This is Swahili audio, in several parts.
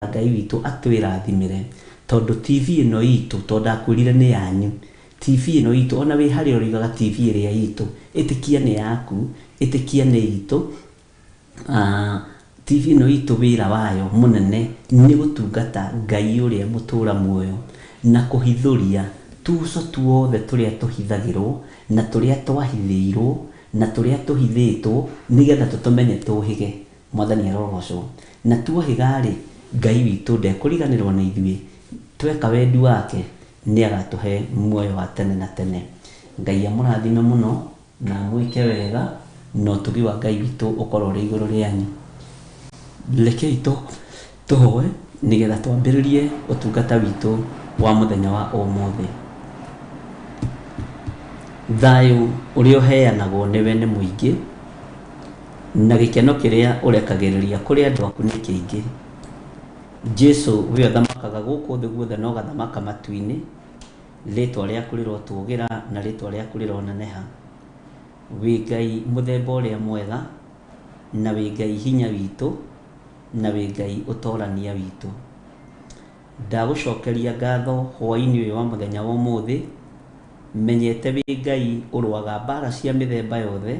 Ngai witũ atwĩrathimĩre tondu TV ĩno itũ tondu ndakwĩrire nĩ yanyu. TV ĩno itũ ona wĩ harĩa ũrĩgaga TV ĩrĩa itũ ĩtĩkia nĩ yaku, ĩtĩkia nĩ itũ. TV ĩno itũ wĩra wayo mũnene nĩ gũtungata Ngai ũrĩa mũtũra muoyo na kũhithũria tuco tuothe tũrĩa tũhithagĩrwo na tũrĩa twahithĩirwo na tũrĩa tũhithĩtwo nĩgetha tũtũmenye tũhĩge. Mwathani arogocwo. Na tuohĩga rĩ, Ngai witũ ndekũriganĩrwo na ithuĩ. Tweka wendi wake nĩ agatũhe muoyo wa tene na tene. Ngai amũrathime mũno na mwĩke wega no ũtugi wa Ngai witũ ũkorwo ũrĩ igũrũ rĩanyu. Rekei tũhoe nĩgetha twambĩrĩrie ũtungata witũ wa mũthenya wa ũmũthĩ. Thayũ ũrĩa ũheanagwo nĩwe nĩ mũingĩ na gĩkeno kĩrĩa ũrekagĩrĩria kũrĩ andũ aku nĩ kĩingĩ. Jesu we thamakaga gũkũ thĩ guothe no gathamaka matu-inĩ. Rĩtwa rĩaku rĩrotũgĩra na rĩtwa rĩaku rĩroneneha. Wĩ Ngai mũthemba ũrĩa mwega na wĩ Ngai hinya witũ na wĩ Ngai ũtorania witũ. Ndagũcokeria ngatho hwaĩ-inĩ ũyũ wa mũthenya wa ũmũthĩ, menyete wĩ Ngai ũrũaga mbara cia mĩthemba yothe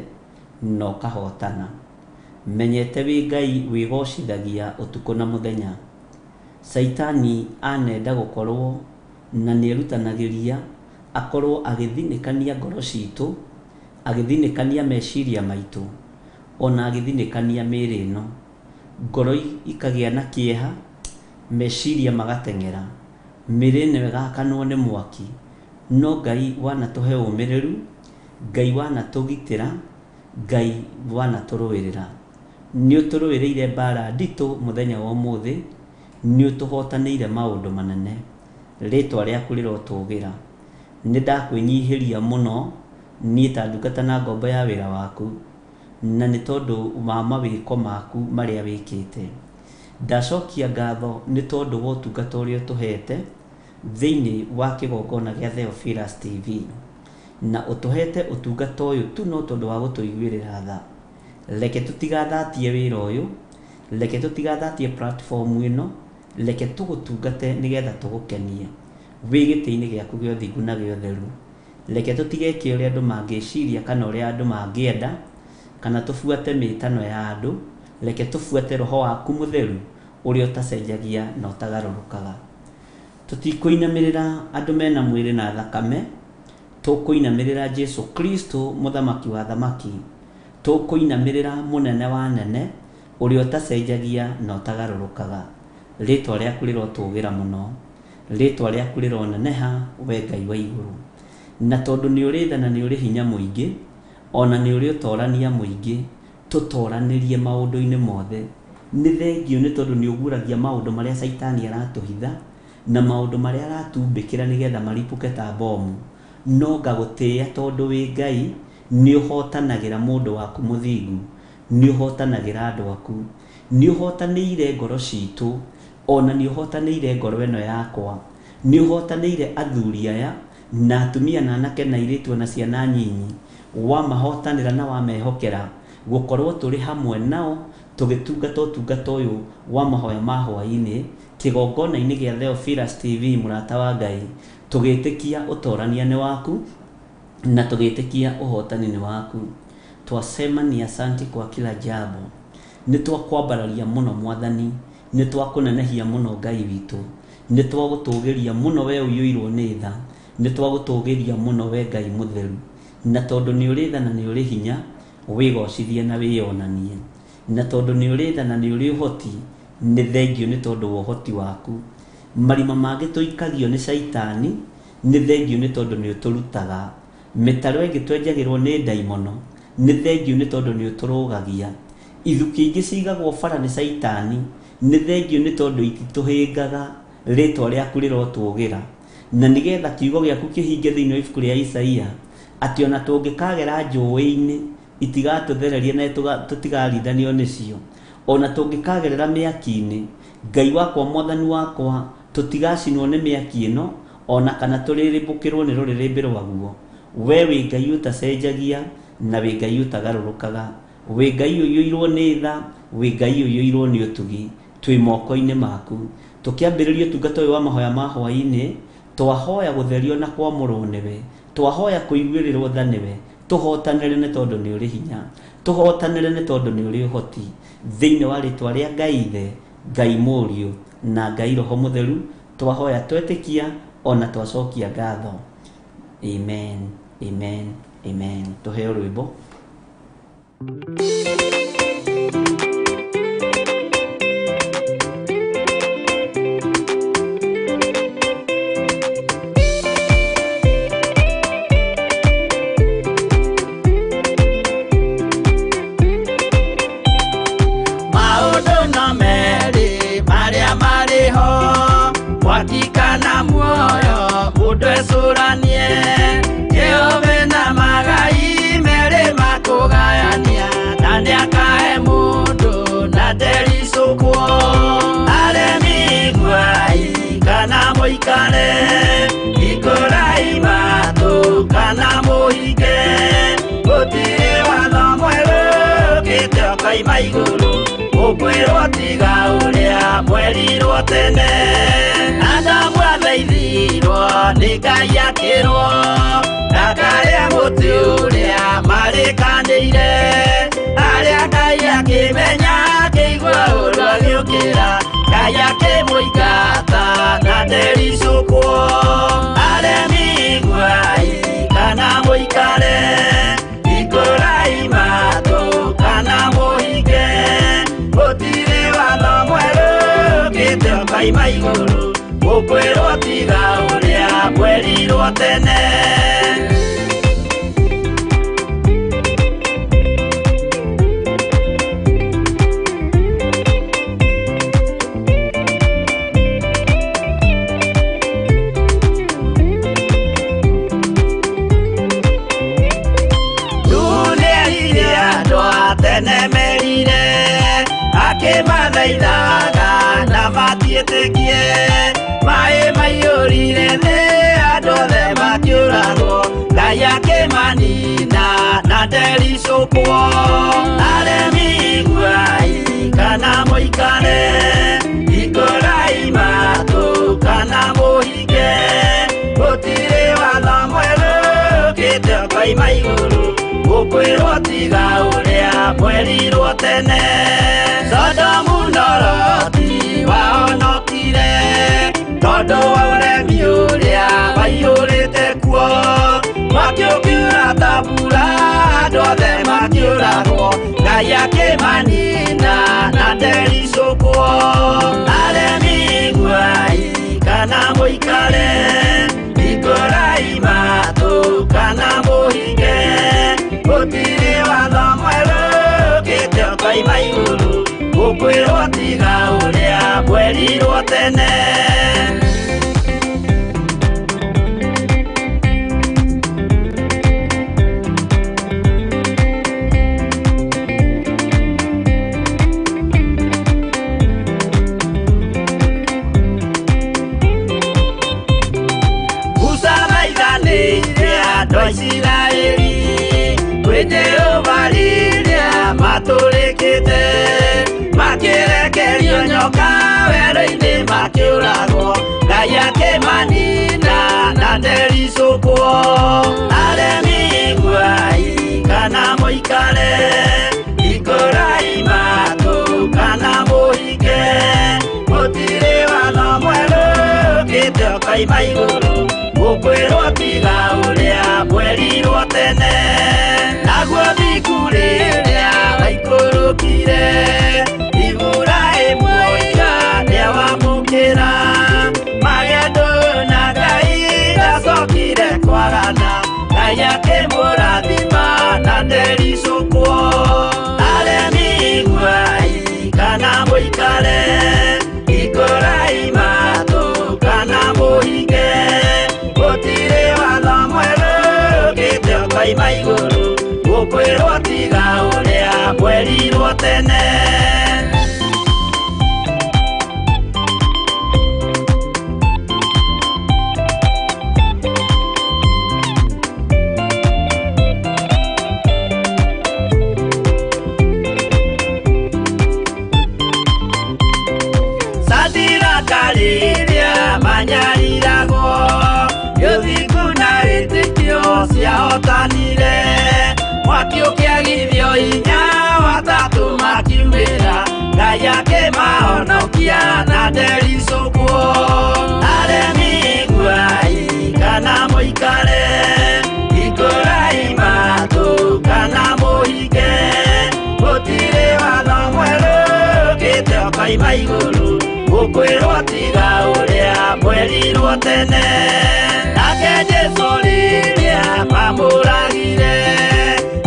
na ũkahotana. Menyete wĩ Ngai wĩgocithagia ũtukũ na mũthenya. Saitani anenda gũkorwo na nĩerutanagĩria akorwo agĩthinĩkania ngoro citũ, agĩthinĩkania meciria maitũ, ona agĩthinĩkania mĩĩrĩ ĩno. Ngoro ikagĩa na kĩeha, meciria magateng'era, mĩĩrĩ ĩno ĩgakanwo nĩ mwaki. No Ngai wanatũhe ũmĩrĩru, Ngai wanatũgitĩra, Ngai wanatũrũĩrĩra. Nĩ ũtũrũĩrĩire mbara nditũ mũthenya wa ũmũthĩ, nĩ ũtũhotanĩire maũndũ manene. Rĩtwa rĩaku rĩrotũgĩra. Nĩ ndakwĩnyihĩria mũno niĩ ta ndungata na ngombo ya wĩra waku, na nĩ tondũ wa mawĩko maku marĩa wĩkĩte. Ndacokia ngatho nĩ tondũ wa ũtungata ũrĩa ũtũhete thĩinĩ wa kĩgongona gĩa Theophilus TV, na ũtũhete ũtungata ũyũ tu no tondũ wa gũtũiguĩrĩra tha. Reke tũtigathatie wĩra ũyũ, reke tũtigathatie platform ĩno, reke tũgũtungate nĩgetha tũgũkenie wĩ gĩtĩ-inĩ gĩaku gĩa ũthingu na gĩa ũtheru. Reke tũtigeke ũrĩa andũ mangĩciria kana ũrĩa andũ mangĩenda, kana tũbuate mĩtano ya andũ. Reke tũbuate roho waku mũtheru ũrĩa ũtacenjagia na ũtagarũrũkaga. Tũtikũinamĩrĩra andũ mena mwĩrĩ na thakame, tũkũinamĩrĩra Jesu Kristo mũthamaki wa thamaki. Tũkũinamĩrĩra mũnene wa nene ũrĩa ũtacenjagia na ũtagarũrũkaga. Rĩtwa rĩaku rĩrotũgĩra mũno, rĩtwa rĩaku rĩroneneha we Ngai wa igũrũ. Na tondũ nĩ ũrĩ tha na nĩ ũrĩ hinya mũingĩ, ona nĩ ũrĩ ũtorania mũingĩ, tũtoranĩrie maũndũ-inĩ mothe. Nĩ thengio nĩ tondũ nĩ ũguragia maũndũ marĩa Saitani aratũhitha na maũndũ marĩa aratumbĩkĩra nĩgetha maripũke ta bomu. No ngagũtĩĩa tondũ wĩ Ngai nĩ ũhotanagĩra mũndũ waku mũthingu, nĩ ũhotanagĩra andũ aku, nĩ ũhotanĩire ngoro citũ, ona nĩ ũhotanĩire ngoro ĩno yakwa, nĩ ũhotanĩire athuri aya na atumia na anake na airĩtu na ciana nyinyi. Wamahotanĩra na wamehokera gũkorwo tũrĩ hamwe nao tũgĩtungata ũtungata ũyũ wa mahoya ma hwaĩ-inĩ kĩgongona-inĩ gĩa Theophilus TV mũrata wa Ngai, tũgĩtĩkia ũtorania nĩ waku na tũgĩtĩkia ũhotani nĩ waku. Twasema ni asante kwa kila jambo. Nĩ twakwambararia mũno Mwathani, nĩ twakũnenehia mũno Ngai witũ, nĩ twagũtũgĩria mũno we ũiyũirwo nĩ tha, nĩ twagũtũgĩria mũno we Ngai mũtheru. Na tondũ nĩ ũrĩ tha na nĩ ũrĩ hinya, wĩgocithie na wĩonanie. Na tondũ nĩ ũrĩ tha na nĩ ũrĩ ũhoti, nĩ thengio nĩ tondũ wa ũhoti waku. Marima mangĩ tũikagio nĩ Saitani, nĩ thengio nĩ tondũ nĩ ũtũrutaga. Mĩtaro ĩngĩ twenjagĩrwo nĩ ndaimono, nĩ thengio nĩ tondũ nĩ ũtũrũgagia. Ithukĩ ingĩ cigagwo bara nĩ Saitani, nĩ thengio nĩ tondũ ititũhĩngaga. Rĩtwa rĩaku rĩrotũgĩra. Na nĩgetha kiugo gĩaku kĩhinge thĩinĩ wa ibuku rĩa Isaia, atĩ ona tũngĩkagera njũĩ-inĩ itigatũthererie na tũtigarithanio nĩcio, ona tũngĩkagerera mĩaki-inĩ, Ngai wakwa Mwathani wakwa, tũtigacinwo nĩ mĩaki ĩno, ona kana tũrĩrĩmbũkĩrwo nĩ rũrĩrĩmbĩ rwaguo. We wĩ Ngai ũtacenjagia na wĩ Ngai ũtagarũrũkaga, wĩ Ngai ũiyũirwo nĩ tha, wĩ Ngai ũiyũirwo nĩ ũtugi. twi moko-inĩ maku. Tukiambĩrĩria ũtungata ũyũ wa mahoya ma hwaĩ-inĩ, twahoya gũtherio na kwamũrwo nĩwe, twahoya kũiguĩrĩrwo tha nĩwe, tũhotanĩre nĩ tondũ nĩ ũrĩ hinya, tũhotanĩre nĩ tondũ nĩ ũrĩ ũhoti, thĩinĩ wa rĩtwa rĩa Ngai Ithe, Ngai Mũriũ na Ngai Roho Mũtheru, twahoya twetĩkia ona twacokia ngatho. Amen, amen, amen. Tũheo rwĩmbo. Wakikana muoyo mundu ecuranie Jehova na magai mere makugayania na ndiakahe mundu na ndericukwo aremi gwai kana muikare ikurai matu kana muhike gutiri watho mweru kite okaima iguru ukwirwo tiga uria mwerirwo tene Adamu athaithirwo nĩ Ngai akĩrwo ndakarĩa mũtĩ ũrĩa marĩkanĩire arĩa Ngai akĩmenya akĩigua ũndũ agĩũkĩra Ngai akĩmũingata na ndericũkwo aremi gwai kana mũikare ikũrai matũ kana mũhinge gũtirĩ watho mwerũ ũkĩte ũkaima igũrũ ukwirwo tiga uria mwerirwo tene Nũnĩerire andũ a tene merire akĩmathaithaga na matiĩtĩkie Mae maiyũrire thĩ andũ othe makĩũragwo Ngai akĩmanina na ndericũkwo aremi gwai kana mũikare ikũrai matũ kana mũhinge gũtirĩ watho mwerũ ũkĩte ũkaima igũrũ ũkwĩrwo tiga ũrĩa mwerirwo tene Sodomu na Loti wahonokire tondũ wa ũremi ũrĩa waiyũrĩte kuo mwaki ũkiura ta mbura andũ othe makĩũragwo Ngai akĩmanina na ndericũkwo aremi gwai kana mũikare ikũrai matũ kana mũhinge gũtirĩ watho mwerũ ũkĩte ũkaima igũrũ ũkwĩrwo tiga ũrĩa mwerirwo tene Isiraeli kwene ubaliria matũrĩkĩte makĩrekerio nyoka werũ-inĩ makĩũragwo Ngai akĩmanina na ndericũkwo aremi gwai kana mũikare ikũrai matũ kana mũhinge gũtirĩ watho mwerũ ũkĩte ũkaima igũrũ ũkwĩrwo tiga ũrĩa mwerirwo tene naguo thiku rĩrĩa waikũrũkire Iburahĩmu oiga nĩawamũkĩra magendo na Ngai ndacokire kwarana Ngai akĩmũrathima na ndericũkwo aremi gwai kana mũikare ikũrai matũ kana mũhinge gũtirĩ watho mwerũ ũkĩte ũkaima igũrũ ũkwĩrwo tiga ũrĩa mwerirwo tene mahotanire mwaki ukiagithio inya watatu makiumĩra Ngai akĩmahonokia na ndericũkwo aremi guai kana mũikare ikũrai matũ kana mũhinge gũtirĩ watho mwerũ ũkĩte ũkaima igũrũ gũkwĩrwo tiga ũrĩa mwerirwo tene nake Jesũ rĩrĩa mamũragire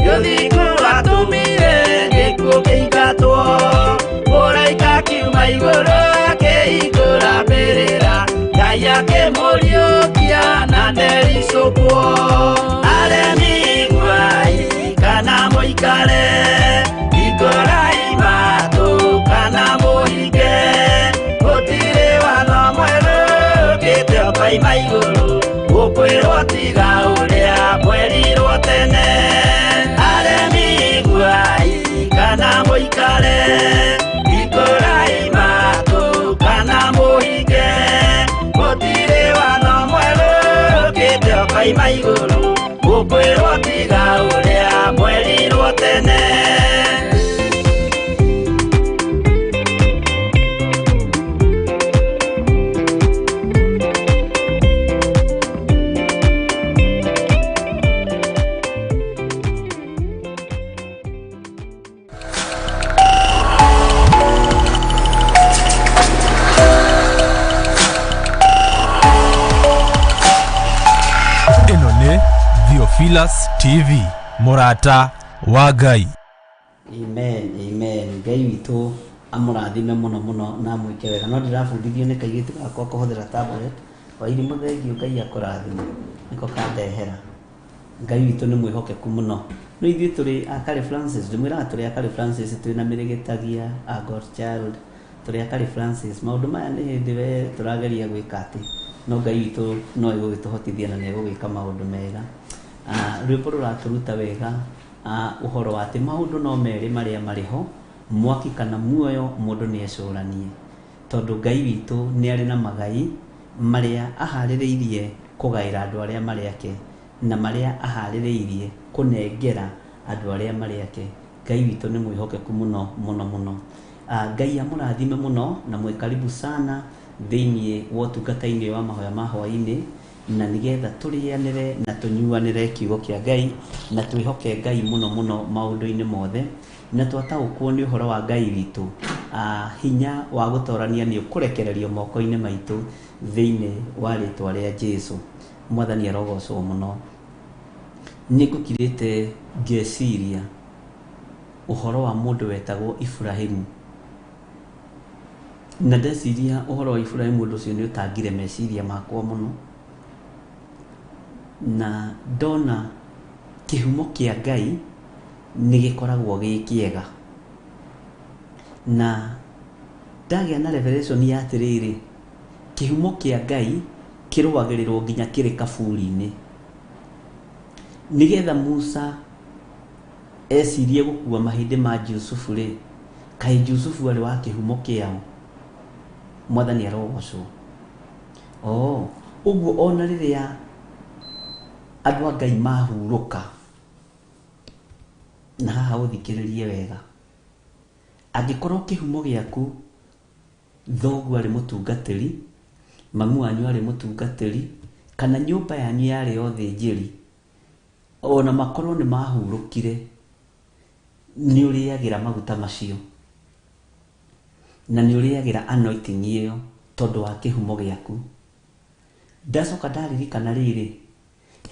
gĩũthiku atumire gĩkuũ kĩingatwo mũraika kiuma igũrũ akĩhingũra mbĩrĩra Ngai akĩmũriũkia na ndericũkwo aremi guai kana mũikare ikũrai matũ kana mũhinge gũtirĩ watho mwerũ ũkĩte ũkaima igũrũ gũkwĩrwo tiga ũrĩa mwerirwo tene aremi guai kana mũikare ikũrai matũ kana mũhinge gũtirĩ watho mwerũ ũkĩte ũkaima igũrũ gũkwĩrwo tiga ũrĩa mwerirwo tene Theophilus TV Murata wa Ngai. Amen, amen. Ngai witũ amũrathime mũno mũno na mwĩke wega. No ndĩrabundithio nĩ kairĩtu gakwa kũhũthĩra tablet. Wa irimũ thengio Ngai akũrathime. Nĩko kandehera. Ngai witũ nĩ mwĩhokeku mũno. No ithuĩ tũrĩ Akari Francis, ndĩmwĩraga tũrĩ Akari Francis twĩna mĩrĩgĩtagia, a God child, tũrĩ Akari Francis. Maũndũ maya nĩ hĩndĩ we tũrageria gwĩka atĩ. No Ngai witũ no egũgĩtũhotithia na nĩegũgĩka maũndũ mega. Rwĩmbo rũratũruta wega ũhoro wa atĩ maũndũ no merĩ marĩa marĩ ho mwaki kana muoyo mũndũ nĩ ecũranie tondũ Ngai witũ nĩ arĩ na magai marĩa aharĩrĩirie kũgaĩra andũ arĩa marĩ ake na marĩa aharĩrĩirie kũnengera andũ arĩa marĩ ake. Ngai witũ nĩ mwĩhokeku mũno mũno mũno. Ngai amũrathime mũno na mwĩ karibu sana thĩinĩ wa ũtungata-inĩ wa mahoya ma hwaĩ-inĩ na nigetha tũrĩanĩre na tũnyuanĩre kiugo kĩa Ngai na twĩhoke Ngai mũno mũno maũndũ-inĩ mothe na twataũkwo nĩ ũhoro wa Ngai witũ hinya wa gũtorania nĩ ũkũrekererio moko-inĩ maitũ thĩinĩ wa rĩtwa rĩa Jesũ. Mwathani arogocwo mũno. Nĩ ngũkirĩte ngeciria ũhoro wa mũndũ wetagwo Ibrahimu na ndeciria ũhoro wa Ibrahimu ũndũ ũcio nĩ ũtangire meciria makwa mũno na ndona kĩhumo kĩa Ngai nĩ gĩkoragwo gĩ kĩega na ndagĩa na revelation ya atĩrĩrĩ kĩhumo kĩa Ngai kĩrũagĩrĩrwo nginya kĩrĩ kaburi-inĩ nigetha Musa ecirie gũkua mahĩndĩ ma Jusufu rĩ kaĩ Jusufu arĩ wa kĩhumo kĩao. Mwathani arogocwo. Ũguo ona rĩrĩa andũ a Ngai mahurũka na haha ũthikĩrĩrie wega angĩkorwo kĩhumo gĩaku thoguo arĩ mũtungatĩri mami wanyu arĩ mũtungatĩri kana nyũmba yanyu yarĩ othĩnjĩri ona makorwo nĩ mahurũkire nĩ ũrĩagĩra maguta macio na nĩ ũrĩagĩra anointing ĩyo tondũ wa kĩhumo gĩaku. Ndacoka ndaririkana rĩrĩ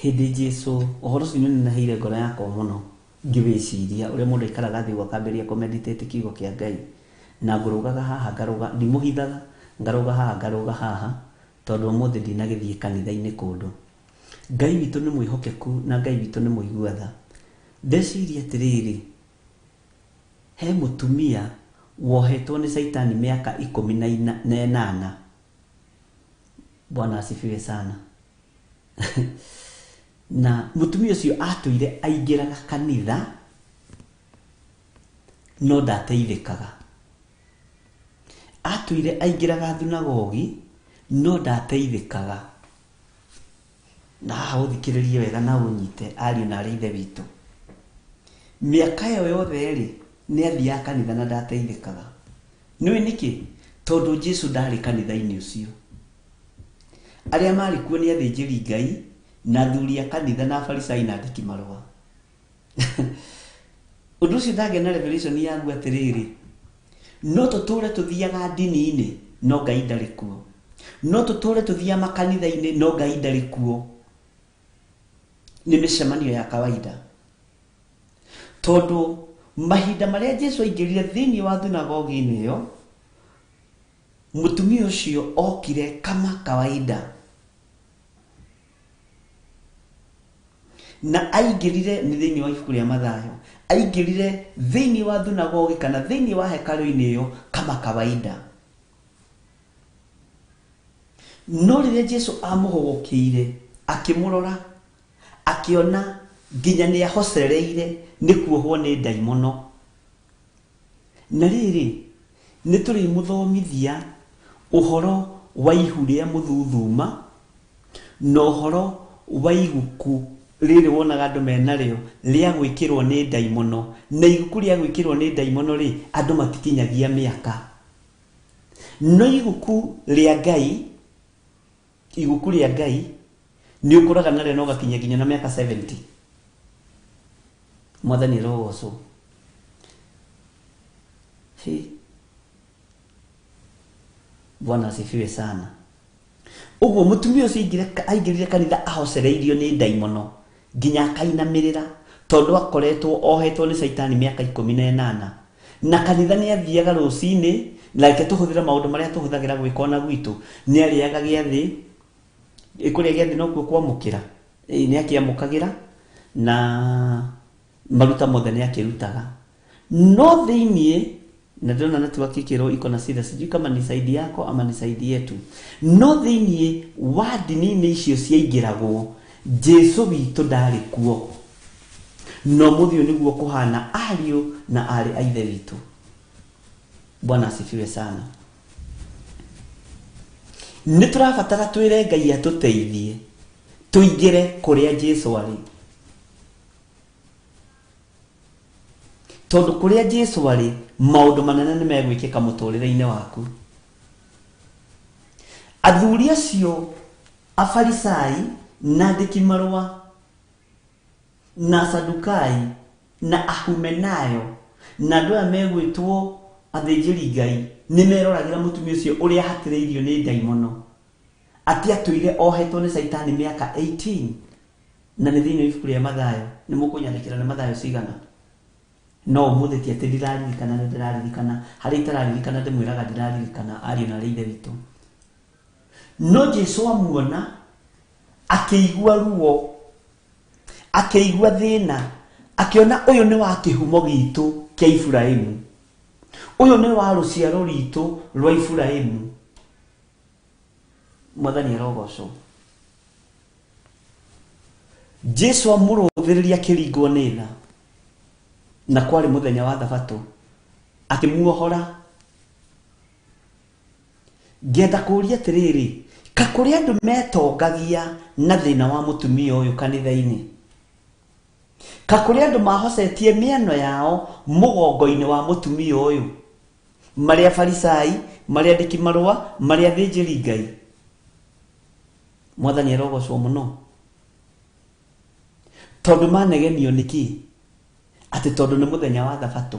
hĩndĩ Jesũ ũhoro ũcio nĩ naheire ngoro yakwa mũno ngĩwĩciria ũrĩa mũndũ aikaraga thĩ akambĩrĩria kũmeditate kiugo kĩa Ngai na ngũrũgaga haha ngarũga ndimũhithaga ngarũga haha ngarũga haha tondũ ũmũthĩ ndinagĩthiĩ kanitha-inĩ kũndũ. Ngai witũ nĩ mwĩhokeku na Ngai witũ nĩ mũigua tha. Ndeciria atĩrĩrĩ he mũtumia wohetwo nĩ Saitani mĩaka 18. Bwana asifiwe sana. Na mũtumia ũcio atũire aingĩraga kanitha no ndateithĩkaga. Atũire aingĩraga thunagogi no ndateithĩkaga. na uthikiririe wega na unyite ari na rithe witu miaka yo yothe ri ni athia kanitha na ndateithikaga niwe niki tondu Jesu ndari kanitha-ini ucio aria mari kuo ni athinjiri Ngai na thuri a kanitha na Farisai na andiki marua undu ucio ndagena revelation yangu atiriri no tuture tuthiaga ndini-ini no Ngai ndari kuo no tuture tuthia makanitha-ini no Ngai ndari kuo ni micemanio ya kawaida tondu mahinda maria Jesu aingirire thiini wa thunagogi-ini yo mutumia ucio okire kama kawaida na aingirire ni thiini wa ibuku ria Mathayo aingirire thiini wa thunagogi kana thiini wa hekalu-ini yo kama kawaida no riria Jesu amuhogokiire akimurora akiona nginya ni ahocereire ni kuohwo ni daimono na riri ni turi muthomithia uhoro wa ihu ria muthuthuma no uhoro wa iguku riri wonaga andu menario ria gwikirwo ni daimono na iguku ria gwikirwo ni daimono ri andu matikinyagia miaka no iguku ria Ngai ni ukuraga nare no gakinya ginya na miaka 70 mwathani rogoco Bwana asifiwe sana uguo mutumia ucio aingirire kanitha ahocereirio ni daimono ginya akainamirira tondu akoretwo ohetwo ni Saitani miaka 18 na kanitha ni athiaga rucini like tuhuthira maundu maria tuhuthagira gwikona gwitu ni ariaga giathi ikuria giathi no kuo kwamukira ni akiamukagira na maruta mothe ni akirutaga no thiini na ndona network ikiro iko na sida sijui kama ni saidi yako ama ni saidi yetu no thiini wa dini icio ciaingiragwo Jesu witu ndari kuo no muthio niguo kuhana ariu na ari aithe witu Bwana asifiwe sana ni turabatara twire Ngai atuteithie tuingire kuria Jesu ari tondu kuria Jesu ari maundu manene ni megwikika muturire-ini waku athuri acio Afarisai na andiki marua na Sadukai na Ahumenayo na andu aya megwitwo athinjiri Ngai ni meroragira mutumia ucio uria hatireirio ni daimono ati atuire ohetwo ni Saitani miaka 18 na ni thiini ibuku ria Mathayo ni mukunyandikira ni Mathayo cigana no mutheti ati ndiraririkana hari itararirikana ndimwiraga ndiraririkana ari na reithe witu no Jesu amuona akiigua ruo akiigua thina akiona uyu ni wa kihumo gitu kia Ibrahimu uyu ni wa ruciaro ritu rwa Ibrahimu mwathani rogoco Jesu amuruthiriria kiringo nina na kwari muthenya wa thabato akimuohora ngenda kuria tiriri kakuri andu metongagia na thina wa mutumia uyu kanitha-ini kakuri andu mahocetie miano yao mugongo-ini wa mutumia uyu maria Farisai maria andiki marua maria athinjiri Ngai mwathani rogoco muno tondu manegenio niki ati tondu ni muthenya wa thabato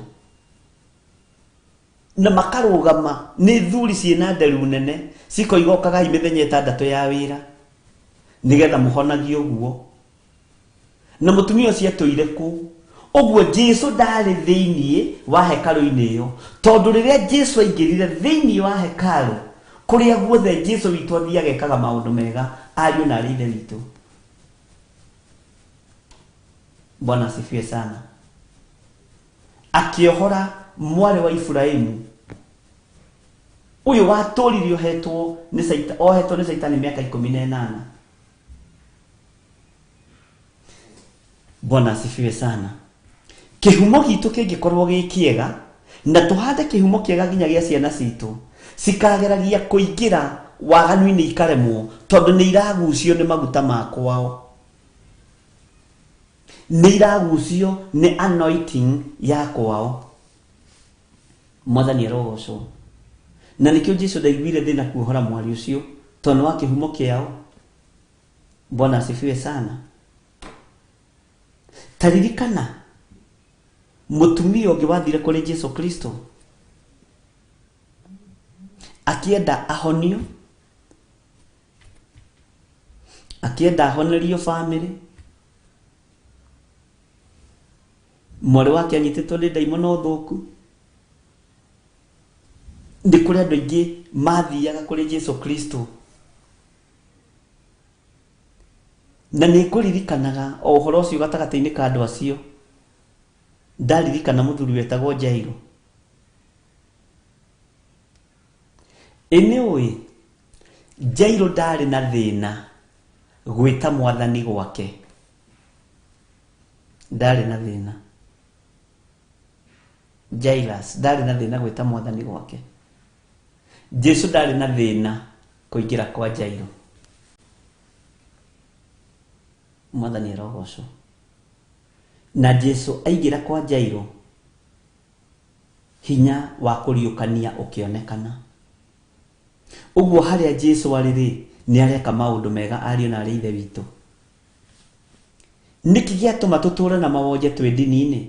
na makarugama ni thuri ciina nderu nene cikoigokaga imithenya 6 ya wira nigetha muhonagio guo na mutumia ucio atuire ku uguo Jesu ndari thiini wa hekalu-ini iyo tondu riria Jesu aingirire thiini wa hekalu kuria guothe Jesu witu athiaga ekaga maundu mega ariu na rithe witu Bwana asifiwe sana akiohora mwari wa Ibrahimu uyu waturirio hetwo ni Saitani miaka 18 Bwana asifiwe sana kihumo gitu kingikorwo gikiega na tuhande kihumo kiega ginya gia ciana citu cikageragia kuingira waganu-inĩ ikaremwo tondũ nĩ iragucio nĩ maguta makwao, nĩ iragucio nĩ anointing ya kwao. Mwathani arogocwo. Na nĩkĩo Jesũ ndaiguire thĩna kuohora mwari ũcio tondũ wa kĩhumo kĩao. Bwana asifiwe sana. Taririkana mũtumia ũngĩ wathire kũrĩ Jesũ Kristo akienda ahonio, akienda ahonerio family. Mwarĩ wake anyitĩtwo nĩ ndaimono thũku. Nĩ kũrĩ andũ aingĩ mathiaga kũrĩ Jesũ Kristo. Na nĩ kũririkanaga o ũhoro ũcio gatagatĩ-inĩ ka andũ acio. Ndaririkana mũthuri wetagwo Jairo. Ĩnĩũĩ Jairo ndarĩ na thĩna gwĩta mwathani gwake. Ndarĩ na thĩna. Jairus ndarĩ na thĩna gwĩta mwathani gwake. Jesũ ndarĩ na thĩna kũingĩra kwa Jairo. Mwathani arogocwo. Na Jesũ aingĩra kwa Jairo, hinya wa kũriũkania ũkĩonekana. Ũguo harĩa Jesũ arĩ nĩ areka maũndũ mega ariũ na arĩ ithe witũ. Nĩkĩ gĩatũma tũtũũre na mawonje twĩ ndini-inĩ?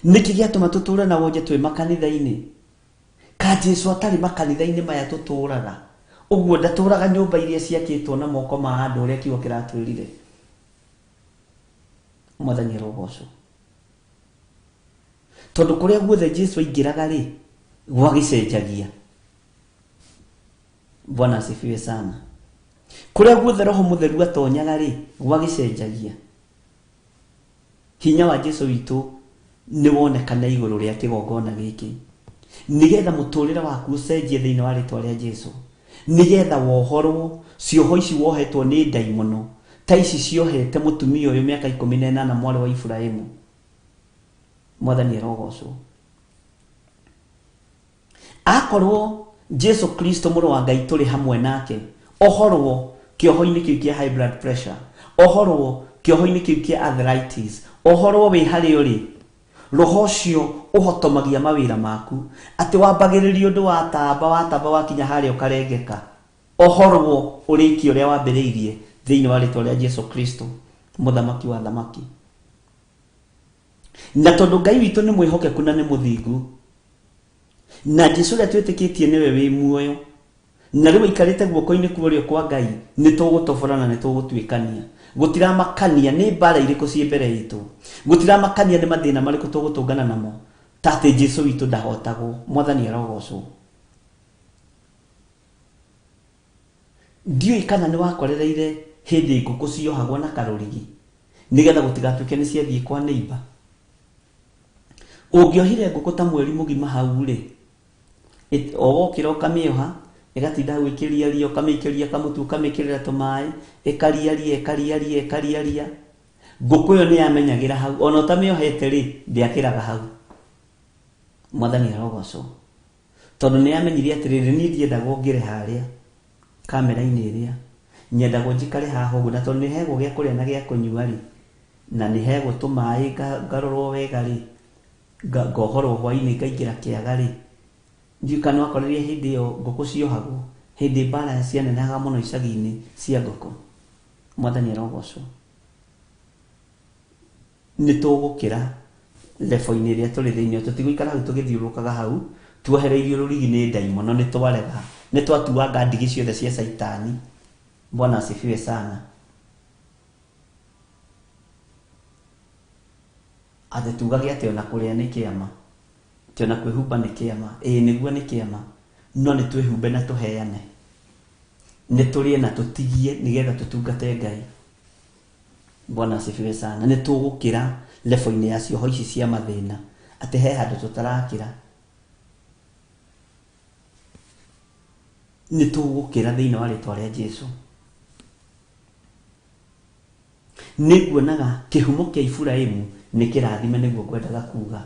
Nĩkĩ gĩatũma tũtũũre na wonje twĩ makanitha-inĩ? Ka Jesũ atarĩ makanitha-inĩ maya tũtũũraga. Ũguo ndatũũraga nyũmba iria ciakĩtwo na moko ma andũ ũrĩa kiugo kĩratwĩrire. Mwathani arogocwo. Tondũ kũrĩa guothe Jesũ aingĩraga rĩ, gwagĩcenjagia. Bwana asifiwe sana. Kũrĩa guothe Roho Mũtheru atonyaga rĩ, gwagĩcenjagia. Hinya wa Jesũ witũ nĩ wonekana igũrũ rĩa kĩgongona gĩkĩ. Nĩgetha mũtũũrĩre waku ũcenjie thĩinĩ wa rĩĩtwa rĩa Jesũ. Nĩgetha wohorwo cioho ici wohetwo nĩ ndaimono. Ta ici ciohete mũtumia ũyũ mĩaka 18 mwarĩ wa Iburahĩmu. Mwathani arogocwo. Akorwo Jesũ Kristo mũrũ wa Ngai tũrĩ hamwe nake, ohorwo kĩoho-inĩ kĩu kĩa high blood pressure, ohorwo kĩoho-inĩ kĩu kĩa arthritis, ohorwo wĩ harĩa ũrĩ, roho ũcio ũhotomagia mawĩra maku, atĩ wambagĩrĩria ũndũ watamba wakinya harĩa ũkarengeka, ohorwo ũrĩki ũrĩa wambĩrĩirie thĩinĩ wa rĩĩtwa rĩa Jesũ Kristo, mũthamaki wa thamaki. Na tondũ Ngai witũ nĩ mwĩhokeku na nĩ mũthingu, na Jesũ ũrĩa twĩtĩkĩtie nĩwe wĩ muoyo, na rĩu aikarĩte guoko-inĩ kwa ũrĩo kwa Ngai, nĩ tũgũtobora na nĩ tũgũtuĩkania. Gũtiramakania nĩ mbara irĩkũ ciĩ mbere itũ, gũtiramakania nĩ mathĩna marĩkũ tũgũtũngana namo, ta atĩ Jesũ witũ ndahotagwo. Mwathani arogocwo. Ndiũĩ kana nĩ wakorereire hĩndĩ ngũkũ ciohagwo na karũrigi nĩgetha gũtigatuĩke nĩ ciathiĩ kwa neighbor. Ũngĩohire ngũkũ ta mweri mũgima hau rĩ, wokĩra ũkamĩoha, ĩgatinda hau ĩkĩriaria, ũkamĩikĩria kamũtu, ũkamĩkĩrĩra tũmaĩ, ĩkariaria. Ngũkũ ĩyo nĩ yamenyagĩra hau, ona ũtamĩohete rĩ, ndĩakĩraga hau. Mwathani arogocwo. Tondũ nĩ yamenyire atĩrĩrĩ, niĩ ndiendagwo ngĩre harĩa kamera-inĩ ĩrĩa, nyendagwo njikare haha ũguo, na tondũ nĩ hegwo gĩa kũrĩa na gĩa kũnyua rĩ, na nĩ hegwo tũmaĩ ngarorwo wega rĩ, ngohorwo hwainĩ ngaingĩra kĩaga rĩ. Ndiũĩ kana wakorerie hĩndĩ ĩyo ngũkũ ciohagwo, hĩndĩ mbara cianenehaga mũno icagi-inĩ cia ngũkũ. Mwathani arogocwo. Nĩ tũgũkĩra level-inĩ ĩrĩa tũrĩ thĩinĩ, tũtigũikara hau tũgĩthiũrũrũkaga hau tuohereirio rũrigi nĩ ndaimono, nĩ twarega, nĩ twatuanga ndigi ciothe cia Saitani. Bwana asifiwe sana. Atĩ tugage atĩ ona kũrĩa nĩ kĩama, atĩ ona kwĩhumba nĩ kĩama. Nĩguo nĩ kĩama, no nĩ twĩhumbe na tũheane, nĩ tũrĩe na tũtigie nĩgetha tũtungate Ngai. Bwana asifiwe sana. Nĩ tũgũkĩra level-inĩ ya cioho ici cia mathĩna, atĩ he handũ tũtarakĩra. Nĩ tũgũkĩra thĩinĩ wa rĩĩtwa rĩa Jesũ. Nĩguonaga kĩhumo kĩa Iburahĩmu nĩ kĩrathime, nĩguo ngwendaga kuga.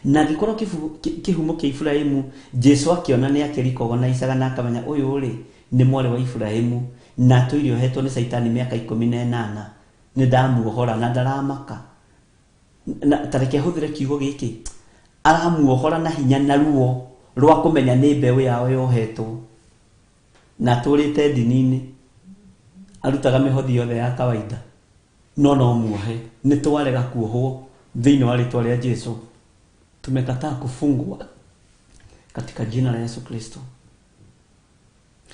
Na angĩkorwo kĩhumo kĩa Iburahĩmu Jesũ akĩona nĩ akĩrikogona isaga na akamenya ũyũ rĩ nĩ mwarĩ wa Ibrahimu na atũire ohetwo nĩ Saitani mĩaka 18 nĩ ndamuohora na ndaramaka na tareke hũthĩre kiugo gĩkĩ aramuohora na hinya na ruo rwa kũmenya nĩ mbeũ yao yohetwo na tũrĩte ndini-inĩ arutaga mĩhothi yothe ya kawaida no muohe nĩ twarega kuohwo thĩinĩ wa rĩtwa rĩa Jesũ. Tumekataa kufungwa katika jina la Yesu Kristo.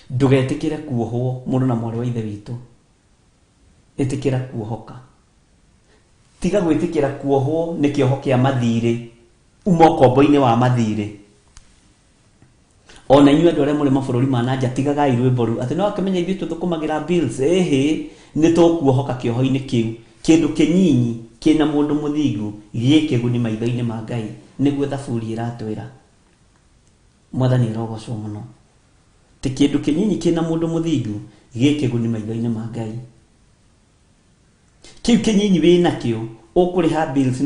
Ndugetikire kuohwo mũndũ na mwarĩ wa ithe witũ. Ĩtĩkĩra kuohoka. Tiga gwĩtĩkĩra kuohwo nĩ kĩoho kĩa mathirĩ uma ũkombo-inĩ wa mathirĩ. Ona inyuĩ andũ arĩa mũrĩ mabũrũri ma nanja tigagai rwĩmbo rũu atĩ no akĩmenya ithuĩ tũthũkũmagĩra bills nĩ tũkuohoka kĩoho-inĩ kĩu. Kĩndũ kĩnyinyi kĩna mũndũ mũthingu gĩkĩguni maitho-inĩ ma Ngai nĩguo thaburi ĩratwĩra. Mwathani arogocwo mũno. Ti kĩndũ kĩnyinyi kĩna mũndũ mũthingu gĩkĩguni maitho-inĩ ma Ngai. Kĩu kĩnyinyi wĩnakĩo ũkũrĩha bills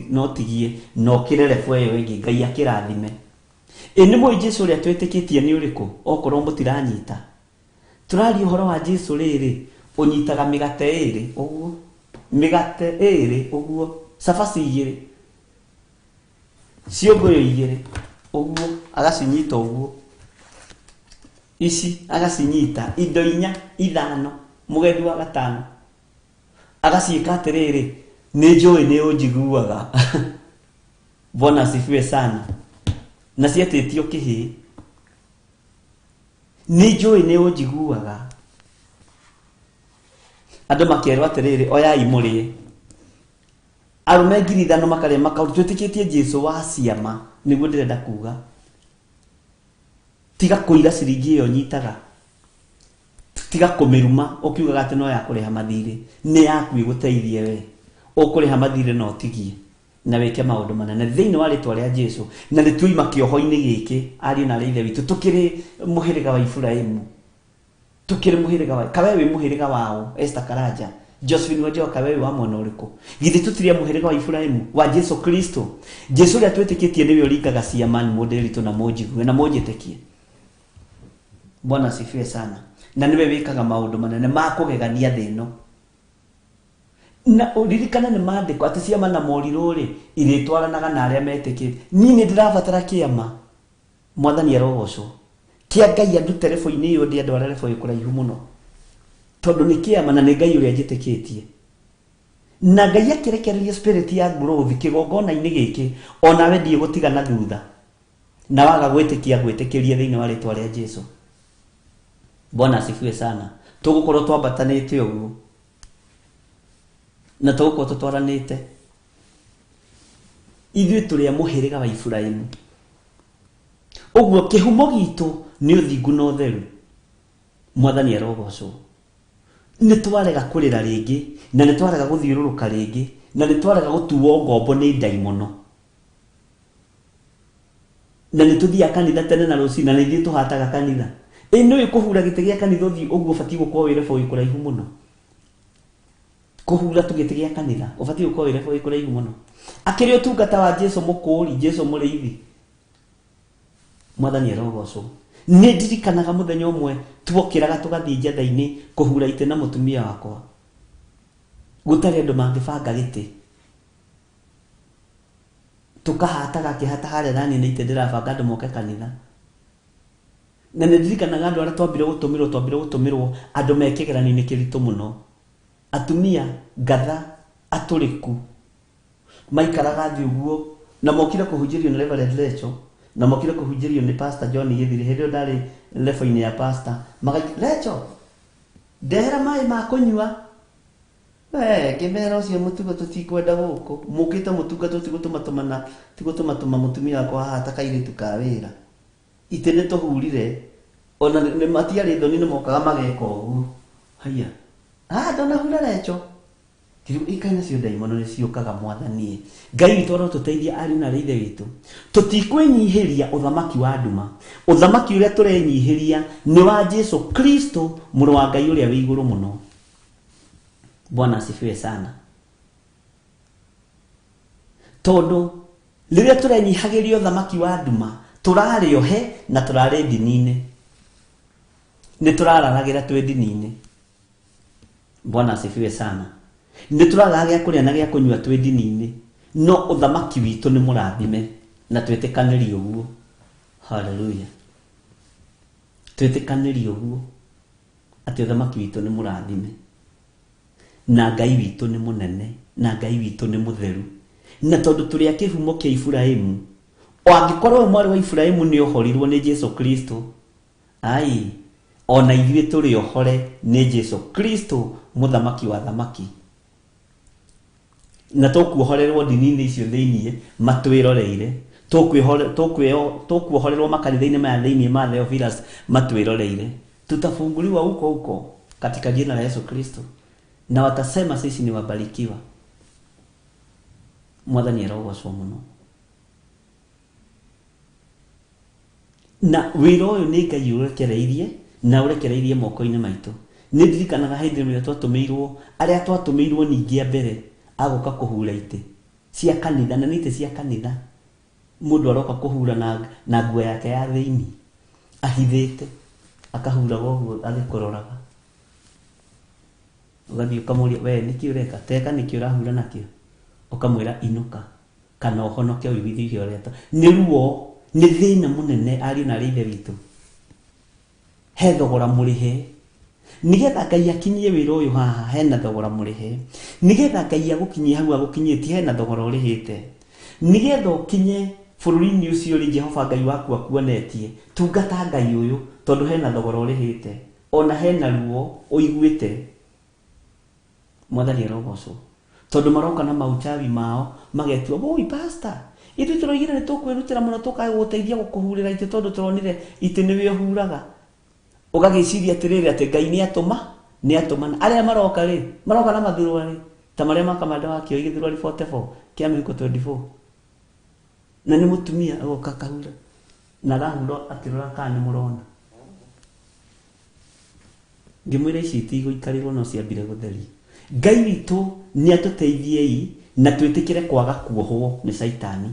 no tigie no kĩrerebo ĩyo ĩngĩ Ngai akĩrathime. Nĩ mũĩ Jesũ ũrĩa twĩtĩkĩtie nĩ ũrĩkũ okorwo mũtiranyita. Tũraria ũhoro wa Jesũ rĩrĩ ũnyitaga mĩgate ĩrĩ ũguo. Mĩgate ĩrĩ ũguo. Cabaci igĩrĩ. Ciũngũyũ igĩrĩ ũguo agacinyita ũguo. Ici agacinyita indo 4 5 mũgethi wa gatano. Agaciĩka atĩrĩrĩ nĩ njũĩ nĩ ũnjiguaga. Bwana asifiwe sana. Na ciatĩtio kĩhĩ. Nĩ njũĩ nĩ ũnjiguaga. Andũ makĩerwo atĩrĩrĩ oyai mũrĩe. Arũme 5,000 makarĩa makaũru twĩtĩkĩtie Jesũ wa ciama nĩguo ndĩrenda kuga. Tiga kũira ciringi ĩyo nyitaga. Tiga kũmĩruma ũkiugaga atĩ no ya kũrĩha mathirĩ. Nĩ yaku ĩgũteithie we. Ũkũrĩha mathirĩ no tigie na wĩke maũndũ manene thĩinĩ wa rĩtwa rĩa Jesũ. Na nĩ tuima kĩoho-inĩ gĩkĩ ariũ na ithe witũ tũkĩrĩ mũhĩrĩga wa Ibrahimu. Tukire muhiriga wa kawe wi muhiriga wao Esther Karanja Josephine Wajo kawe wa mwana ũrĩkũ githĩ tutiria muhiriga wa Ibrahimu wa Jesu Kristo. Jesu rĩa twĩtĩkĩtie nĩwe ũringaga ciama nĩ mũndũ ritũ na mũnjigue na mũnjĩtĩkie. Bwana asifiwe sana. Na niwe wĩkaga maũndũ manene ma kũgegania thĩ ĩno. Na ũririkana nĩ maandĩko atĩ ciama na morirũ rĩ irĩtwaranaga na arĩa metĩkĩtie. Niĩ nĩ ndĩrabatara kĩama. Mwathani arogocwo. Kia Ngai andu telefoni iyo ndi andu arĩa telefoni kũraihu mũno. Tondũ nĩ kĩama na nĩ Ngai ũrĩa njĩtĩkĩtie. Na Ngai akĩrekereria spirit ya growth kĩgongona-inĩ gĩkĩ ona we ndiĩ gũtiga na thutha. Na waga gwĩtĩkĩria thĩinĩ wa rĩtwa rĩa Jesũ. Bwana asifiwe sana. Tũgũkorwo twambatanĩte ũguo. Na tũgũkorwo tũtwaranĩte. Ithuĩ tũrĩ mũhĩrĩga wa Ibrahimu. Ũguo kĩhumo gitũ nĩ ũthingu na ũtheru. Mwathani arogocwo. Nĩ twarega kũrĩra rĩngĩ na nĩ twarega gũthiũrũrũka rĩngĩ na nĩ twarega gũtuo ngombo nĩ ndaimono. Na nĩ tũthiaga kanitha tene na rũcinĩ na nĩ ithuĩ tũhataga kanitha. Nĩ kũhura gĩtĩ gĩa kanitha ũthiĩ ũguo ũbatiĩ gũkorwo wĩ rebo kũraihu mũno. Kũhura tũgĩtĩ gĩa kanitha ũbatiĩ gũkorwo wĩ rebo kũraihu mũno. Akĩrĩ ũtungata wa Jesũ mũkũri Jesũ mũrĩithi. Mwathani arogocwo. Nĩ ndirikanaga mũthenya ũmwe tuokĩraga tũgathiĩ njatha-inĩ kũhura itĩ na mũtumia wakwa. Gũtarĩ andũ mangĩbanga gĩtĩ. Tukahataga kĩhata harĩa nani nĩ itĩ ndĩrabanga andũ moke kanitha. Na nĩ ndirikanaga andũ arĩa twambire gũtũmĩrwo andũ mekĩgeranio-inĩ kĩritũ mũno. Atumia ngatha atũrĩku maikaraga thĩ ũguo na mokire kũhunjĩrio nĩ Reverend Lecho. Na mokire kũhunjĩrio nĩ Pastor John Githiri hĩndĩ ĩyo ndarĩ level-inĩ ya pastor. Lecho ndehera maĩ ma kũnyua. Kĩmera ũcio mũtugo tũtikwenda gũkũ. Mũkĩte mũtugo tũtigũtũma mũtumia wakwa haha ta kairĩtu ka wĩra. Itĩ nĩ tũhurire. Ona nĩ matiarĩ thoni nĩ mokaga mageka ũguo. Haiya. Ndonahura Lecho. Kĩrĩu ikaina cio ndaimono nĩ ciũkaga Mwathani. Ngai witũ arotũteithia ariũ na ithe witũ. Tũtikwĩnyihĩria ũthamaki wa nduma. Ũthamaki ũrĩa tũrenyihĩria nĩ wa Jesu Kristo mũrũ wa Ngai ũrĩa wĩ igũrũ mũno. Bwana asifiwe sana. Tondũ rĩrĩa tũrenyihagĩria ũthamaki wa nduma tũrarĩ ohe na tũrarĩ ndini-inĩ. Niturararagira twi ndini-ini. Bwana asifiwe sana. Niturararagia kuria na gia kunyua twi ndini-ini. No uthamaki witu ni murathime na twitikaniri uguo. Hallelujah. Twitikaniri uguo ati uthamaki witu ni murathime na Ngai witu ni munene na Ngai witu ni mutheru. Na tondu turi a kihumo kia Ibrahimu, o angikorwo mwari wa Ibrahimu ni ohorirwo ni Jesu Kristo, ai ona ithuĩ turi ohore ni Jesu Kristo, muthamaki wa thamaki. Na tukuohorerwo ndini-ini icio thiini matwiroreire, tukuohorerwo makanitha-ini maya thiini ma Theophilus matwiroreire. Tutafunguliwa huko katika jina la Yesu Kristo, na watasema sisi ni wabarikiwa. Mwathani arogocwo muno. Na wira uyu ni Ngai urekereirie na urekereirie moko-ini maitu. Ni ndirikanaga hindi ĩmwe twatumirwo, aria twatumirwo ningi mbere agoka kuhura ite cia kanitha, na nite cia kanitha. Mundu aroka kuhura na nguo yake ya thiini ahithite, akahura goguo agikororaga. Ugathii ukamuria, we niki ureka? Teka niki urahura nakio? Ukamwira inuka kana uhonoke uigithio reta. Ni ruo, ni thina munene ari na rithe witu. He thogora murihe nigetha Ngai akinyie wira uyu haha, hena thogora murihe. Nigetha Ngai agukinyie hau agukinyitie, hena thogora urihite. Nigetha ukinye bururi-ini ucio ri Jehova Ngai waku akuonetie, tungata Ngai uyu tondu hena thogora urihite, ona hena ruo uiguite. Mwathani arogocwo tondu maroka na mauchawi mao magetua, "Oi pastor, ithu turoigire ni tukwirutira muno tukae guteithia gukuhurira ite tondu turonire ite niwe uhuraga." Ugagiciria atiriri ati Ngai ni atuma aria maroka na mathurwa ri ta maria makamanda wakio igithurwa 44 kia miko 24. Na ni mutumia agoka kahura na rahuro atirora kana ni murona. Ngimwira ici itigoikarirwo no ciambire gutheri. Ngai witu ni atuteithiei na twitikire kwaga kuohwo ni Saitani.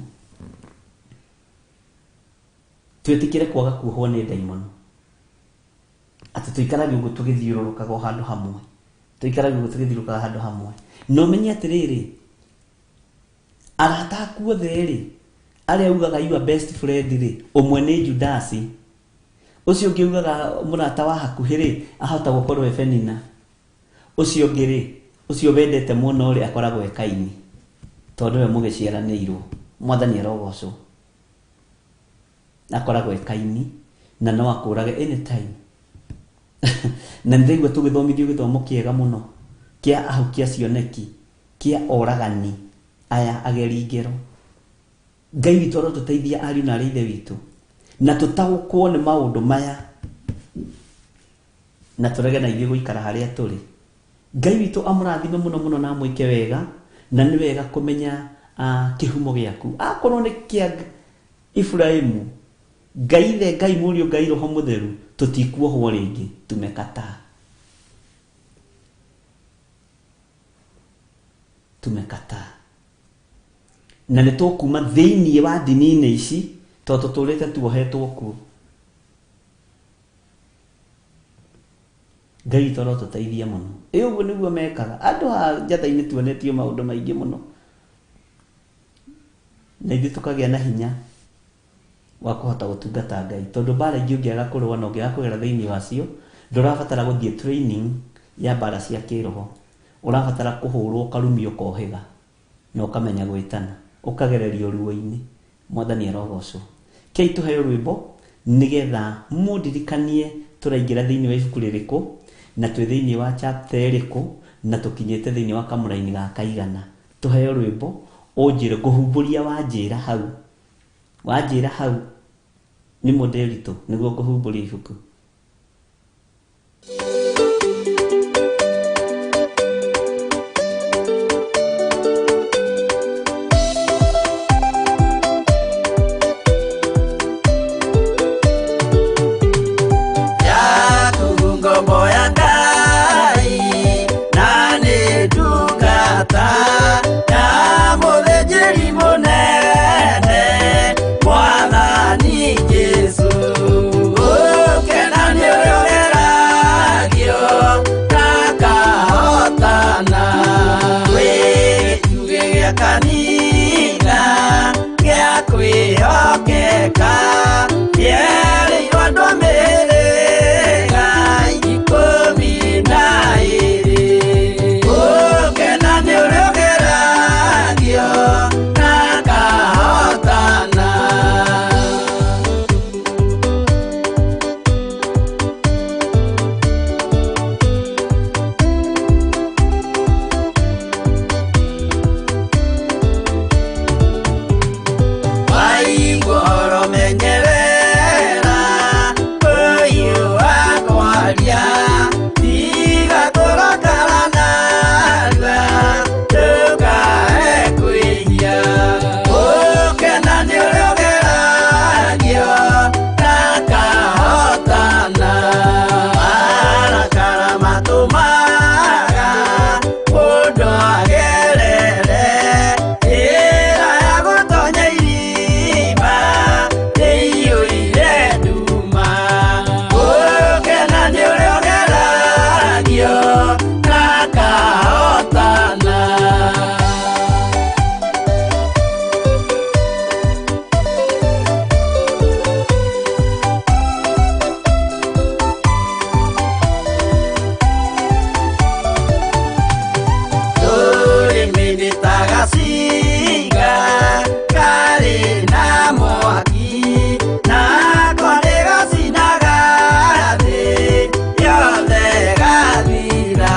Twitikire kwaga kuohwo ni daimoni. Ati tuikarage uguo tugithiururukaga handu hamwe. Tuikarage uguo tugithiururukaga handu hamwe. No menye atiriri, arata aku othe ri, aria ugaga your best friend ri, umwe ni Judasi. Ucio ungi ugaga murata wa hakuhi ri, ahota gukorwo Penina. Ucio ungi ri, ucio wendete muno ri akoragwo e Kaini. Tondu we mugiciaranirwo. Mwathani arogocwo. Akoragwo e Kaini na no akurage anytime. Na ndigwa tugithomithio githomo kiega muno kia ahukia cioneki, kia oragani aya ageri ngero. Ngai witu arotuteithia ariu na arithe witu, na tutagukwo ni maundu maya, na turege na ithuĩ guikara haria turi. Ngai witu amurathime muno na mwike wega, na ni wega kumenya kihumo giaku. Akorwo ni kia Ibrahimu, Ngai the Ngai murio Ngai roho mutheru, tutikuohwo ringi, tumekataa. Na nĩ tũkuma thĩinĩ wa ndini-inĩ ici tondũ tũtũrĩte tuohetwo kuo. Ngai toro tũteithia mũno. Ũguo nĩguo mekaga. Andũ a njata-inĩ tuonetio maũndũ maingĩ mũno. Na ithuĩ tũkagĩa na hinya wa kuhota gũtungata Ngai. Tondũ mbara ingĩ ũngĩaga kũrũa na ũngĩaga kũgera thĩinĩ wacio, ndũrabatara gũthiĩ training ya mbara cia kĩroho. Ũrabatara kũhũrwo ũkarumio kohiga na ũkamenya gwĩtana, ũkagererio ruo-inĩ. Mwathani arogocwo. Kei tũheo rwĩmbo nĩgetha mũndirikanie tũraingĩra thĩinĩ wa ibuku rĩrĩkũ na twĩ thĩinĩ wa chapter ĩrĩkũ na tũkinyĩte thĩinĩ wa kamũra-inĩ ga kaigana. Tũheo rwĩmbo ũnjĩre kũhumbũria wanjĩra hau nĩ mũndĩritũ nĩguo kũhumbũria ibuku. Mwathani Jesu, oh, gaciga karĩ na mwaki nako nĩgacinaga thĩ yothe gathira.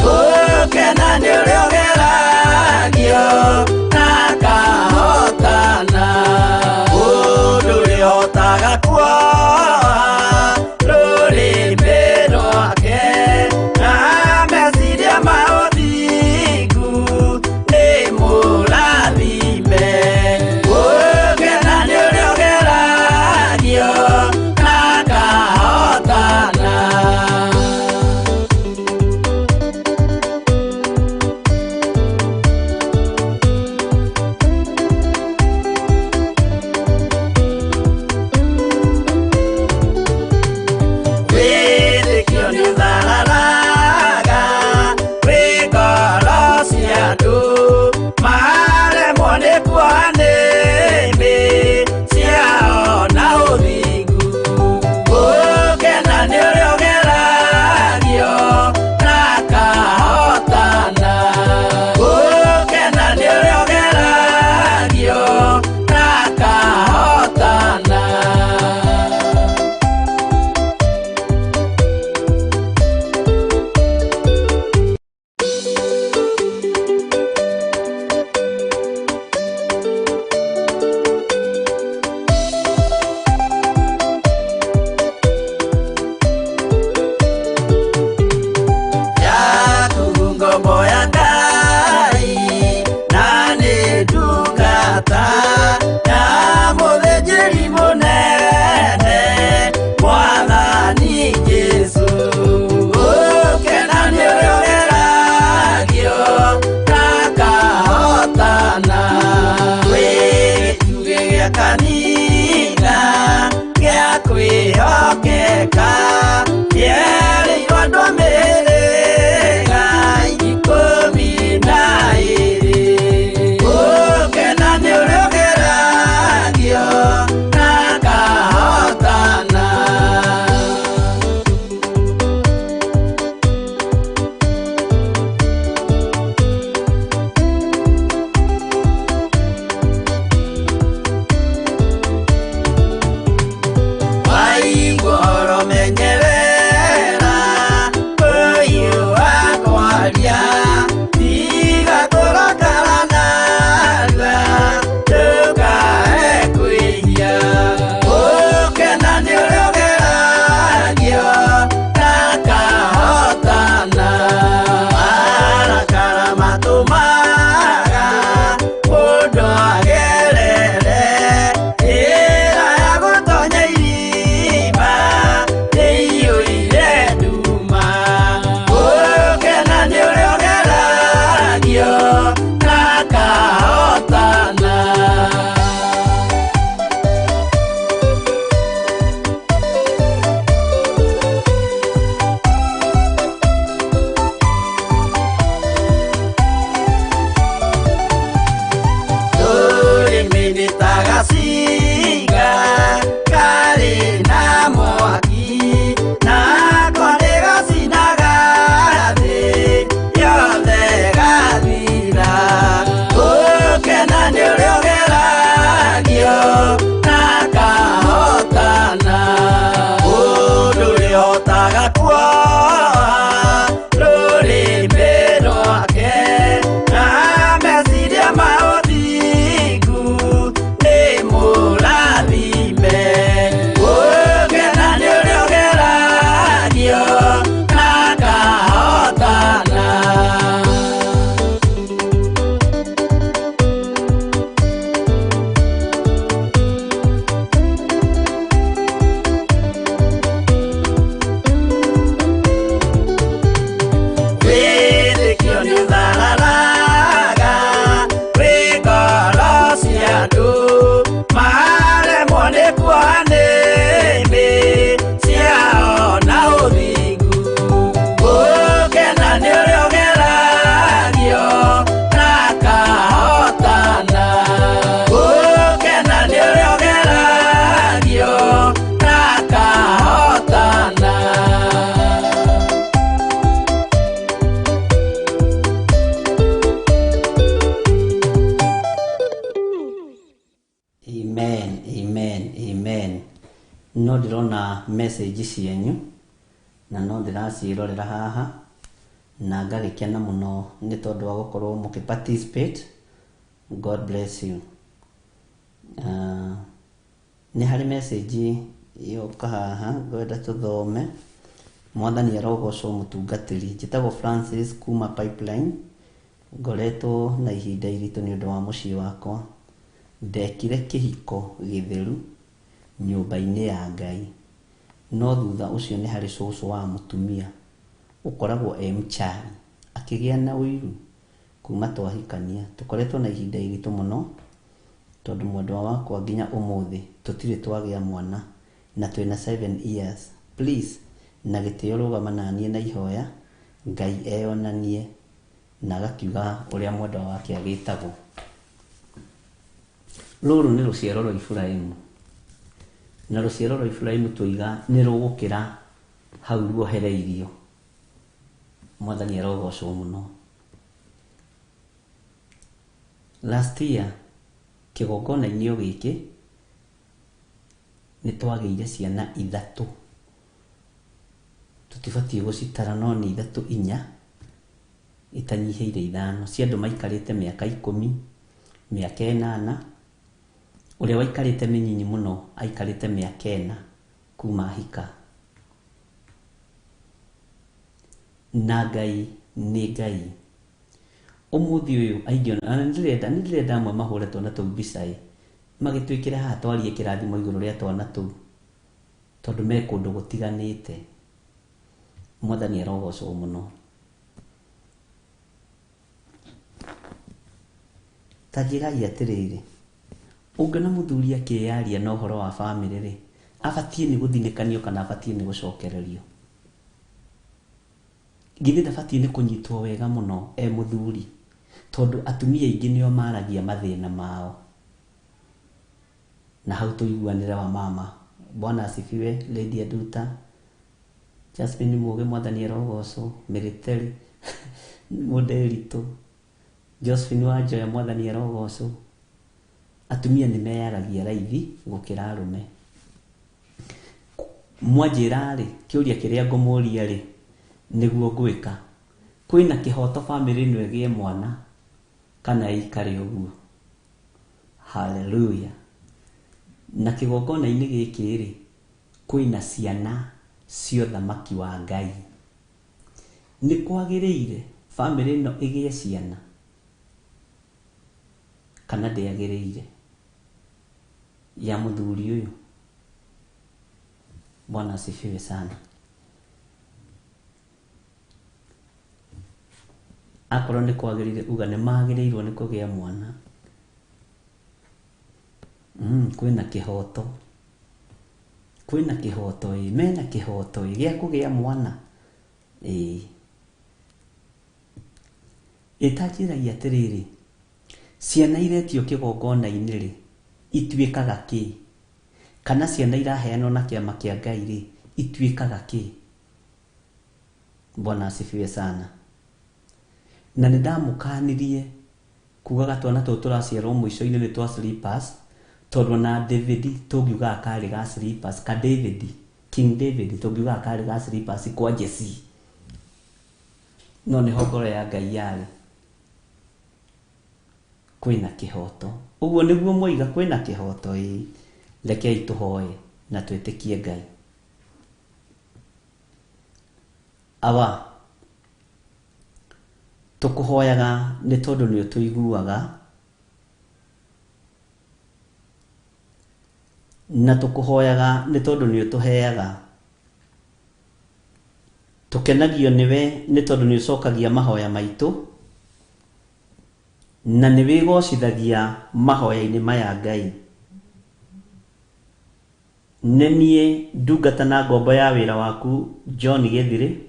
Gũkena nĩ ũrĩa ũgeragio na kahotana, mũndũ ũrĩhotaga kuoha rũrĩmĩ rwake na meciria ma ũthingu nĩ no ndirona message cienyu na no ndiracirorera haha na ngagikena muno ni tondu wa gukorwo mukiparticipate. God bless you. Ni hari message yoka haha ngwenda tuthome. Mwathani arogocwo mutungatiri njitagwo Francis kuma Pipeline. Ngoretwo na ihinda iritu ni undu wa mucii wakwa. Ndekire kihiko githeru nyumba-ini ya Ngai. No thutha ucio ni hari cucu wa mutumia ukoragwo mchari akigia na wiru kuma twahikania. Tukoretwo na ihinda iritu muno tondu mwendwa wakwa nginya umuthi tutire twagia mwana na twina 7 years. Please na gitio rugama nanie na ihoya Ngai eyonanie na gakiuga uria mwendwa wake agitagwo. Ruru ni ruciaro rwa Ibrahimu na ruciaro rwa Ibrahimu tuiga ni rugukira hau ruohereirio. Mwathani arogocwo muno. Last year kigongona-ini o giki ni twageire ciana 3. Tutibatie gucitara no ni 3 4 itanyiheire 5 cia andu maikarite miaka 10 miaka 8. Uria waikarite minyinyi muno aikarite miaka 4 kuma hika. Na Ngai ni Ngai. Umuthi uyu aingio ndirenda amwe mahure twana tu mbicai magitwikira ha twarie kirathimo iguru ria twana tu tondu me kundu gutiganite. Mwathani arogocwo muno. Tajirai atiriri ungena muthuri akiyaria na uhoro wa family ri abatie ni guthinikanio kana abatie ni gucokererio. Githi ndabatie ni kunyitwo wega muno muthuri tondu atumia ingi nio maragia mathina mao na hau tuiguanira wa mama. Bwana asifiwe. Lady Aduta Jasmine Muge Mwathani arogocwo. Military Modelito Josephine Wanjoya Mwathani arogocwo. Atumia ni meyaragia raithi gukira arume. Mwanjira ri kiuria kiria ngomuria ri niguo gwika kwina kihoto family ino egie mwana kana ikare uguo. Hallelujah. Na kigongona-ini giki ri kwina ciana cio thamaki wa Ngai. Ni kwagiriire family ino igie ciana kana ndiagiriire ya muthuri uyu? Bwana asifiwe sana. Akorwo ni kwagiriire uga ni magirirwo ni kugia mwana. Kwina kihoto. Kwina kihoto mena kihoto gia kugia mwana. Itajiragia atiriri ciana iretio kigongona-ini ri itwikaga ki kana ciana iraheanwo na kiama kia Ngai ri itwikaga ki? Bwana asifiwe sana. Na ndamukanirie kugaga twana tu turaciarwo mwico-ini ni twa sleepers tondu na David tugiuga akari ga sleepers ka David King David tugiuga akari ga sleepers kwa Jesse. No ni hogoro ya Ngai yari kwina kihoto. Uguo niguo moiga kwina kihoto rekei tuhoe na twitikie Ngai. Aba tukuhoyaga ni tondu ni tuiguaga na tukuhoyaga ni tondu ni tuheaga. Tukenagio niwe ni tondu ni ucokagia mahoya maitu na ni wigocithagia mahoya-ini maya Ngai. Nenie ndungata na ngombo ya wira waku John Githiri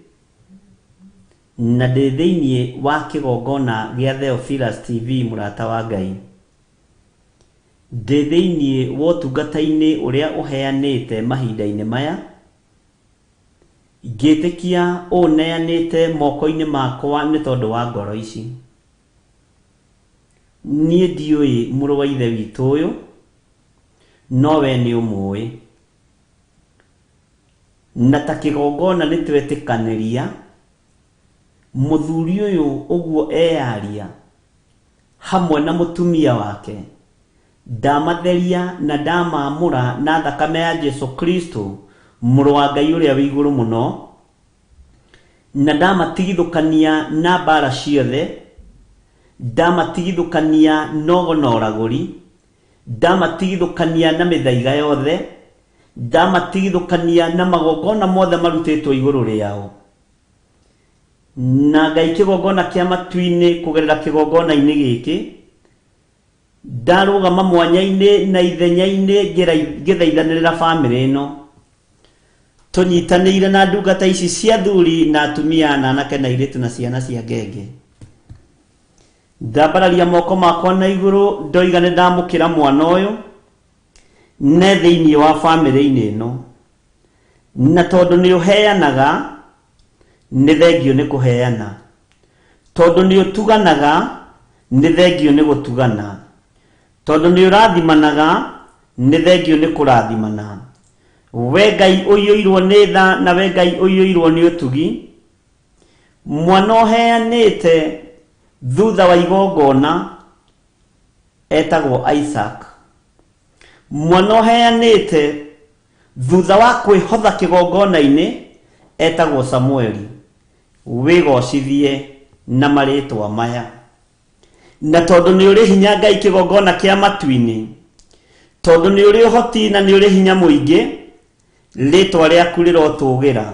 na ndi thiini wa kigongona gia Theophilus TV murata wa Ngai. Ndi thiini wa utungata-ini uria uheanite mahinda-ini maya ngitikia uneanite moko-ini makwa ni tondu wa ngoro ici. Nie ndiui muru wa ithe witu uyu no we ni umui na ta kigongona nitwetikaniria muthuri uyu uguo eyaria hamwe na mutumia wake ndamatheria na ndamamura na thakame ya Jesu Kristo muru wa Ngai uria wi iguru muno na ndamatigithukania na bara ciothe ndamatigithukania nogo na oraguri ndamatigithukania na mithaiga yothe ndamatigithukania na magongona mothe marutitwo iguru riao na Ngai kigongona kia matu-ini kugerera kigongona-ini giki ndarugama mwanya-ini na ithenya-ini ngithaithanirira family ino tunyitanire na ndungata ici cia thuri na atumia na anake na iritu na ciana cia ngenge ndambararia moko makwa na iguru ndoiga ni ndamukira mwana uyu ne thiini wa family-ini ino na tondu ni uheanaga ni thengio ni kuheana tondu ni utuganaga ni thengio ni gutugana tondu ni urathimanaga ni thengio ni kurathimana we Ngai uiyuirwo ni tha na we Ngai uiyuirwo ni utugi mwana uheanite thutha wa igongona etagwo Isaac mwana uheanite thutha wa kwihotha kigongona-ini etagwo Samueli wigocithie na maritwa maya na tondu ni uri hinya Ngai kigongona kia matu-ini tondu ni uri hoti na ni uri hinya muingi ritwa riaku rirotugira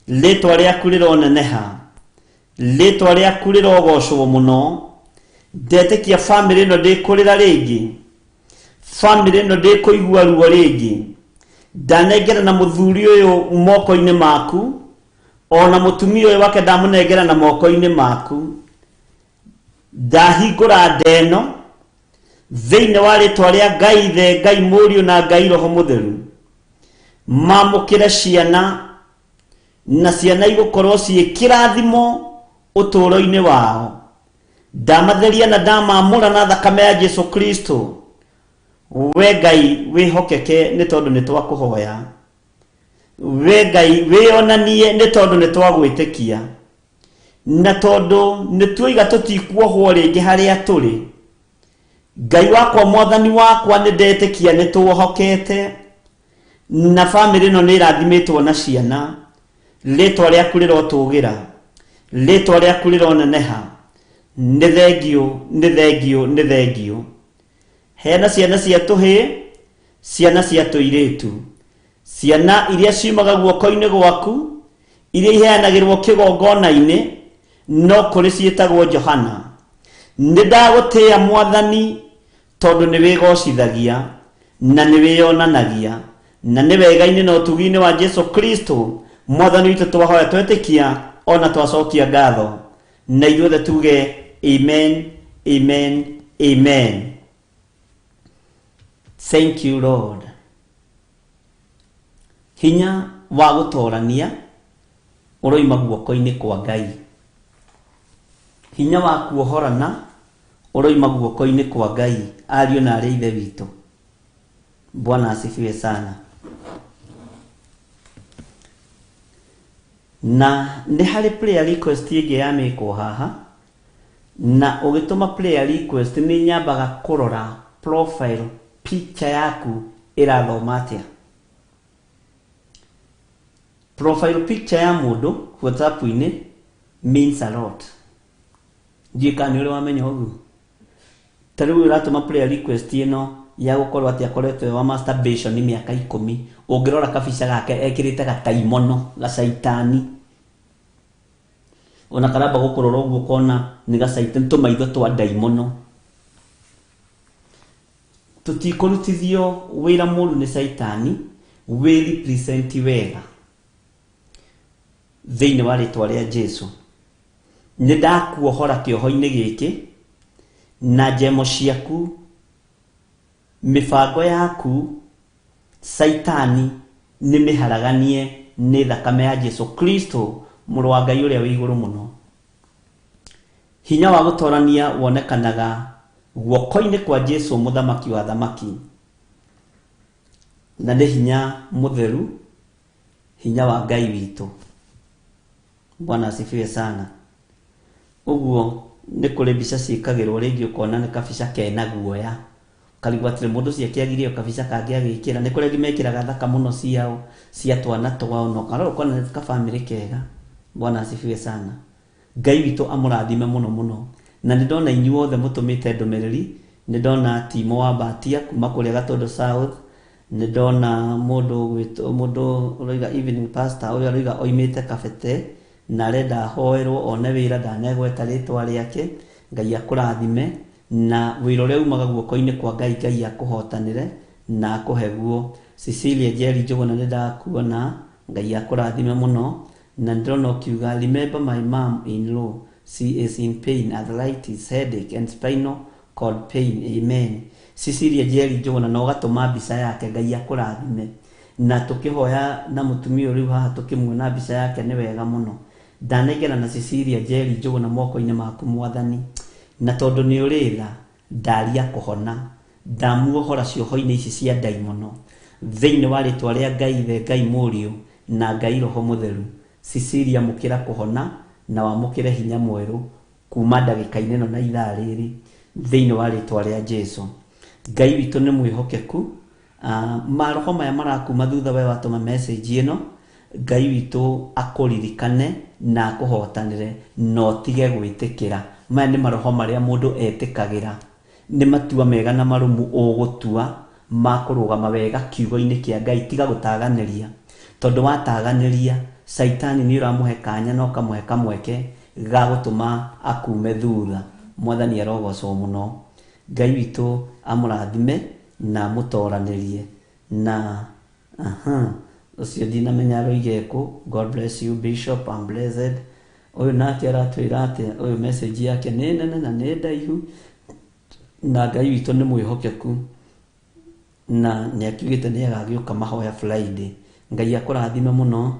ritwa riaku rironeneha ritwa riaku rirogocwo muno ndetikia family ino ndikurira ringi family ino ndikuigua ruo ringi ndanengera na muthuri uyu moko-ini maku ona mutumia uyu wake ndamunengera na moko-ini maku ndahingura ndeno thiini wa ritwa ria Ngai the Ngai Muriu na Ngai Roho Mutheru mamukire ciana na ciana igukorwo cie kirathimo uturo-ini wao ndamatheria na ndamamura na thakame ya Jesu Kristo we Ngai wihokeke ni tondu ni twakuhoya we Ngai wionanie ni tondu ni twagwitikia na tondu ni tuiga tutikuohwo ringi haria turi Ngai wakwa mwathani wakwa ni ndetikia ni tuohokete na family ino ni irathimitwo na ciana ritwa riaku rirotugira ritwa riaku rironeneha ni thengio ni thengio ni thengio hena ciana cia tuhi ciana cia tuiritu ciana iria ciumaga guoko-ini gwaku iria iheanagirwo kigongona-ini no kuri cietagwo Johana ni ndagutia mwathani tondu ni wigocithagia na ni wionanagia na ni wega-ini na utugi-ini wa Jesu Kristo mwathani witu twahoya twetikia ona twacokia ngatho na ithuothe tuge amen amen amen. Thank you Lord. Hinya wa gutorania uroima guoko-ini kwa Ngai hinya wa kuohorana uroima guoko-ini kwa Ngai ariu na ari ithe witu. Bwana asifiwe sana. Na ni hari prayer request ingi yamikwo haha na ugituma prayer request ni nyambaga kurora profile picture yaku irathoma atia. Profile picture ya mundu WhatsApp-ini means a lot. Jika ni uri wamenya ugu tariu uratuma prayer request ino ya gukorwo ati akoretwe wa masturbation ni miaka 10 ungirora kabica gake ekirite gataimono gacaitani ona karamba gukorora uguo kona ni gacaitani tumaitho twa daimono tutikurutithio wira muru ni saitani we represent wega thiini wa ritwa ria Jesu ni ndakuohora kioho-ini giki na jemo ciaku mifango yaku saitani ni miharaganie ni thakame ya Jesu Kristo muru wa Ngai uria wi iguru muno. Hinya wa gutorania wonekanaga guoko-ini kwa Jesu muthamaki wa thamaki na ni hinya mutheru hinya wa Ngai witũ. Bwana asifiwe sana. Uguo nĩ kũrĩ mbica ciĩkagĩrwo rĩngĩ ũkona nĩ kabica kena guoya, karigwo atĩ mũndũ ciakĩagirio kabica kangĩ agĩkĩra. Nĩ kũrĩ mekĩraga thaka mũno ciao cia twana twao, no karora ũkona nĩ kabamĩrĩ kega. Bwana asifiwe sana. Ngai witũ amũrathime mũno mũno. Na nĩ ndona inyuothe mũtũmĩte ndũmĩrĩri. Nĩ ndona Timo wa Batia kuma kũrĩa Gatũndũ South. Nĩ ndona mũndũ ũroiga evening pastor ũrĩa ũroiga oimĩte Kabete na arenda ahoerwo one wĩra ndanegweta rĩtwa rĩake. Ngai akũrathime na wĩra ũrĩa umaga guoko-inĩ kwa Ngai, Ngai akũhotanĩre na akũhe guo. Cecilia Jerry Njũgũna nĩ ndakuona, Ngai akũrathime mũno. Na ndĩrona ũkiuga remember my mom in law, she is in pain, arthritis, headache and spinal cord pain. Amen. Cecilia Jerry Njũgũna na ũgatũma mbica yake, Ngai akũrathime. Na tũkĩhoya na mũtumia ũrĩa haha tũkĩmuona mbica yake nĩ wega mũno. Ndanaigera na Cecilia Jerry Njũgũna moko-inĩ maku Mwathani, na tondũ nĩ ũrĩ tha ndaria kũhona, ndamuohora cioho-inĩ ici cia ndaimono thĩinĩ wa rĩtwa rĩa Ngai Ithe, Ngai Mũriũ na Ngai Roho Mũtheru. Cecilia mũkĩra kũhona na wamũkĩre hinya mwerũ kuma ndagĩka-inĩ ĩno na ithaa rĩrĩ thĩinĩ wa rĩtwa rĩa Jesũ. Ngai witũ nĩ mwĩhokeku. Maroho maya marakuma thutha we watũma message ĩno, Ngai witũ akũririkane na akũhotanĩre na ũtige gwĩtĩkĩra. Maya nĩ maroho marĩa mũndũ etĩkagĩra, nĩ matua mega na marũmu ũgũtua ma kũrũgama wega kiugo-inĩ kĩa Ngai, tiga gũtaganĩria. Tondũ wataganĩria Saitani nĩ ũramũhe kanya na ũkamũhe kamweke ga gũtũma akume thutha. Mwathani arogocwo mũno. Ngai witũ amũrathime na mũtoranĩrie. Na ũcio ndinamenya aroige kũ. God bless you Bishop, I'm blessed. Ũyũ nake aratwĩra atĩ ũyũ message yake nĩ nene na nĩ ndaihu, na Ngai witũ nĩ mwĩhokeku na nĩ akiugĩte nĩ agagĩũka mahoya Friday. Ngai akũrathime mũno.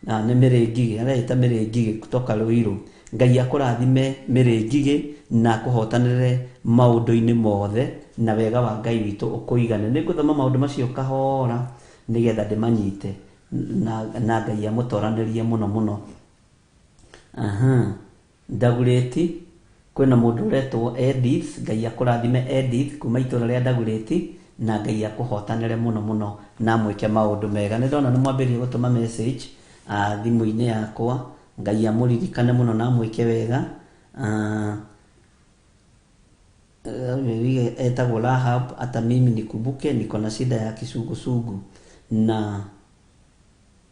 Na nĩ Mĩrĩngigĩ, areta Mĩrĩngigĩ kutoka Ruiru. Ngai akũrathime Mĩrĩngigĩ na akũhotanĩre maũndũ-inĩ mothe na wega wa Ngai witũ ũkũigane. Nĩ ngũthoma maũndũ macio kahora nĩgetha ndĩmanyite na Ngai amũtoranĩrie mũno mũno. Ndagurĩti, kwĩna mũndũ ũretwo Edith. Ngai akũrathime Edith kuma itũra rĩa Ndagurĩti na Ngai akũhotanĩre mũno mũno na mwĩke maũndũ mega. Nĩ ndona nĩ mwambĩrĩrie gũtũma message thimũ-inĩ yakwa. Ngai amũririkane mũno na mwĩke wega. Etagwo Rahab, hata mimi nikumbuke niko na shida ya kisugusugu na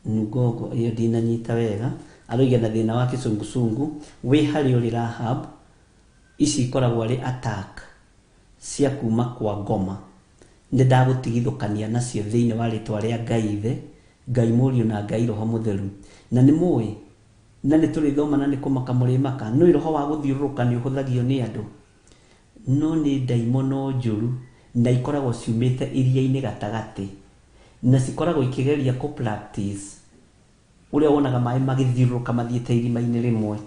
nugogo, hiyo ndinanyita wega. Aroiga na thĩna wa kĩsungusungu wĩ harĩ ũrĩ Rahab. Ici ikoragwo arĩ attack cia kuma kwa ngoma. Nĩ ndagũtigithũkania nacio thĩinĩ wa rĩtwa rĩa Ngai Ithe, Ngai Mũriũ na Ngai Roho Mũtheru. Na nĩ mũĩ na nĩ tũrĩthoma na nĩ kũmaka mũrĩmaka, nĩ roho wa gũthiũrũrũka nĩ ũhũthagio nĩ andũ, no nĩ ndaimono njũru na ikoragwo ciumĩte iria-inĩ gatagatĩ na cikoragwo ikĩgeria kũ practice ũrĩa wonaga maĩ magĩthiũrũrũka mathiĩte irima-inĩ rĩmwe.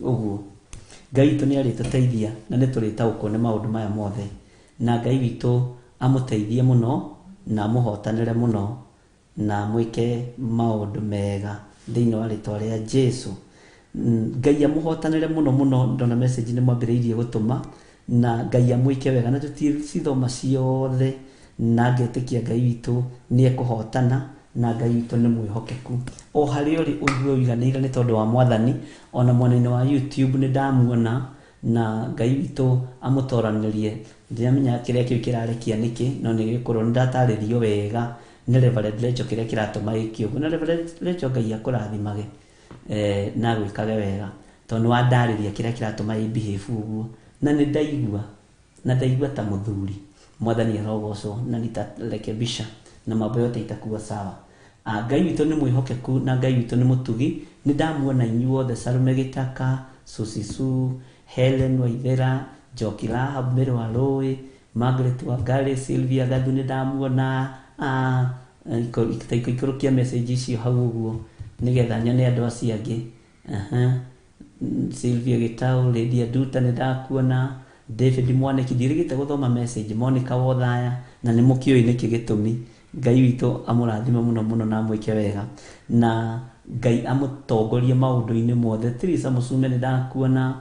Ũguo Ngai witũ nĩ arĩtũteithia na nĩ tũrĩtaũkwo nĩ maũndũ maya mothe, na Ngai witũ amũteithie mũno na amũhotanĩre mũno na mwĩke maũndũ mega thĩinĩ wa rĩtwa rĩa Jesũ. Ngai amũhotanĩre mũno mũno. Ndona message nĩ mwambĩrĩirie gũtũma na Ngai amwĩke wega, na tũticithoma ciothe na ngetĩkia Ngai witũ nĩ ekũhotana na Ngai witũ nĩ mwĩhokeku. O harĩa ũrĩ ũigue ũiganĩire nĩ tondũ wa Mwathani. Ona mwena-inĩ wa YouTube nĩ ndamuona na Ngai witũ amũtoranĩrie. Ndiramenya kĩrĩa kĩu kĩrarekia nĩkĩ, no nĩ gĩkorwo nĩ ndatarĩrio wega nĩ Reverend Rachel kĩrĩa kĩratũma gĩkĩ ũguo. Na Reverend Rachel Ngai akũrathimage na gwĩkage wega tondũ wandarĩria kĩrĩa kĩratũma behave ũguo, na nĩ ndaigua na ndaigua ta mũthuri. Mwathani arogocwo na nitarekebisha na mambo yote itakuwa sawa. Ngai witũ nĩ mwĩhokeku na Ngai witũ nĩ mũtugi. Nĩ ndamuona inyuothe, Salome Gĩtaka, Susisu, Helen Waithera, Njoki Rahab, Mary wa Rũĩ, Margaret Wangari, Sylvia Gathu nĩ ndamuona. Ikũrũkia message icio hau ũguo nĩgetha nyone andũ acio angĩ. Sylvia Gĩtaũ, Lydia Nduta nĩ ndakuona, David Mwaniki ndirigĩte gũthoma message, Monica Wothaya, na nĩ mũkĩũĩ nĩkĩ gĩtũmi Ngai witũ amũrathime mũno mũno na amwĩke wega na Ngai amũtongorie maũndũ-inĩ mothe. Teresa Musume nĩndakuona,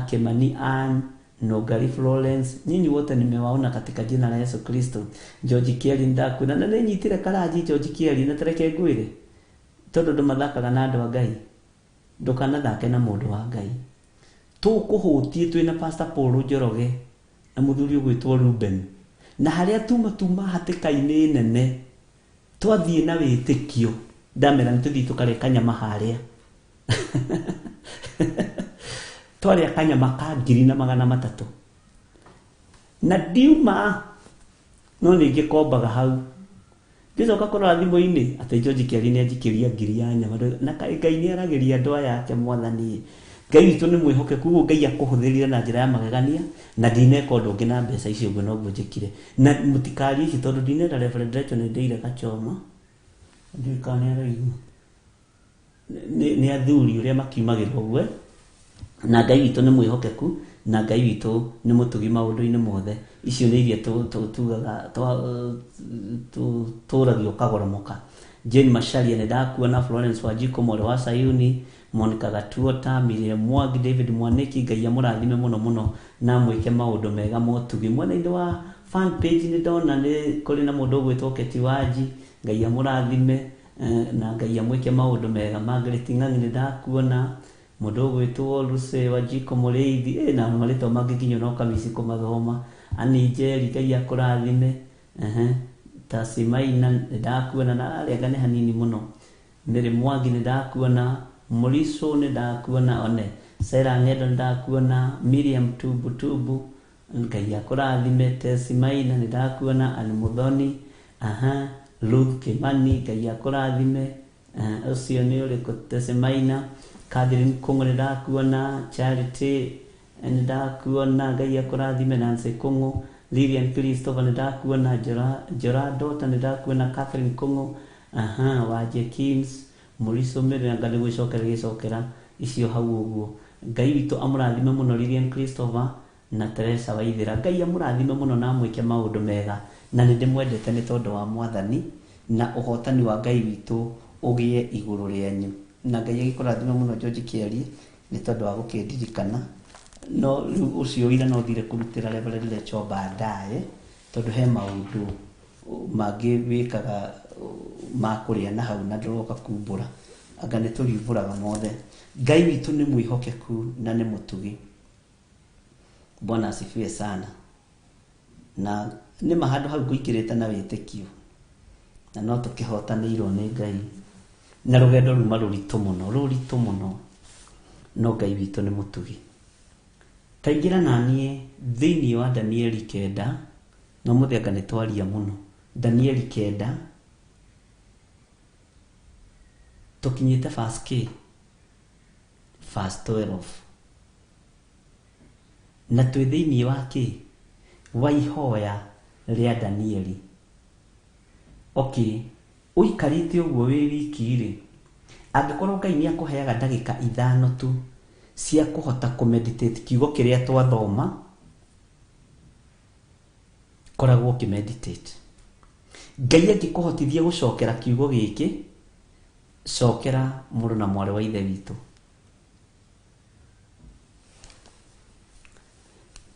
Kimani Ann, Nogari Florence, nyinyi wote nimewaona katika jina la Yesu Kristo. George Kieri nĩndakuona, na nĩnyitire karaji George Kieri, na tereke ngwĩre tondũ ndũmathakaga na andũ a Ngai, ndũkanathake na mũndũ wa Ngai. Tũkũhũtie twĩna Pastor Paul Njoroge na mũthuri ũgwĩtwo Ruben, na harĩa tuma hatĩka-inĩ nene twathiĩ na wĩtĩkio, ndamera nĩtũthiĩ tũkarĩa kanyama harĩa twarĩa kanyama ka 2,300 na ndiuma no nĩngĩkombaga hau ngĩcoka kũrora thimũ-inĩ atĩ George Kieri nĩanjikĩria 1,000 ya nyama, na Ngai nĩaragĩria andũ aya ake Mwathani. Ngai witũ nĩ mwĩhokeku, ũguo Ngai akũhũthĩrire na njĩra ya magegania, na ndineka ũndũ ũngĩ na mbeca icio, ũguo noguo njĩkire. Na mũtikarie ici tondũ ndinenda Reverend Rachel Ndeire Gachoma ndikane araigua nĩ athuri ũrĩa makiumagĩrwo ũguo, na Ngai witũ nĩ mwĩhokeku, na Ngai witũ nĩ mũtugi maũndũ-inĩ mothe. Icio nĩ iria tugaga tũragio kagoromoka. Jane Macharia nĩndakuona, Florence Wanjiku More wa Sayuni, Monica Gatuota, Miriam Mwangi, David Mwaniki. Ngai amũrathime mũno mũno na mwĩke maũndũ mega motugi. Mwena-inĩ wa fan page nĩndona nĩ kũrĩ na mũndũ ũgwĩtwo Keti Wanji, Ngai amũrathime na Ngai amwĩke maũndũ mega. Margaret Ng'ang'i nĩndakuona, mũndũ ũgwĩtwo Lucy Wanjiku Mũrĩithi, na marĩtwa mangĩ nginya no kamisi kũmathoma. Ani Njeri, Ngai akũrathime. Tasimaina nĩndakuona, na arĩa anga nĩ hanini mũno. Mary Mwangi nĩndakuona, Muriso nĩndakuona, one Sarah Ng'endo nĩndakuona, Miriam Tubu, Ngai akũrathime. Tasimaina nĩndakuona, Ani Muthoni, Ruth Kimani, Ngai akũrathime. Ũcio nĩ ũrĩkũ? Tasimaina. Catherine Kung'u nĩndakuona, Charity nĩndakuona, Ngai akũrathime. Nancy Kung'u, Lilian Christopher nĩndakuona, Jora Dota nĩndakuona, Catherine Kung'u, Wanje Kings, Muriso Mary, anga nĩgwĩcokera icio hau ũguo. Ngai witũ amũrathime mũno Lilian Christopher na Teresa Waithĩra. Ngai amũrathime mũno na mwĩke maũndũ mega, na nĩndĩmwendete nĩ tondũ wa Mwathani, na ũhotani wa Ngai witũ ũgĩe igũrũ rĩanyu. Na Ngai agĩkũrathime mũno George Kieri nĩ tondũ wa gũkĩndirikana. No rĩu ũcio ira no thire kũrutĩra Reverend Rachel baadaye, tondũ he maũndũ mangĩ wĩkaga ma kũrĩa na hau na ndũroka kumbũra, anga nĩ tũriumbũraga mothe. Ngai witũ nĩ mwĩhokeku na nĩ mũtugi. Bwana asifiwe sana. Na nĩ mahandũ hau ngũikĩrĩte na wĩtĩkio, na no tũkĩhotanĩirwo nĩ Ngai, na rũgendo ruma rũritũ mũno, no Ngai witũ nĩ mũtugi. Kaingĩra naniĩ thĩinĩ wa Danieli 9, no mũthega nĩ twaria mũno. Danieli 9 tũkinyĩte verse K, verse 12, na twĩ thĩinĩ wa kĩ? Wa ihoya rĩa Danieli. Okay, ũikarĩte ũguo wĩ wiki-rĩ, angĩkorwo Ngai nĩ akũheaga ndagĩka 5 tu cia kũhota kũmeditate kiugo kĩrĩa twathoma, koragwo ũkĩmeditate. Ngai angĩkũhotithia gũcokera kiugo gĩkĩ, cokera mũrũ na mwarĩ wa ithe witũ.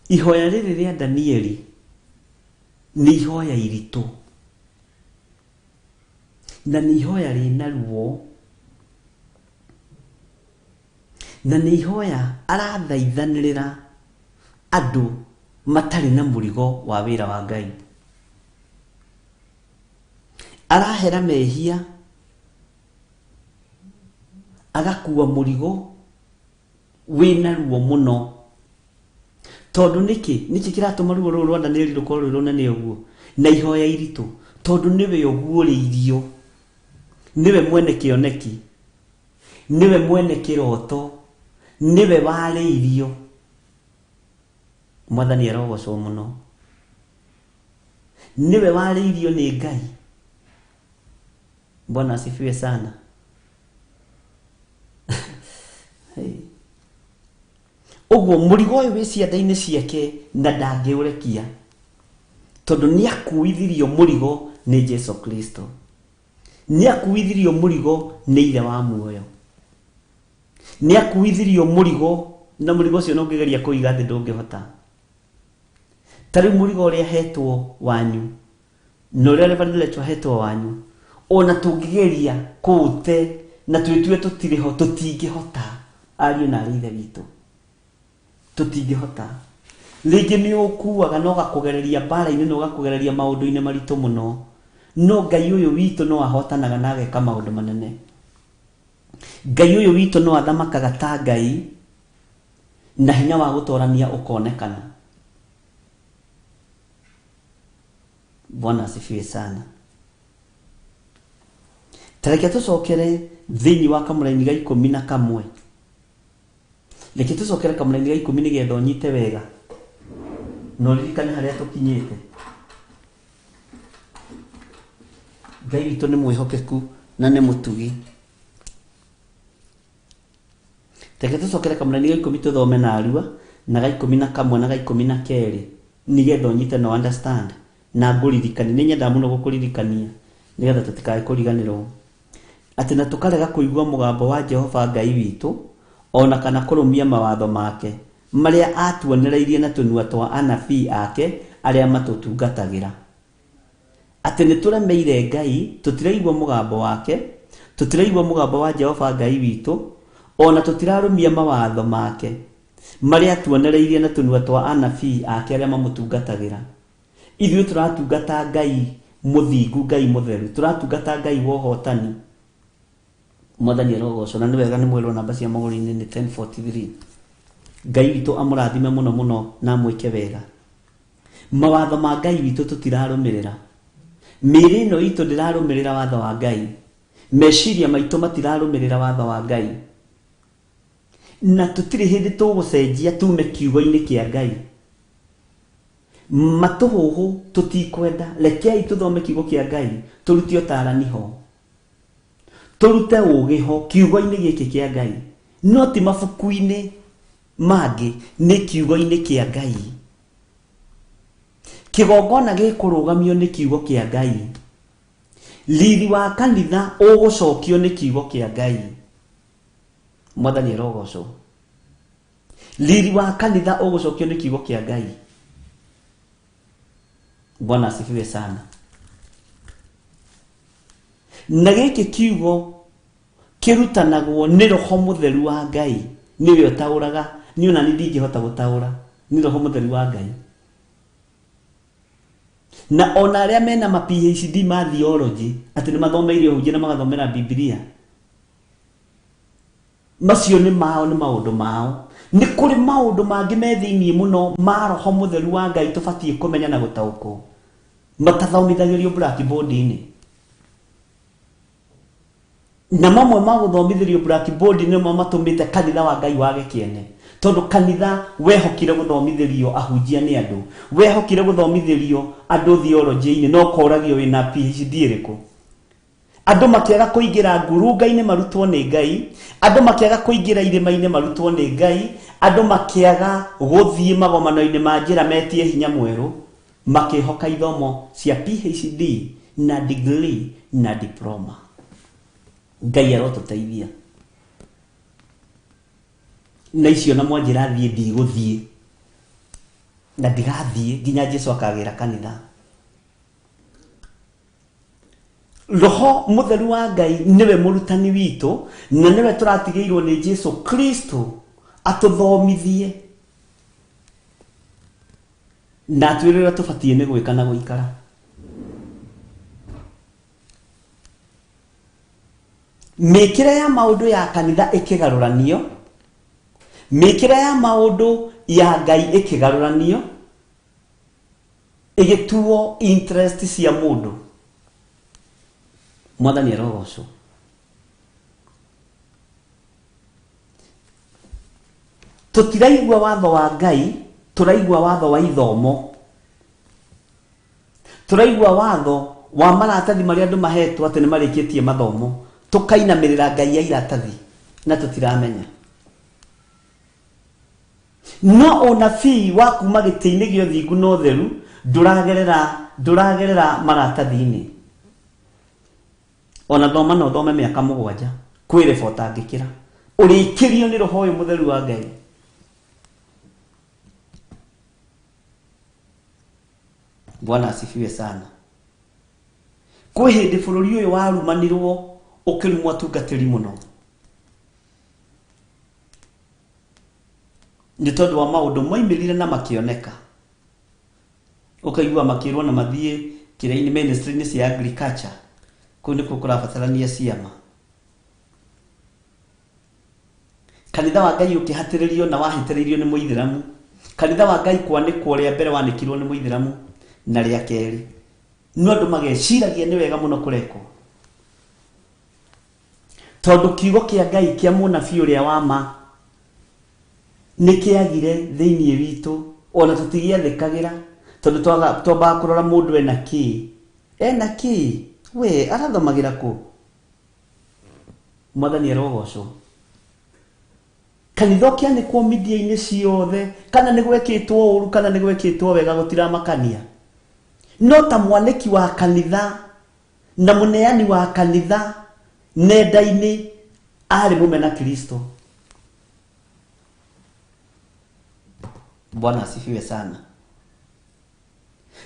Ihoya rĩrĩ rĩa Danieli nĩ ihoya iritũ, na nĩ ihoya rĩna ruo, na nĩ ihoya arathaithanĩrĩra andũ matarĩ na mũrigo wa wĩra wa Ngai. Arahera mehia, agakuua mũrigo wĩna ruo mũno. Tondũ nĩkĩ kĩratũma ruo rũrũ rwa Danieli rũkorwo rwĩ rũnene ũguo na ihoya iritũ? Tondũ nĩwe ũguũrĩirio, nĩwe mwene kĩoneki, nĩwe mwene kĩroto, nĩwe warĩirio. Mwathani arogocwo mũno. Nĩwe warĩirio nĩ Ngai. Bwana asifiwe sana. Ũguo mũrigo ũyũ wĩ cianda-inĩ ciake na ndangĩũrekia, tondũ nĩ akuithirio mũrigo nĩ Jesu Kristo. Nĩ akuithirio mũrigo nĩ ithe wa muoyo. Nĩ akuithirio mũrigo, na mũrigo ũcio no ngĩgeria kũiga thĩ ndũngĩhota. Ta rĩu mũrigo ũrĩa hetwo wanyu, na ũrĩa Reverend hetwo wanyu, ona tũngĩgeria kũũte na twĩtue tũtirĩ ho, tũtingĩhota. Ariũ na aarĩ ithe witũ, tũtingĩhota. Rĩngĩ nĩ ũkuaga na ũgakũgereria mbara-inĩ na ũgakũgereria maũndũ-inĩ maritũ mũno, no Ngai ũyũ witũ no ahotanaga na ageka maũndũ manene. Ngai ũyũ witũ no athamakaga ta Ngai, na hinya wa gũtwarania ũkonekana. Bwana asifiwe sana. Tareke tũcokere thĩinĩ wa kamũraini ga 11. Reke tũcokere kamũraini ga 10 nĩgetha ũnyite wega. No ririkane harĩa tũkinyĩte. Ngai witũ nĩ mwĩhokeku na nĩ mũtugi. Tareke tũcokere kamũraini ga 10 tũthome na Arua na ga 11 na ga 12 nĩgetha ũnyite no understand na ngũririkani. Nĩ nyenda mũno gũkũririkania nĩgetha tũtikae kũriganĩrwo. Atĩ na tũkarega kũigua mũgambo wa Jehova Ngai witũ, ona kana kũrũmia mawatho make marĩa atuonereirie na tũnua twa anabii ake arĩa matũtungatagĩra. Atĩ nĩ tũremeire Ngai, tũtiraigua mũgambo wake, tũtiraigua mũgambo wa Jehova Ngai witũ, ona tũtirarũmia mawatho make marĩa atuonereirie na tũnua twa anabii ake arĩa mamũtungatagĩra. Ithuĩ tũratungata Ngai mũthingu, Ngai mũtheru, tũratungata Ngai wa ũhotani. Mwathani arogocwo, na nĩ wega nĩ mwĩrwo namba cia magũrũ-inĩ nĩ 1043. Ngai witũ amũrathime mũno mũno na mwĩke wega. Mawatho ma Ngai witũ tũtirarũmĩrĩra. Mĩĩrĩ ĩno itũ ndĩrarũmĩrĩra watho wa Ngai. Meciria maitũ matirarũmĩrĩra watho wa Ngai. Na tũtirĩ hĩndĩ tũgũcenjia tume kiugo-inĩ kĩa Ngai. Matũhũhũ tũtikwenda, rekei tũthome kiugo kĩa Ngai, tũrute ũtaarani ho, tũrute ũũgĩ ho kiugo-inĩ gĩkĩ kĩa Ngai, no ti mabuku-inĩ mangĩ, nĩ kiugo-inĩ kĩa Ngai. Kĩgongona gĩkũrũgamio nĩ kiugo kĩa Ngai. Riiri wa kanitha ũgũcokio nĩ kiugo kĩa Ngai. Mwathani arogocwo. Riiri wa kanitha ũgũcokio nĩ kiugo kĩa Ngai. Bwana asifiwe sana. Na gĩkĩ kiugo kĩrutanagwo nĩ Roho Mũtheru wa Ngai. Nĩwe ũtaũraga, niĩ ona nĩ ndingĩhota gũtaũra, nĩ Roho Mũtheru wa Ngai. Na ona arĩa mena ma PhD ma theology, atĩ nĩ mathomeire ũhunjia na magathomera Biblia, macio nĩ mao, nĩ maũndũ mao. Nĩ kũrĩ maũndũ mangĩ me thĩinĩ mũno ma Roho Mũtheru wa Ngai tũbatiĩ kũmenya na gũtaũkwo, matathomithagĩrio blackboard-inĩ. Na mamwe ma gũthomithĩrio blackboard nĩmo matũmĩte kanitha wa Ngai wage kĩene. Tondũ kanitha wehokire gũthomithĩrio ahunjia nĩ andũ, wehokire gũthomithĩrio andũ theology-inĩ, no koragio wĩna PhD ĩrĩkũ. Andũ makĩaga kũingĩra ngurunga-inĩ marutwo nĩ Ngai, andũ makĩaga kũingĩra irĩma-inĩ marutwo nĩ Ngai, andũ makĩaga gũthiĩ magomano-inĩ ma njĩra metie hinya mwerũ, makĩhoka ithomo cia PhD na degree na diploma. Ngai arotũteithia. Na icio na mwanjĩra thiĩ ndigũthiĩ, na ndigathiĩ nginya Jesũ akagĩra kanitha. Roho Mũtheru wa Ngai niwe mũrutani witũ, na niwe tũratigĩirwo nĩ Jesũ Kristo atũthomithie na atwĩre ũrĩa tũbatiĩ nĩ gwĩka na gũikara. Mĩkĩre ya maũndũ ya kanitha ĩkĩgarũranio, mĩkĩre ya maũndũ ya Ngai ĩkĩgarũranio, ĩgĩtuo interest cia mũndũ. Mwathani arogocwo. Tũtiraigua watho wa Ngai, tũraigua watho wa ithomo. Tũraigua watho wa maratathi marĩa andũ mahetwo atĩ nĩ marĩkĩtie mathomo, tũkainamĩrĩra Ngai ya iratathi na tũtiramenya. No ũnabii wa kuma gĩtĩ-inĩ gĩa ũthingu na ũtheru ndũragerera maratathi-inĩ. ona thoma no thome miaka 7 kwire bota ngikira urikirio ni roho uyu mutheru wa Ngai. Bwana asifiwe sana. Kwi hindi bururi uyu warumanirwo ukirumwa tungatiri muno ni tondu wa maundu moimirire na makioneka, ukaigua makirwo na mathie kiraini ministry ni cia agriculture kundi kurabatarania ciama. Kanitha wa Ngai ukihatirerio na wahitiririo ni muithiramu. Kanitha wa Ngai kwanikwo ria mbere wanikirwo ni muithiramu na ria keri no andu mageciragia ni wega muno kurekwo tondu kiugo kia Ngai kia munabii uria wa ma nikiagire thiini witu ona tutigiathikagira tondu twamba kurora mundu ena ki we arathomagira ku mwathani arogocwo. Kanitha kia ni kwa media-ini ciothe kana ni gwekitwo uru kana ni gwekitwo wega gutiramakania no ta mwaniki wa kanitha na muneani wa kanitha nenda-ini ari mumena Kristo. Bwana asifiwe sana.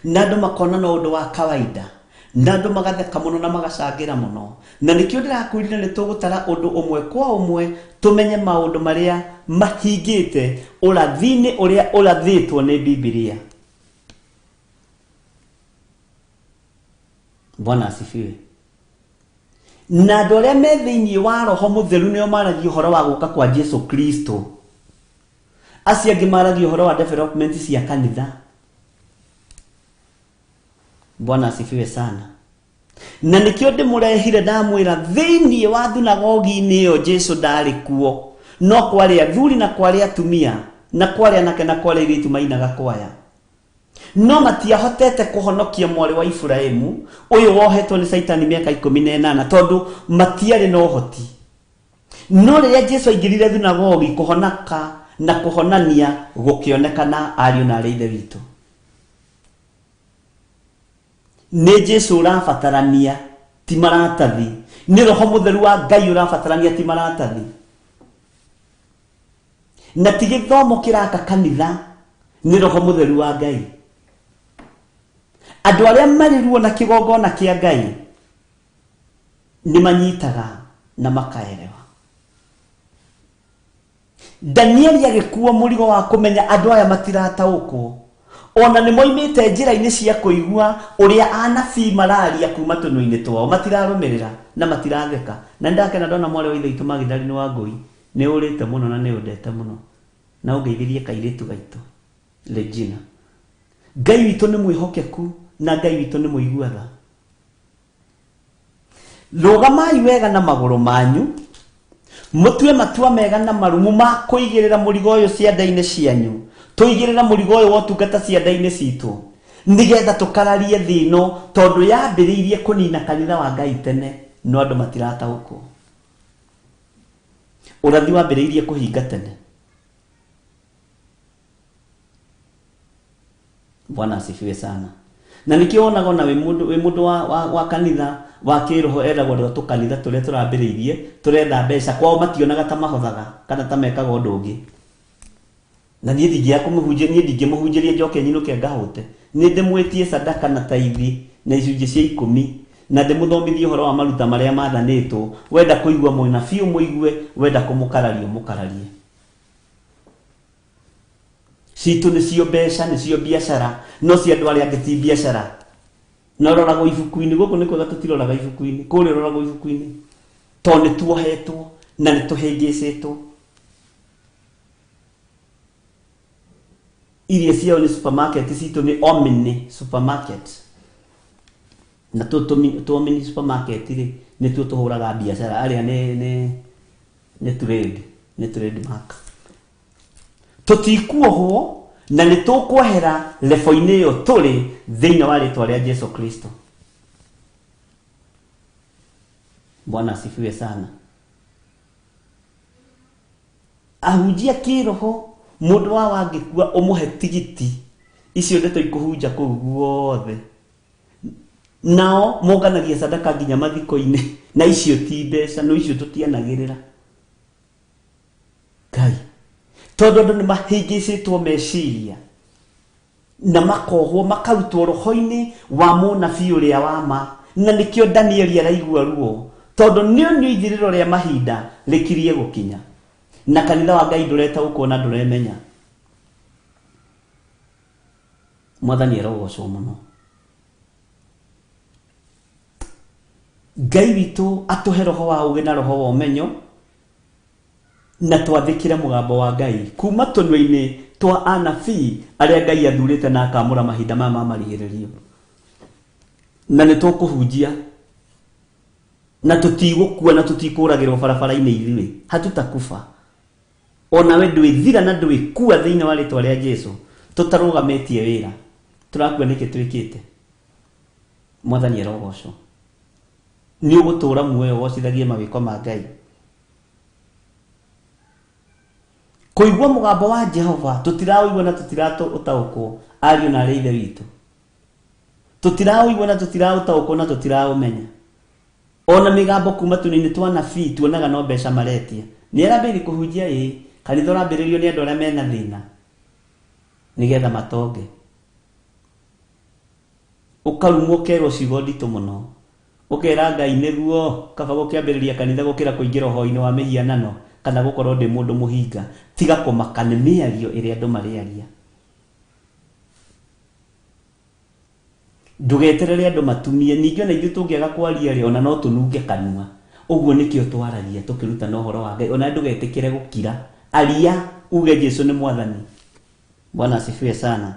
Nando makona no undu wa kawaida nando magatheka muno na magacangira muno na nikio ndirakwirire ni tugutara undu umwe kwa umwe tumenye maundu maria mahingite urathini uria urathitwo ni Biblia. Bwana asifiwe. Na andu aria me thiini wa roho mutheru nio maragia uhoro wa guka kwa Jesu Kristo. Acio angi maragia uhoro wa development cia kanitha. Bwana asifiwe sana. Na nikio ndimurehire ndamwira thiini wa thunagogi-ini iyo Jesu ndari kuo no kwari athuri na kwari atumia na kwari anake na kwari iritu mainaga kwaya no matiahotete kuhonokia mwari wa Ibrahimu uyu wohetwo ni Saitani miaka 18 tondu matiari no hoti. No riria Jesu aingirire thunagogi kuhonaka na kuhonania gukionekana ariu na arithe witu. Ni Jesu urabatarania ti maratathi, ni roho mutheru wa Ngai urabatarania ti maratathi. Na ti githomo kiraka kanitha ni roho mutheru wa Ngai. Andu aria mariruo na kigongona kia Ngai ni manyitaga na makaerewa. Danieli agikuwa murigo wa kumenya andu aya matirataukwo ona ni moimite njira-ini cia kuigua uria anabii mararia kuma tunu-ini twao matirarumirira na matiratheka. Na ndakena ndona mwari wa ithe itu Magidalene wa Ngui ni urite muno na ni udete muno na ungeithirie kairitu gaitu Regina. Ngai witu ni mwihokeku na Ngai witu ni muiguaga. Rugamai wega na maguru manyu mutue matua mega na marumu ma kuigirira murigo uyu cianda-ini cianyu tuigirira murigo uyu wotungata cianda-ini citu nigetha tukararie thino tondu yambiriirie kunina kanitha wa Ngai tene no andu matirataukwo. Urathi wambiriirie kuhinga tene. Bwana asifiwe sana. Na nikionaga na we mundu wa kanitha wa kiroho eragwo ndo tukanitha turia turambiriirie turetha mbeca kwao mationaga ta mahothaga kana ta mekaga undu ungi. Na nie ndingia kumuhunjia nie ndingimuhunjiria njoke nyinuke ngahute ni ndimwitie sadaka na taithi na icunji cia 10 na ndimuthomithie uhoro wa maruta maria mathanitwo. Wenda kuigua mwina fiu muigue, wenda kumukarario mukararie. Citu ni cio mbeca ni cio biashara no cia andu aria angiti biashara no rorago ibuku-ini guku niko gatutiroraga ibuku-ini kuri rorago ibuku-ini to ni tuohetwo na ni tuhingicitwo. Iria ciao ni supermarket citu ni Omni supermarket na tu Omni supermarket ri ni tu tuhuraga biashara aria ni trade mark. Tutikuohwo na ni tukwehera lefo-ini yo turi thiini wa ritwa ria Jesu Kristo. Bwana asifiwe sana. Ahunjia kiroho mundu wa wangikua umuhe tigiti icio ndeto ikuhunja kuu guothe nao moganagia sadaka nginya mathiko-inĩ na icio ti mbeca no icio tutianagĩrĩra Ngai tondũ andũ nĩ mahĩngĩcĩtwo meciria na makohwo makarutwo roho-inĩ wa mũnabii ũrĩa wa ma na nĩkĩo Danieli araigua ruo tondũ nĩonio ithirĩro rĩa mahinda rĩkirie gũkinya na kanitha wa Ngai ndũretaũkwo na ndũremenya. Mwathani arogocwo mũno. Ngai witũ atũhe roho wa ũgĩ na roho wa ũmenyo na twathĩkĩre mũgambo wa Ngai kuma tũnua-inĩ twa anabii arĩa Ngai athurĩte na akamũra mahinda maya ma marigĩrĩrio na nĩ tũkũhunjia na tũtigũkua na tũtikũragĩrwo barabara-inĩ ithuĩ hatutakufa onawe ndwĩthira na ndwĩkua thĩinĩ wa rĩtwa rĩa Jesũ tũtarũgamĩtie wĩra tũrakua nĩkĩ twĩkĩte. Mwathani arogocwo. Nĩ ũgũtũũra muoyo wocithagie mawĩko ma Ngai. Kũigua mũgambo wa Jehova tũtiraũigua na tũtiraũtaũkwo ariũ na arĩ ithe witũ. Tũtiraũigua na tũtiraũtaũkwo na tũtiraũmenya. Ona mĩgambo kuma tũnua-inĩ twa anabii tuonaga no mbeca maretia. Nĩ arambĩrĩirie kũhunjia kanitha ũrambĩrĩrio nĩ andũ arĩa mena thĩna nĩgetha matonge. Ũkarumwo ũkerwo ciugo nditũ mũno. Ũkera Ngai nĩguo kaba gũkĩambĩrĩria kanitha gũkĩra kũingĩra ũhoro-inĩ wa mĩhianano kana gũkorwo ndĩ mũndũ mũhinga tiga kũmaka nĩ mĩario ĩrĩa andũ marĩaria. Ndũgeterere andũ matumie ningĩ ona ithuĩ tũngĩaga kwaria rĩ ona no tũnunge kanua. Ũguo nĩkĩo twaragia tũkĩruta na ũhoro wa Ngai ona ndũgetĩkĩre gũkira aria uge Jesũ nĩ Mwathani. Bwana asifiwe sana.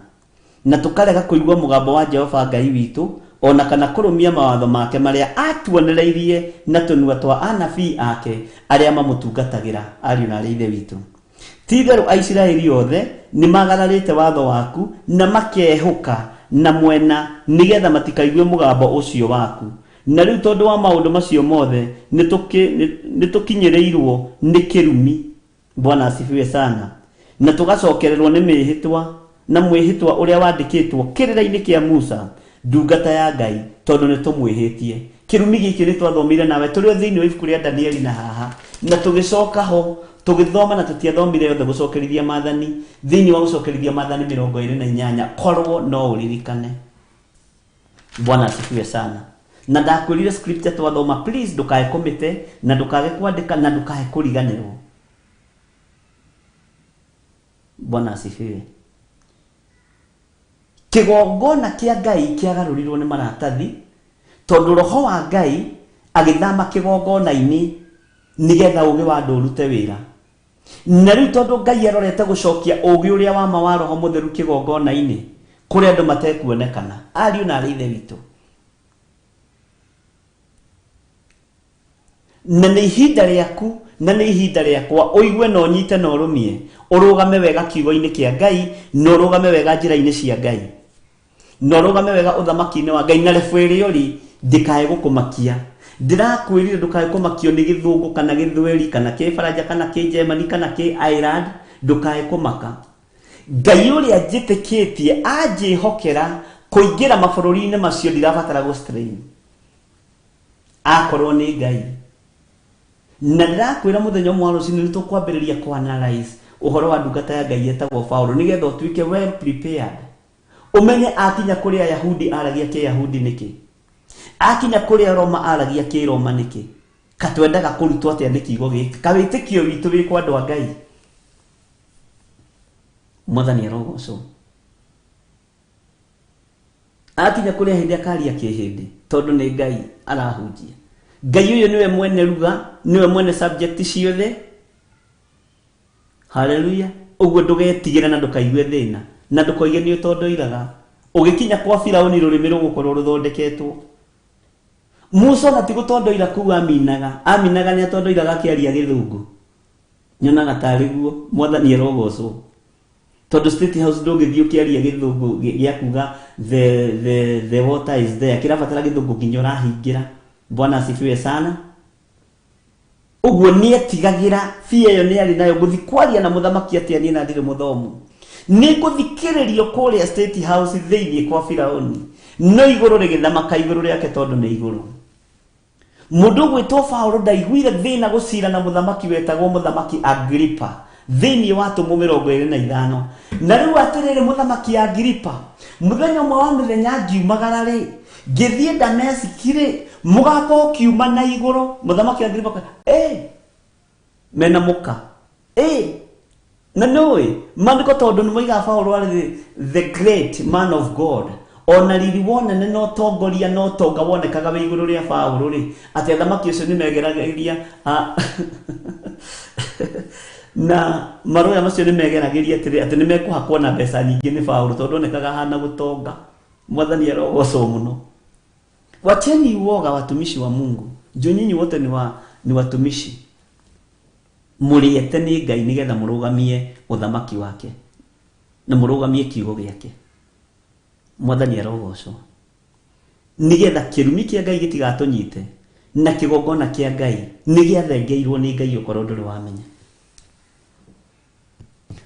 Na tũkarega kũigua mũgambo wa Jehova Ngai witũ ona kana kũrũmia mawatho make marĩa atuonereirie na tũnua twa anabii ake arĩa mamũtungatagĩra ariũ na arĩ ithe witũ. Ti-itherũ Aisiraeli othe nĩ magararĩte watho waku na makehũka na mwena nĩgetha matikaigue mũgambo ũcio waku. Na rĩu tondũ wa maũndũ macio mothe nĩ tũkinyĩrĩirwo nĩ kĩrumi. Bwana asifiwe sana. Na tũgacokererwo nĩ mĩhĩtwa na mwĩhĩtwa ũrĩa wandĩkĩtwo kĩrĩra-inĩ kĩa Musa ndungata ya Ngai tondũ nĩ tũmwĩhĩtie. Kĩrumi gĩkĩ nĩ twathomire nawe tũrĩ thĩinĩ wa ibuku rĩa Danieli na haha na tũgĩcoka ho tũgĩthoma na tũtiathomire yothe gũcokerithia maathani thĩinĩ wa gũcokerithia maathani 28 korwo no ũririkane. Bwana asifiwe sana. Na ndakwĩrire scripture twathoma please ndũkae kũmĩte na ndũkage kwandĩka na ndũkae kũriganĩrwo. Bwana asifiwe. Kĩgongona kĩa Ngai kĩagarũrirwo nĩ maratathi tondũ roho wa Ngai agĩthama kĩgongona-inĩ nĩgetha ũgĩ wa andũ ũrute wĩra. Na rĩu tondũ Ngai arorete gũcokia ũgĩ ũrĩa wa ma wa roho mũtheru kĩgongona-inĩ kũrĩ andũ matekuonekana ariũ na arĩ ithe witũ. Na nĩ ihinda rĩaku na nĩ ihinda rĩakwa ũigue na ũnyite na ũrũmie ũrũgame wega kiugo-inĩ kĩa Ngai na ũrũgame wega njĩra-inĩ cia Ngai na ũrũgame wega ũthamaki-inĩ wa Ngai na rebu ĩrĩa ũrĩ ndĩkae gũkũmakia. Ndĩrakwĩrire ndũkae kũmakio nĩ gĩthũngũ kana gĩthweri kana kĩbaranja kana kĩnjemani kana kĩ Ireland ndũkae kũmaka. Ngai ũrĩa njĩtĩkĩtie anjĩhokera kũingĩra mabũrũri-inĩ macio ndirabatara gũstrain akorwo nĩ Ngai. Na ndĩrakwĩra mũthenya ũmwe wa rũciinĩ nĩ tũkwambĩrĩria kũanalyze ũhoro wa ndungata ya Ngai etagwo Paulo nĩgetha ũtuĩke well prepared. Ũmenye akinya kũrĩ Ayahudi aragia kĩ-Yahudi nĩkĩ, akinya kũrĩ Roma aragia kĩ-Roma nĩkĩ, katwendaga kũrutwo atĩa nĩ kiugo gĩkĩ, kawĩtĩkio witũ wĩ kwa andũ a Ngai. Mwathani arogocwo. Akinya kũrĩ hĩndĩ akaria kĩhĩndĩ tondũ nĩ Ngai arahunjia. Ngai ũyũ niwe mwene ruga, niwe mwene subject ciothe. Hallelujah. Ũguo ndũgetigĩre na ndũkaigue thĩna na ndũkoige nĩ ũtondoiraga. Ũgĩkinya kwa Firaũni rũrĩmĩ rũgũkorwo rũthondeketwo. Musa ona ti gũtondoira kuga aminaga nĩ atondoiraga akĩaria gĩthũngũ. Nyonaga tarĩ guo. Mwathani arogocwo. Tondũ State House ndũngĩthiĩ ũkĩaria gĩthũngũ gĩa kuga the water is there. Kĩrabatara gĩthũngũ nginya ũrahingĩra. Bwana asifiwe sana. Uguo nĩ etigagĩra fia ĩyo nĩ arĩ nayo gũthi kwaria na mũthamaki atĩ niĩ na ndirĩ mũthomu. nĩngũthikĩrĩrio kũrĩa State House thĩinĩ kwa Firaũni no igũrũ rĩgĩthamaka igũrũ rĩake tondũ nĩ igũrũ. Mũndũ gwĩtwo Paulo ndaiguire thĩna gũcira na mũthamaki wetagwo mũthamaki Agripa thĩinĩ wa Atũmwo 25. Na rĩu atĩrĩrĩ mũthamaki Agripa, mũthenya ũmwe wa mĩthenya ngiumagara rĩ, ngĩthiĩ Dameski rĩ, mũgako kiuma na igũrũ. Mũthamaki Agripa mena mũka na nĩũĩ maandĩko tondũ nĩmoigaga Paulo arĩ the great man of God, ona riri wonene no tongoria no tonga wonekaga wĩ igũrũ rĩa Paulo rĩ, atĩ athamaki ũcio nĩmegeragĩria na maroya macio nĩmegeragĩria atĩ nĩmekũhakwo na mbeca nyingĩ nĩ Paulo tondũ onekaga hana gũtonga. Mwathani arogocwo mũno. Wacheni uoga watumishi wa Mungu. Juu nyinyi wote ni watumishi. Mũrĩete nĩ Ngai nĩgetha mũrũgamie ũthamaki wake na mũrũgamie kiugo gĩake. Mwathani arogocwo. Nĩgetha kĩrumi kĩa Ngai gĩtigatũnyite na kĩgongona kĩa Ngai nĩgĩathengeirwo nĩ Ngai ũkorwo ndũrĩ wamenya.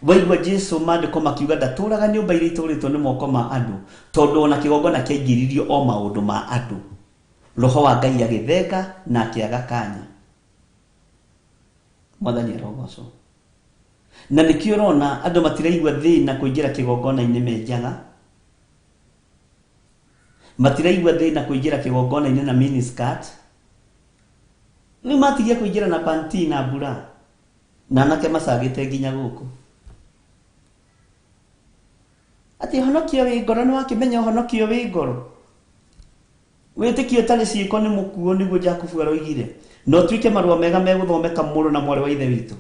Waigua Jesu maandĩko makiuga ndatũũraga nyũmba iria itũũrĩtwo nĩ moko ma andũ tondũ ona kĩgongona kĩaingĩririo o maũndũ ma andũ. Roho wa Ngai agĩthenga na akĩaga kanya. Mwathani arogocwo. Na nĩkĩo ũrona andũ matiraigua thĩna kũingĩra kĩgongona-inĩ menjaga. Matiraigua thĩna kũingĩra kĩgongona-inĩ na miniskirt. Rĩu matigia kũingĩra na panty na bura. Na anake macagĩte nginya gũkũ. Ati honokio wĩ ngoro nĩ wakĩmenya honokio wĩ ngoro. Wĩtĩkio ũtarĩ ciĩko nĩ mũkuo nĩguo Jakubu aroigire. No tuĩke marũa mega megũthomeka mũrũ na mwarĩ wa ithe witũ.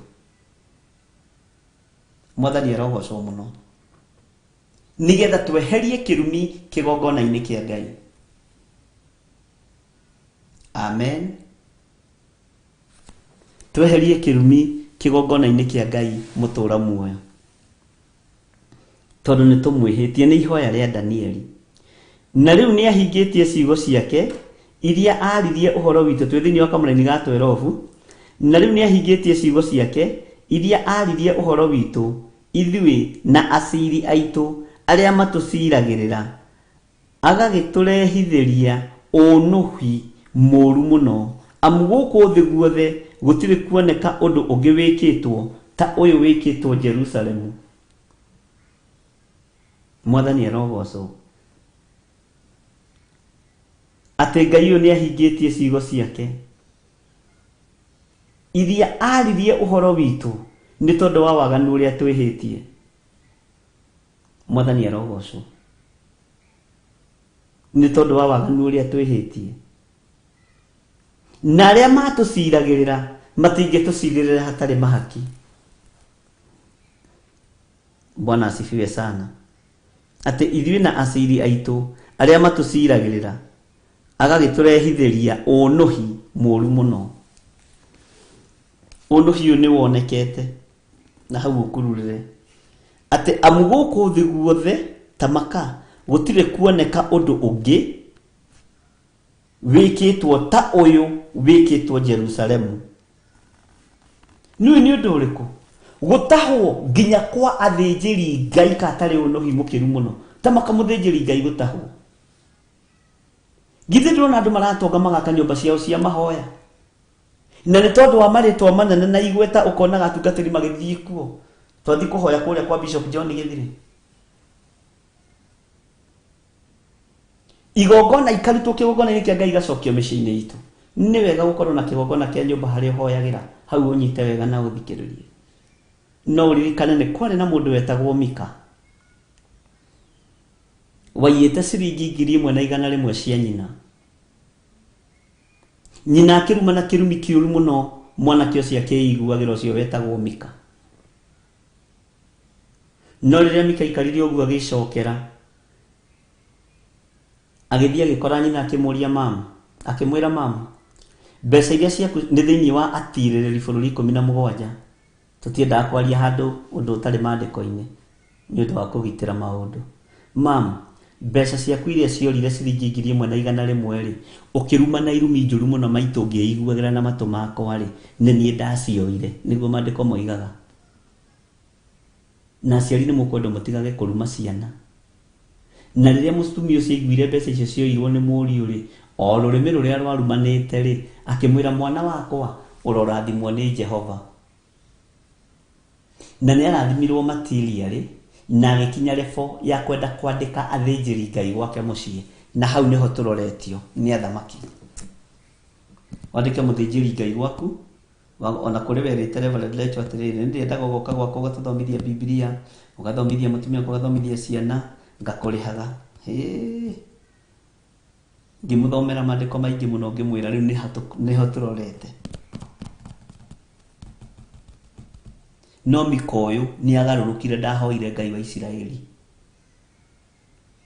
Mwathani arogocwo mũno. Nĩgetha tweherie kĩrumi kĩgongona-inĩ kĩa Ngai. Amen. Tweherie kĩrumi kĩgongona-inĩ kĩa Ngai mũtũũra muoyo. Tondũ nĩ tũmwĩhĩtie nĩ ihoya rĩa Danieli. Na rĩu nĩ ahingĩtie ciugo ciake iria aririe ũhoro witũ twĩ thĩinĩ wa kamũra-inĩ ga 12. Na rĩu nĩ ahingĩtie ciugo ciake iria aririe ũhoro witũ ithuĩ na aciri aitũ arĩa matũciragĩrĩra, agagĩtũrehithĩria ũnũhi mũũru mũno, amu gũkũ thĩ guothe gũtirĩ kuoneka ũndũ ũngĩ wĩkĩtwo ta ũyũ wĩkĩtwo Jerusalemu. Mwathani arogocwo. Atĩ Ngai ũyũ nĩ ahingĩtie ciugo ciake iria aririe ũhoro witũ nĩ tondũ wa waganu ũrĩa twĩhĩtie. Mwathani arogocwo. Nĩ tondũ wa waganu ũrĩa twĩhĩtie. Na arĩa matũciragĩrĩra matingĩtũcirĩrĩra hatarĩ mahaki. Bwana asifiwe sana. Atĩ ithuĩ na aciri aitũ arĩa matũciragĩrĩra agagĩtũrehithĩria ũnũhi mũũru mũno. Ũnũhi ũyũ nĩ wonekete na hau ũkururĩre atĩ amu gũkũ thĩ guothe ta maka gũtirĩ kuoneka ũndũ ũngĩ wĩkĩtwo ta ũyũ wĩkĩtwo Jerusalemu. Nĩ ũndũ ũrĩkũ? Gũtahwo nginya kwa athĩnjĩri Ngai katarĩ ũnũhi mũkĩru mũno. Ta maka mũthĩnjĩri Ngai gũtahwo. Githĩ ndĩrona andũ maratonga magaka nyũmba ciao cia mahoya. Na nĩ tondũ wa marĩtwa manene na igweta ũkonaga atungatĩri magĩthiĩ kuo. Twathiĩ kũhoya kũrĩa kwa Bishop John Gĩthiri. Igongona ikarutwo kĩgongona-inĩ kĩa Ngai igacokio mĩciĩ-inĩ itũ. Nĩ wega gũkorwo na kĩgongona kĩa nyũmba harĩa ũhoyagĩra. Hau ũnyite wega na ũthikĩrĩrie. No ũririkane nĩ kwarĩ na mũndũ wetagwo Mika. Waiyĩte ciringi 1,100 cia nyina. Nyina akĩruma na kĩrumi kĩũru mũno, mwanake ũcio akĩiguagĩra ũcio wetagwo Mika. No rĩrĩa Mika aikarire ũguo agĩcokera, agĩthiĩ agĩkora nyina akĩmũria mama, akĩmwĩra mama, mbeca iria ciaku nĩ thĩinĩ wa atirĩrĩri bũrũri 17. Tũtiendaga kwaria handũ ũndũ ũtarĩ maandĩko-inĩ nĩ ũndũ wa kũgitĩra maũndũ. Mama, mbeca ciaku iria ciorire ciringi 1,100 rĩ, ũkĩruma na irumi njũru mũno maitũ ngĩiguagĩra na matũ makwa rĩ, nĩ niĩ ndacioire, nĩguo maandĩko moigaga. na aciari nĩ mũkwenda mũtigage kũruma ciana. Na rĩrĩa mũtumia ũcio aiguire mbeca icio cioirwo nĩ mũriũ rĩ, o rũrĩmĩ rũrĩa rwarumanĩte rĩ, akĩmwĩra mwana wakwa ũrorathimwo nĩ Jehova. Na nĩ arathimirwo material na agĩkinya level ya kwenda kwandĩka athĩnjĩri Ngai gwake mũciĩ, na hau nĩho tũroretio nĩ athamaki. Wandĩke mũthĩnjĩri Ngai gwaku, ona kũrĩ werĩte Reverend Lecho atĩrĩrĩ, nĩndĩendaga ũgoka gwakwa ũgatũthomithia Biblia, ũgathomithia mũtumia wakwa, ũgathomithia ciana, ngakũrĩhaga. Ngĩmũthomera maandĩko maingĩ mũno, ngĩmwĩra rĩu nĩho tũrorete. No Mikoyo nĩ agarũrũkire, ndahoire Ngai wa Isiraeli.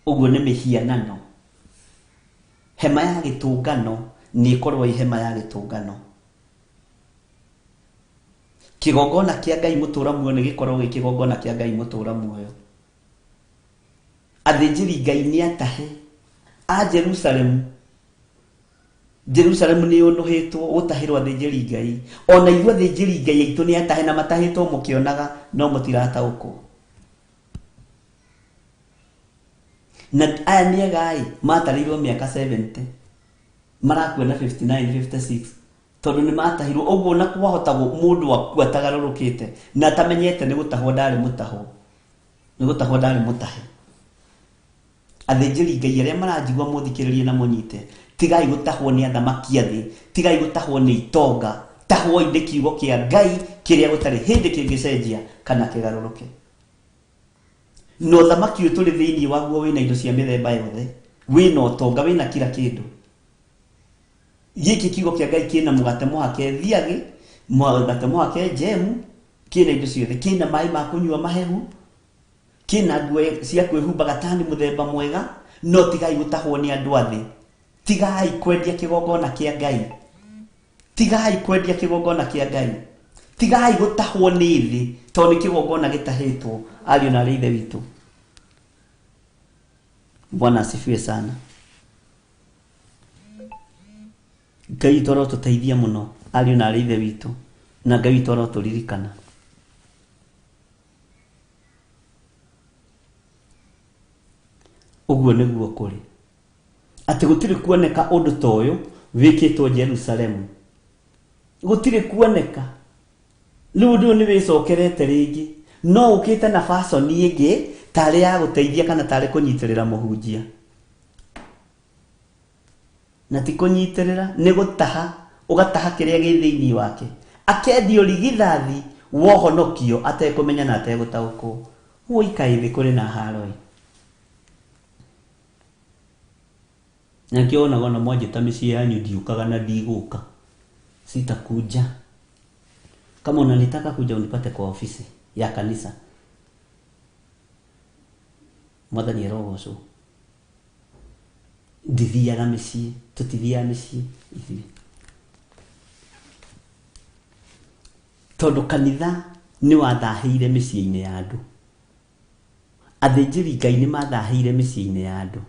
Ũguo nĩ mĩhianano. Hema ya gĩtũngano nĩ ĩkorwo hema ya gĩtũngano. Kĩgongona kĩa Ngai mũtũra muoyo nĩ gĩkorwo gĩ kĩgongona kĩa Ngai mũtũra muoyo. Athĩnjĩri Ngai nĩ atahe a Jerusalem. Jerusalem nĩ yũnũhĩtwo gũtahĩrwo athĩnjĩri Ngai. Ona ithuĩ athĩnjĩri Ngai aitũ nĩ atahe na matahĩtwo mũkĩonaga, no mũtirataũkwo. Na aya nĩ agai matarĩirwo mĩaka 70, marakuona 59, 56, tondũ nĩ matahirwo. Ũguo na kwahota mũndũ akua atagarũrũkĩte na atamenyete nĩ gũtahwo ndarĩ mũtaho, nĩ gũtahwo ndarĩ mũtahe. Athĩnjĩri Ngai arĩa maranjigua mũthikĩrĩrie na mũnyite, tigai gũtahwo nĩ athamaki athĩ, tigai gũtahwo nĩ itonga, tahwo nĩ kiugo kĩa Ngai kĩrĩa gũtarĩ hĩndĩ kĩngĩcenjia kana kĩgarũrũke. No thamaki ũyũ tũrĩ thĩinĩ waguo wĩna indo cia mĩthemba yothe, wĩna ũtonga, wĩna kila kĩndũ. Gĩkĩ kiugo kĩa Ngai kĩna mũgate mũhake thiagĩ, mũgate mũhake njemu, kĩna indo ciothe, kĩna maĩ ma kũnyua mahehu, kĩna nguo cia kwĩhumba gatani mũthemba mwega. No tigai gũtahwo nĩ andũ athĩ, tigai kwendia kĩgongona kĩa Ngai, tigai kwendia kĩgongona kĩa Ngai, tigai gũtahwo nĩ thĩ tondũ nĩ kĩgongona gĩtahĩtwo. Ariũ na ithe witũ, Bwana asifiwe sana. Ngai toro tũteithia mũno, ariũ na ithe witũ, na Ngai toro tũririkana. Ũguo nĩguo kũrĩ, atĩ gũtirĩ kuoneka ũndũ ta ũyũ wĩkĩtwo Jerusalemu. Gũtirĩ kuoneka. Rĩu ũndũ nĩ wĩcokerete rĩngĩ, no ũkĩte na fashion ĩngĩ tarĩ ya gũteithia kana tarĩ kũnyitĩrĩra mũhunjia. Na ti kũnyitĩrĩra, nĩ gũtaha, ũgataha kĩrĩa gĩ thĩinĩ wake. Akendio rigithathi wohonokio atekũmenya na ategũtaũkwo. Ũikaĩ thĩ kũrĩ na haroi. Na kĩonaga na mwanjĩta mĩciĩ yanyu ndiũkaga na ndigũka. Sitakuja. Kama unanitaka kuja unipate kwa ofisi ya kanisa. Mwathani arogocwo. Ndithiaga mĩciĩ, tũtithiaga mĩciĩ ithuĩ. Tondũ kanitha nĩ wathahĩire mĩciĩ-inĩ ya andũ. Athĩnjĩri Ngai nĩ mathahĩire mĩciĩ-inĩ ya andũ.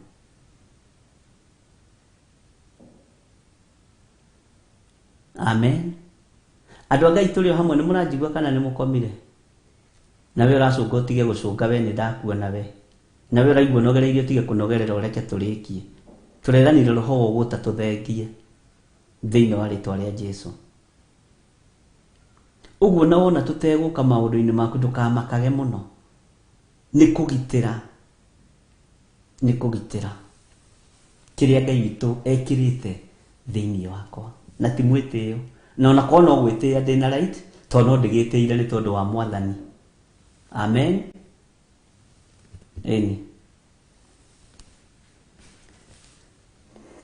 Amen. Andũ a Ngai tũrĩ hamwe nĩ mũranjigua kana nĩ mũkomire? Nawe ũracũnga ũtige gũcũnga, we nĩ ndakuona we. Nawe ũraigua nogereirio tige kũnogerera ũreke tũrĩkie. Tũreranire roho ũgũta tũthengie thĩinĩ wa rĩtwa rĩa Jesũ. Ũguo na wona tũtegũka maũndũ-inĩ maku ndũkamakage mũno. Nĩ kũgitĩra. Nĩ kũgitĩra kĩrĩa Ngai witũ ekĩrĩte thĩinĩ wakwa. Na ti mwĩtĩo. Na ona korwo no gwĩtĩĩa ndĩna right, tondũ no ndĩgĩtĩire nĩ tondũ wa Mwathani. Amen. Eni.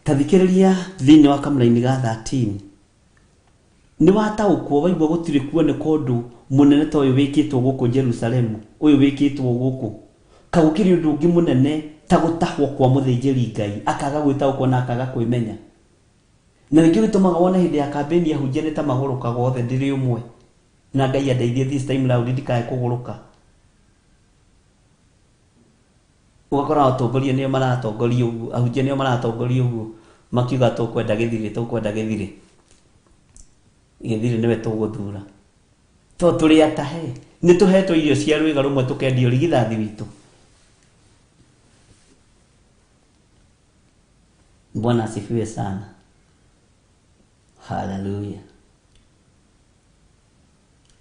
Tathikĩrĩria thĩinĩ wa kamũra-inĩ ga 13. Nĩ wataũkwo waigua gũtirĩ kuoneka ũndũ mũnene ta ũyũ wĩkĩtwo gũkũ Jerusalemu, ũyũ wĩkĩtwo gũkũ. Kagũkĩrĩ ũndũ ũngĩ mũnene ta gũtahwo kwa mũthĩnjĩri Ngai, akaga gwĩtaũkwo na akaga kwĩmenya. Na nĩkĩo gĩtũmaga wona hĩndĩ ya kambĩni ya hunjia nĩ ta magũrũkaga othe ndĩrĩ ũmwe. Na Ngai andeithie this time round ndikae kũgũrũka. Ũgakora atongoria nĩo maratongoria ũguo, ahunjia nĩo maratongoria ũguo, makiuga tũkwenda gĩthirĩ, tũkwenda gĩthirĩ. Gĩthirĩ nĩwe tũgũthura. to tuli atahe ni tuhetwo irio cia rwiga rumwe tukendio rigithathi witu. Bwana asifiwe sana. Haleluya.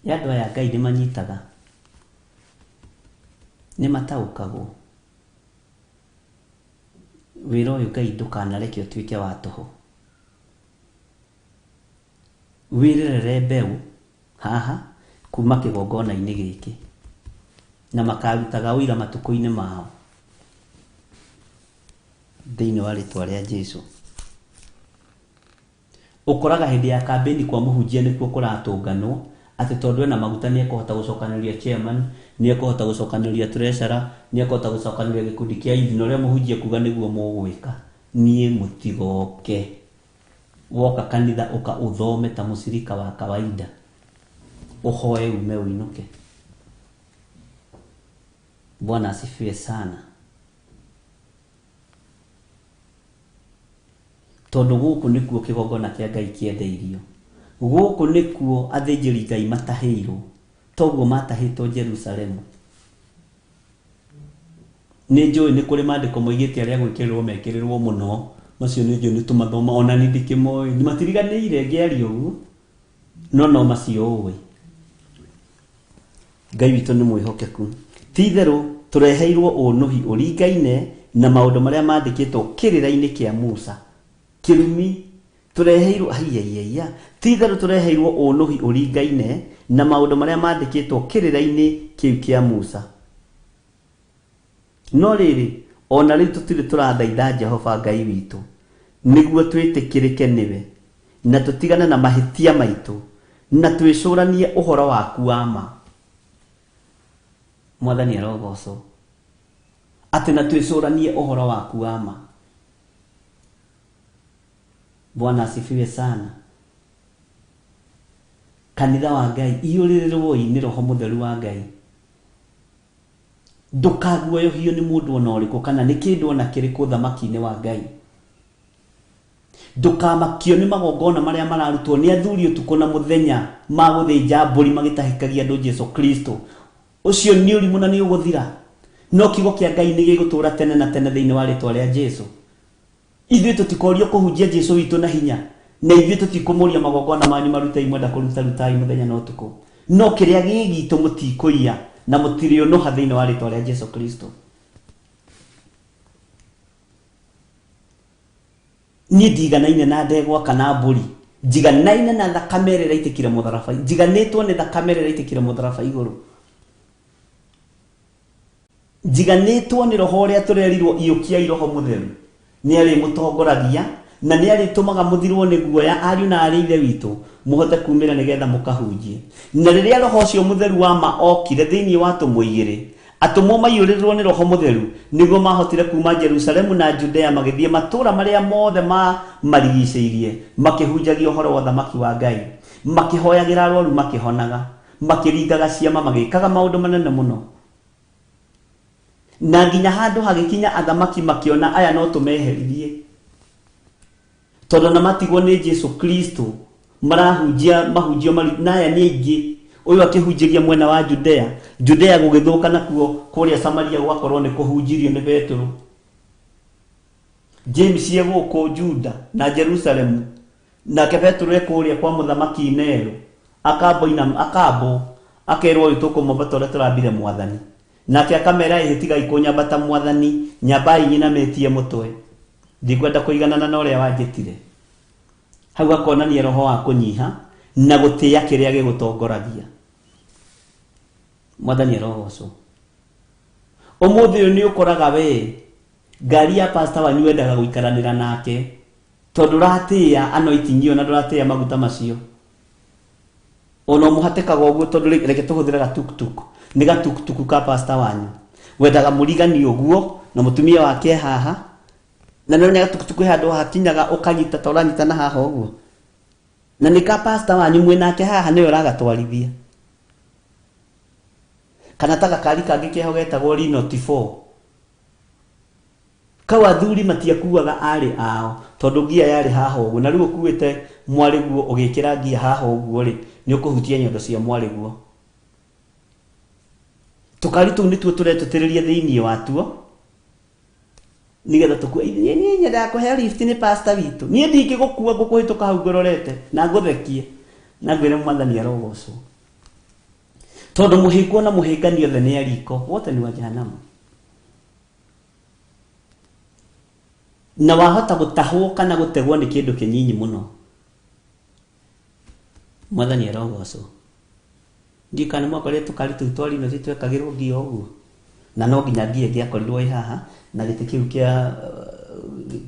Yadwa ya Ngai nĩ manyitaga, nĩ mataũkagwo. Wĩra ũyũ Ngai ndũkanareke ũtuĩke wa tũhũ. Wĩrĩrere mbeũ haha kuma kĩgongona-inĩ gĩkĩ, na makarutaga ũira matukũ-inĩ mao thĩinĩ wa rĩtwa rĩa Jesũ. Ũkoraga hĩndĩ ya kambeni kwa mũhunjia nĩkuo kũratũnganwo atĩ tondũ ena maguta nĩ ekũhota gũcokanĩrĩria chairman, nĩ ekũhota gũcokanĩrĩria treasurer, nĩ ekũhota gũcokanĩrĩria gĩkundi kĩa youth, na ũrĩa mũhunjia kuga nĩguo mũgwĩka. Niĩ mũtigoke. Woka kanitha ũka ũthome ta mũcirika wa kawaida, ũhoe ume ũinũke. Bwana asifiwe sana. Tondũ gũkũ nĩkuo kĩgongona kĩa Ngai kĩendeirio. Gũkũ nĩkuo athĩnjĩri Ngai matahĩirwo, toguo matahĩtwo Jerusalemu. Nĩ njũĩ nĩ kũrĩ maandĩko moigĩte arĩa gwĩkĩrĩrwo mekĩrĩrwo mũno, macio nĩ njũĩ nĩ tũmathoma, ona nĩ ndĩkĩmoĩ, nĩ matiriganĩire ngĩaria ũguo, no macio ũĩ. Ngai witũ nĩ mwĩhokeku. Ti-itherũ tũreheirwo ũnũhi ũringaine na maũndũ marĩa mandĩkĩtwo kĩrĩra-inĩ kĩa Musa. Kĩrumi tureheirwo ti-itherũ tureheirwo ũnũhi ũringaine na maũndũ marĩa mandĩkĩtwo kĩrĩra-inĩ kĩu kĩa Musa. No rĩrĩ, ona rĩu tũtirĩ tũrathaitha Jehova Ngai witũ nĩguo twĩtĩkĩrĩke nĩwe na tũtigane na mahĩtia maitũ na twĩcũranie ũhoro waku wa ma. Mwathani arogocwo. Atĩ na twĩcũranie ũhoro waku wa ma. Bwana asifiwe sana. Kanitha wa Ngai iyũrĩrĩrwo nĩ Roho Mũtheru wa Ngai. Ndũkaguoyohio nĩ mũndũ ona ũrĩkũ kana nĩ kĩndũ ona kĩrĩkũ thamaki-inĩ wa Ngai. Ndũkamakio nĩ magongona marĩa mararutwo nĩ athuri ũtukũ na mũthenya ma gũthĩnja mbũri magĩtahĩkagia andũ Jesũ Kristo. Ũcio nĩ ũrimũ na nĩ ũgũthira. No kiugo kĩa Ngai nĩ gĩgũtũũra tene na tene thĩinĩ wa rĩtwa rĩa Jesũ. Ithuĩ tũtikorio kũhunjia Jesũ witũ na hinya, na ithuĩ tũtikũmũria magongona manyu marutai mwenda kũruta rutai mũthenya na ũtukũ. No kĩrĩa gĩgitũ mũtikũiya na mũtirĩ ũnũha thĩinĩ wa rĩtwa rĩa Jesũ Kristo. Niĩ ndiganaine na ndegwa kana mbũri, njiganaine na thakame ĩrĩa ĩraitĩkire mũtharaba, njiganĩtwo nĩ thakame ĩrĩa ĩraitĩkire mũtharaba igũrũ. Njiganĩtwo nĩ roho ũrĩa tũrerirwo iyũkiai Roho Mũtheru. Nĩ arĩ mũtongoragia na nĩ arĩ tũmaga mũthirwo nĩ guoya ariũ na arĩ ithe witũ mũhote kumĩra nĩgetha mũkahunjie. Na rĩrĩa Roho ũcio Mũtheru wa ma okire thĩinĩ wa atũmwo igĩrĩ, atũmwo maiyũrĩrĩrwo nĩ Roho Mũtheru nĩguo mahotire kuma Jerusalemu na Judea magĩthiĩ matũũra marĩa mothe marigicĩirie makĩhunjagia ũhoro wa thamaki wa Ngai, makĩhoyagĩra arũaru makĩhonaga, makĩringaga ciama, magĩkaga maũndũ manene mũno. Na nginya handũ hagĩkinya athamaki makĩona aya no tũmeherithie, tondũ na matigwo nĩ Jesũ Kristo marahunjia mahunjio na aya nĩ aingĩ. Ũyũ akĩhunjĩria mwena wa Judea gũgĩthũka nakuo kũrĩa Samaria gwakorwo nĩ kũhunjirio nĩ Petero. James egũkũ Juda na Jerusalemu, nake Petero ekũrĩa kwa mũthamaki Nero, akambwo akerwo ũyũ tũkũmũmbata ũrĩa tũrambire Mwathani. Nake akamera ihĩtiga ikũnyambata Mwathani, nyambai nyinamĩtie mũtwe, ndikwenda kũiganana na ũrĩa wanjĩtire. Hau akonania roho wa kũnyiha na gũtĩĩa kĩrĩa gĩgũtongoragia. Mwathani arogocwo. Ũmũthĩ ũyũ nĩ ũkoraga we ngari ya pastor wanyu wendaga gũikaranĩra nake tondũ ũratĩĩa anointing ĩyo na ndũratĩĩa maguta macio. Ona mũhatĩkaga ũguo tondũ reke tũhũthĩre gatuktuk, nĩ gatuktuku ka pastor wanyu. Wendaga mũrigani ũguo na mũtumia wake haha, na nĩ gatuktuku handũ hakinyaga ũkanyita ta ũranyita na haha ũguo. Na nĩ ka pastor wanyu mwĩnake haha nĩwe ũragatwarithia. Kana ta gakari kangĩ keho getagwo Rino T4. Kau athuri matiakuaga arĩ ao tondũ ngia yarĩ haha ũguo, na rĩu ũkuĩte mwarĩguo ũgĩkĩra ngia haha ũguo rĩ, nĩ ũkũhutia nyondo cia mwarĩguo. tukari tu nituo turetutereria thiini watuo nigetha tukue ni nyenda kuhe lift ni pastor witu ni ndingigukua ngukuhituka hau ngororete na nguthekie na ngwire mwathani arogocwo tondu muhingo na muhingani othe ni ariko wote ni wa jehanamu na wahota gutahwo kana gutegwo ni kindu kinyinyi muno mwathani arogocwo ndikana mwakore tukari tu twari no twekagirwo ngio uguo na no nginya ngie giakorirwo i haha na giti kiu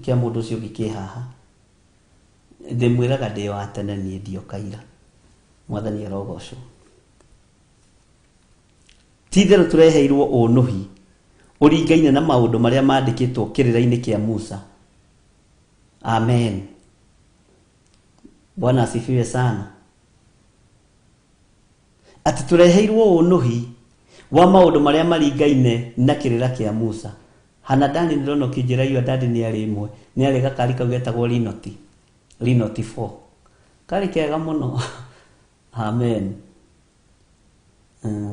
kia mundu ucio giki haha ndimwiraga ndi wa tene ni ndio kaira mwathani arogocwo tithero tureheirwo unuhi uringaine na maundu maria mandikitwo kirira-ini kia Musa. Amen. Bwana asifiwe sana. Ati tureheirwo unuhi wa maundu maria maringaine na kirira kia Musa. Hanadani ndirono kijira iyo dadi ni ari imwe ni ari gakari kagetagwo Linoti 4 kari kega muno. Amen.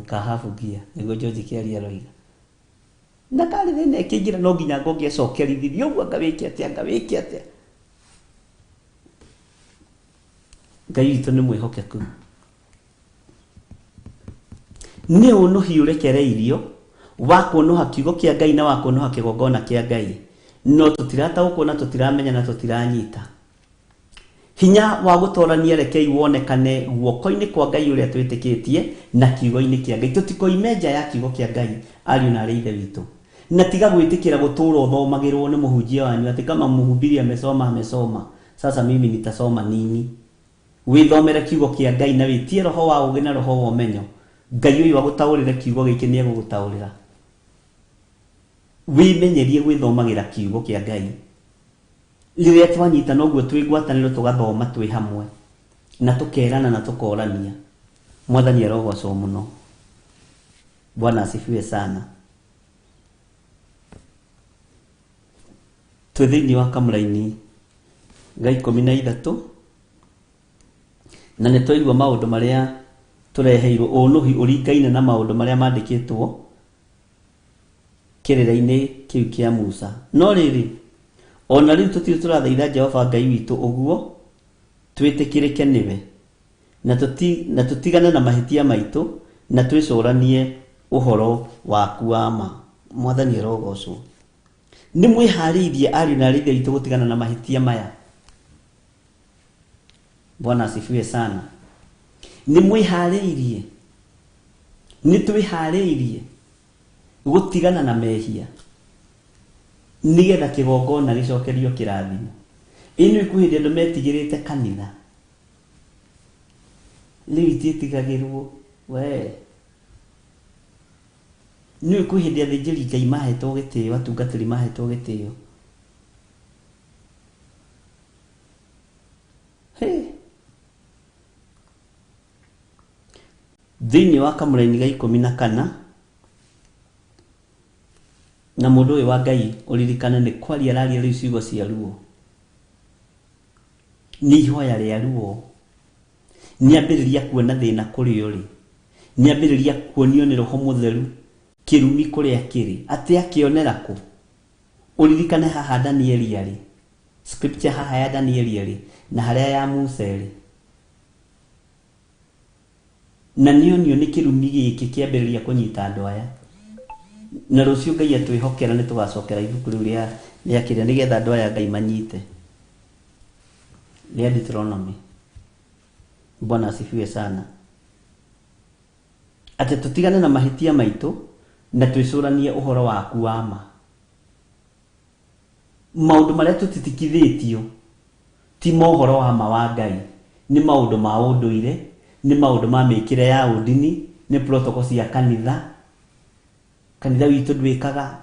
Kahavugia nigo George kiari aroiga na kari thene kijira no nginya ngogie cokerithithio uguo ngawiki atia Ngai witũ nĩ mwĩhokeku nĩ ũnuhi ũrekereirio wa kuonoha kiugo kĩa Ngai na wa kuonoha kĩgongona kĩa Ngai no tũtirataũkwo na tũtiramenya na tũtiranyita hinya wa gũtorania rekei wonekane guoko-inĩ kwa Ngai ũrĩa twĩtĩkĩtie na kiugo-inĩ kĩa Ngai tũtikoime nja ya kiugo kĩa Ngai ariũ na arĩ ithe witũ na tiga gwĩtĩkĩra gũtũũra ũthomagĩrwo nĩ mũhunjia wanyu atĩ kama mhubiri amesoma sasa mimi nitasoma nini wĩthomere kiugo kĩa Ngai na wĩtie roho wa ũgĩ na roho wa ũmenyo Ngai ũyũ agũtaũrĩre kiugo gĩkĩ nĩ egũgũtaũrĩra wĩmenyerie gwĩthomagĩra kiugo kĩa Ngai rĩrĩa twanyita noguo twĩ ngwatanĩro tũgathoma twĩ hamwe na tũkerana na tũkorania mwathani arogocwo mũno. Bwana asifiwe sana. Twĩ thĩinĩ wa kamũra-inĩ ga 13 na nĩ twaigua maũndũ marĩa tũreheirwo ũnuhi ũringaine na maũndũ marĩa mandĩkĩtwo kĩrĩra-inĩ kĩu kĩa Musa. No rĩrĩ ona rĩu tũtirĩ tũrathaitha Jehova Ngai witũ ũguo twĩtĩkĩrĩke nĩwe na tũtigane na mahĩtia maitũ na twĩcũranie ũhoro waku wa ma. Mwathani arogocwo. Nĩ mwĩharĩirie ariũ na arĩ ithe witũ gũtigana na mahĩtia maya. Bwana asifiwe sana. Nĩ mwĩharĩirie nĩ twĩharĩirie gũtigana na mehia nigetha kĩgongona gĩcokerio kĩrathimo. Ĩno ikuhĩ andũ metigĩrĩte kanitha rĩu itiĩtigagĩrwo we nĩ ikuhĩ hĩndĩ athĩnjĩri Ngai mahetwo gĩtĩo atungatĩri mahetwo gĩtĩo thĩinĩ wa kamũra-inĩ ga 14 na mũndũ ũyũ wa Ngai ũririkane nĩ kwaria araria rĩu ciugo cia ruo nĩ ihoya rĩa ruo nĩ ambĩrĩria kuona thĩna kũrĩ ũrĩ nĩ ambĩrĩria kuonio nĩ Roho Mũtheru kĩrumi kũrĩa kĩrĩ atĩ akĩonera kũ. Ũririkane haha Danieli arĩ scripture haha ya Danieli arĩ na harĩa ya Musa arĩ na nĩonio nĩ kĩrumi gĩkĩ kĩambĩrĩria kũnyita andũ aya na rũciũ Ngai atwĩhokera nĩ tũgacokera ibuku rĩu rĩa kĩrĩa nĩgetha andũ aya Ngai manyite rĩa Deuteronomy. Bwana asifiwe sana. Atĩ tũtigane na mahĩtia maitũ na twĩcũranie ũhoro waku wa ma. Maũndũ marĩa tũtitikithĩtio ti mohoro wa ma wa Ngai nĩ maũndũ ma ũndũire nĩ maũndũ ma mĩkĩre ya ũndini nĩ protocol cia kanitha. Kanitha witũ ndwĩkaga,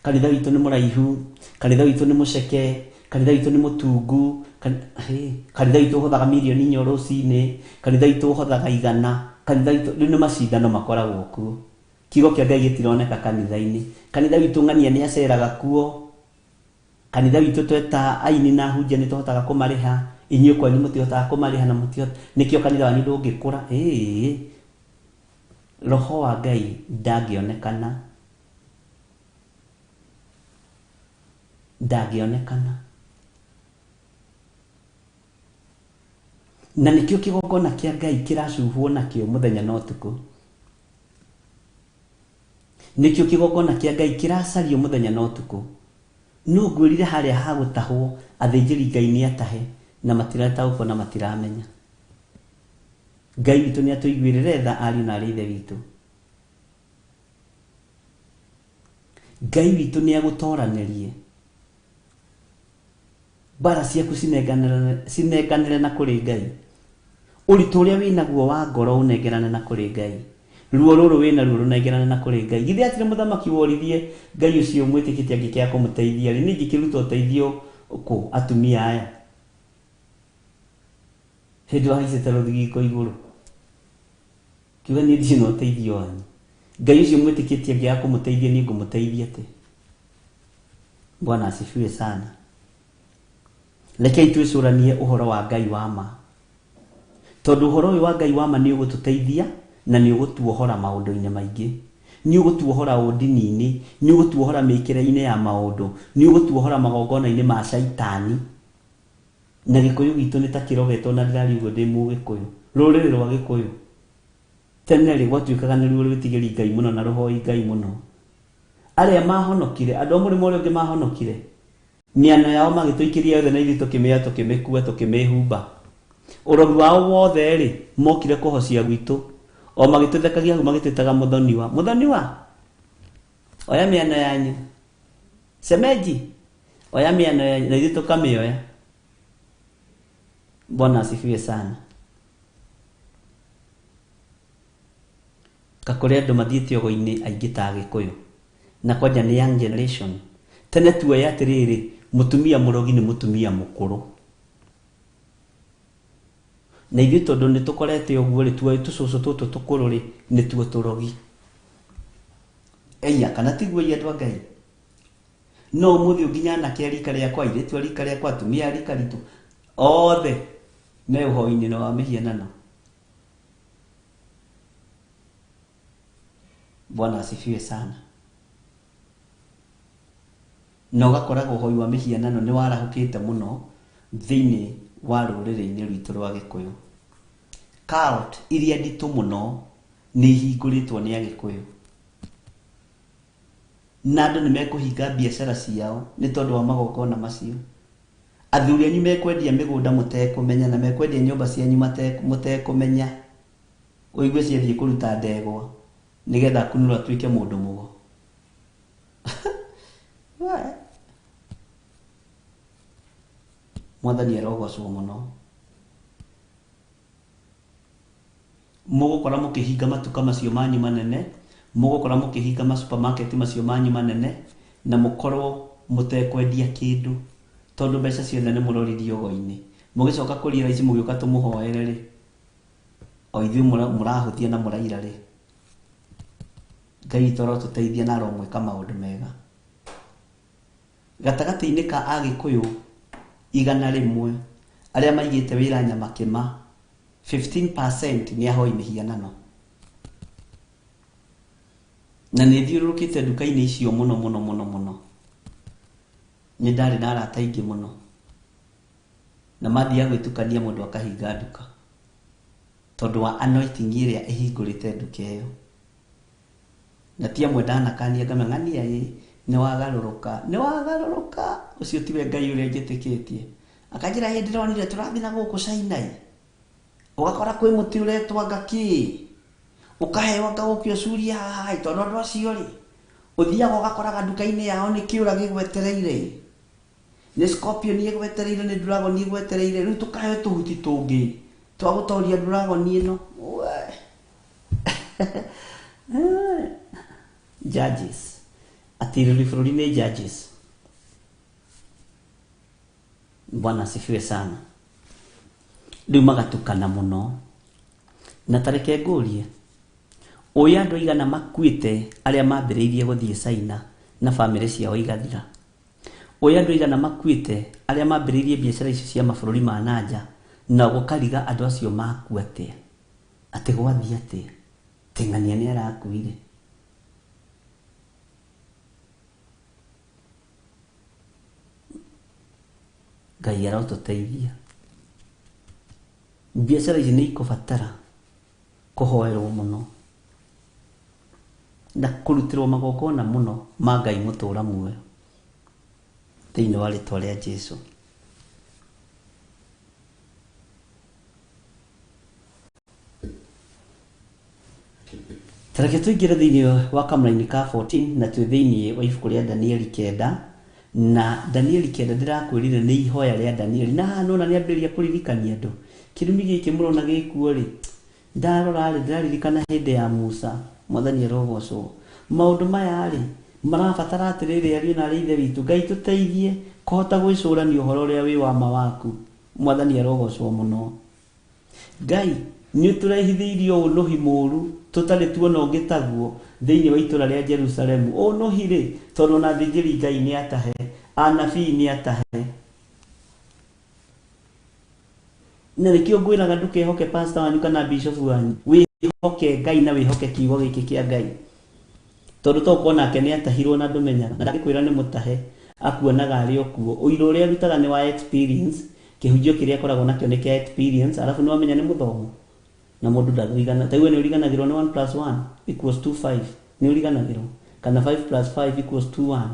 kanitha witũ nĩ mũraihu, kanitha witũ nĩ mũceke, kanitha witũ nĩ mũtungu, kanitha witũ ũhothaga milioni 4 rũcinĩ, kanitha witũ ũhothaga 100, kanitha witũ nĩ macindano makoragwo kuo. Kiugo kĩa Ngai gĩtironeka kanitha-inĩ. Kanitha witũ ng'ania nĩ aceraga kuo. Kanitha witũ tweta aini na hunjia nĩ tũhotaga kũmarĩha, inyuĩ kwanyu mũtihotaga kũmarĩha na mũtihotaga, nĩkĩo kanitha wanyu ndũngĩkũra. roho wa Ngai ndangĩonekana na nikio kigongona kia Ngai kiracuhwo nakio muthenya na utuku. Nikio kigongona kia Ngai kiracario muthenya na utuku. No ngwirire haria hagutahwo athĩnjĩri Ngai ni atahe na matirataũkwo na matiramenya. Ngai witũ ni atuiguĩrĩre tha ariũ na arĩ ithe witũ. Ngai witũ ni agũtoranĩrie. Bara ciaku cinenganĩre na kũrĩ Ngai. Ũritũ ũrĩa wĩnaguo wa ngoro ũnengerane na kũrĩ Ngai. Ruo rũrũ wĩna ruo rũnengerane na kũrĩ Ngai. Githĩ atire mũthamaki worithie Ngai ũcio mwĩtĩkĩtie angĩkĩya kũmũteithia rĩ, ningĩ kĩruta ũteithio kũ atumia aya. Hĩndĩ wahaicĩte rũthigiko igũrũ. Kiuga niĩ ndirĩ na ũteithio wanyu. Ngai ũcio mwĩtĩkĩtie angĩkĩya kũmũteithia niĩ ngũmũteithia atĩ. Bwana asifiwe sana. Rekei twĩcũranie ũhoro wa Ngai wa ma. Tondũ ũhoro ũyũ wa Ngai wa ma nĩ ũgũtũteithia na nĩ ũgũtuohora maũndũ-inĩ maingĩ. Nĩ ũgũtuohora ũndini-inĩ, nĩ ũgũtuohora mĩkĩre-inĩ ya maũndũ, nĩ ũgũtuohora magongona-inĩ ma caitani. Na Gĩkũyũ gitũ nĩ ta kĩrogetwo na ndĩrari ũguo ndĩ Mũgĩkũyũ. Rũrĩrĩ rwa Gĩkũyũ. Tene rĩ gwatuĩkaga nĩ ruo rwĩtigĩri Ngai mũno na rũhoi Ngai mũno. Arĩa mahonokire, andũ a mũrĩmo ũrĩa ũngĩ mahonokire, mĩano yao magĩtũikĩria yothe na ithuĩ tũkĩmĩoya tũkĩmĩkua tũkĩmĩhumba. Ũrogi wao wothe rĩ mokire kũhocia gwitũ. O magĩtũthekagia hau magĩtwĩtaga mũthoniwa. Oya mĩano yanyu. Semeji. Oya mĩano yanyu na ithuĩ tũkamĩoya. Bwana asifiwe sana. Kakũrĩ andũ mathiĩte ũgo-inĩ aingĩ ta Gĩkũyũ. Na kwanja nĩ young generation. Tene tuoya atĩrĩrĩ, mutumia mũrogi nĩ mutumia mũkũrũ. Na ithuĩ tondũ nĩ tũkorete ũguo rĩ tuoĩ tũcũcũ tũtũ tũkũrũ rĩ nĩ tuo tũrogi. Eia kana tiguo andũ a Ngai. No mũthĩ nginya anake rika rĩakwa airĩtu rika rĩakwa atumia rika ritũ othe me ũhoi-inĩ na wa mĩhianano. Bwana asifiwe sana. Na ũgakoraga ũhoi wa mĩhianano nĩ warahũkĩte mũno thĩinĩ wa rũrĩrĩ-inĩ rwitũ rwa Gĩkũyũ. Cult iria nditũ mũno nĩ ihingũrĩtwo nĩ Agĩkũyũ. Na andũ nĩ mekũhinga biacara ciao nĩ tondũ wa magongona macio. Athuri anyu mekwendia mĩgũnda mũtekũmenya na mekwendia nyũmba cianyu mũtekũmenya. Ũigue ciathiĩ kũruta ndegwa nĩgetha kunũra atuĩke mũndũ mũgo. Mwathani arogocwo mũno. Mũgũkora mũkĩhinga matuka macio manyu manene, mũgũkora mũkĩhinga masupermarket macio manyu manene na mũkorwo mũtekwendia kĩndũ tondũ mbeca ciothe nĩ mũroririe ũgo-inĩ. Mũgĩcoka kũrĩa ici mũgĩũka tũmũhoere rĩ, o ithuĩ mũrahũthia na mũraira rĩ. Ngai toro tũteithie na aromwĩka maũndũ mega. Gatagatĩ-inĩ ka Agĩkũyũ 100 arĩa maigĩte wĩra Nyamakĩma 15% nĩ ahoi mĩhianano. Na nĩ thiũrũrũkĩte nduka-inĩ icio mũno. Nĩ ndarĩ na arata aingĩ mũno. Na mathiaga gwĩtukania mũndũ akahinga nduka. Tondũ wa anointing ĩrĩa ĩhingũrĩte nduka ĩyo. Na ti amwe ndanakania ngameng'ania nĩ wagarũrũka. Ũcio tiwe Ngai ũrĩa njĩtĩkĩtie. Akanjĩra hĩndĩ ndĩronire tũrathiĩ na gũkũ Cainai. Ũgakora kwĩ mũtĩ ũretwa ngaki. Ũkaheo ngagũkio curia haha tondũ andũ acio rĩ. Ũthiaga ũgakoraga nduka-inĩ yao nĩ kĩũra gĩgwetereire. Nĩ scorpion ĩgwetereire, nĩ dragon ĩgwetereire. Rĩu tũkaheo tũhuti tũngĩ twa gũtoria dragon ĩno. Judges. Atiriri bũrũri-inĩ Judges. Bwana asifiwe sana. Rĩu magatukana mũno. Na tareke ngũrie. Ũĩ andũ aigana makuĩte arĩa mambĩrĩirie gũthiĩ China na bamĩrĩ ciao igathira. Ũĩ andũ aigana makuĩte arĩa mambĩrĩirie biacara icio cia mabũrũri ma nanja na gũkariga andũ acio makua atĩa. Atĩ gwathiĩ atĩa. Tingania nĩ arakuire. Ngai arotũteithia. Biacara ici nĩ ikũbatara kũhoerwo mũno na kũrutĩrwo magongona mũno ma Ngai mũtũũra muoyo thĩinĩ wa rĩĩtwa rĩa Jesũ. Tareke tũingĩre thĩinĩ wa kamũra-inĩ ka 14 na twĩ thĩinĩ wa ibuku rĩa Danieli 9 na Danieli 9 ndĩrakwĩrire nĩ ihoya rĩa Danieli na haha nona nĩ ambĩrĩria kũririkania andũ kĩrumi gĩkĩ mũrona gĩkuo rĩ ndarora rĩ ndĩraririkana hĩndĩ ya Musa Mwathani arogocwo maũndũ maya rĩ marabatara atĩrĩrĩ ariũ na ithe witũ Ngai tũteithie kũhota gwĩcũrania ũhoro ũrĩa wĩ wa ma waku Mwathani arogocwo mũno. Ngai nĩ tũrehithĩirio ũnũhi mũũru tũtarĩ tuona ũngĩ taguo thĩinĩ wa itũũra rĩa Jerusalemu ũnũhi rĩ tondũ na thĩnjĩri Ngai nĩ atahe anabii nĩ atahe na nĩkĩo ngwĩraga ndũkehoke pastor wanyu kana bishop wanyu wĩhoke Ngai na wĩhoke kiugo gĩkĩ kĩa Ngai tondũ tokorwo nake nĩ atahirwo na ndũmenyaga na ndagĩkwĩra nĩ mũtahe akuonaga arĩ o kuo ũira ũrĩa arutaga nĩ wa experience kĩhunjio kĩrĩa akoragwo nakĩo nĩ kĩa experience arabu nĩ wamenya nĩ mũthomo na mũndũ ndathigana ta iwe nĩ ũriganagĩrwo nĩ 1 + 1 = 5 nĩ ũriganagĩrwo kana 5 + 5 = 21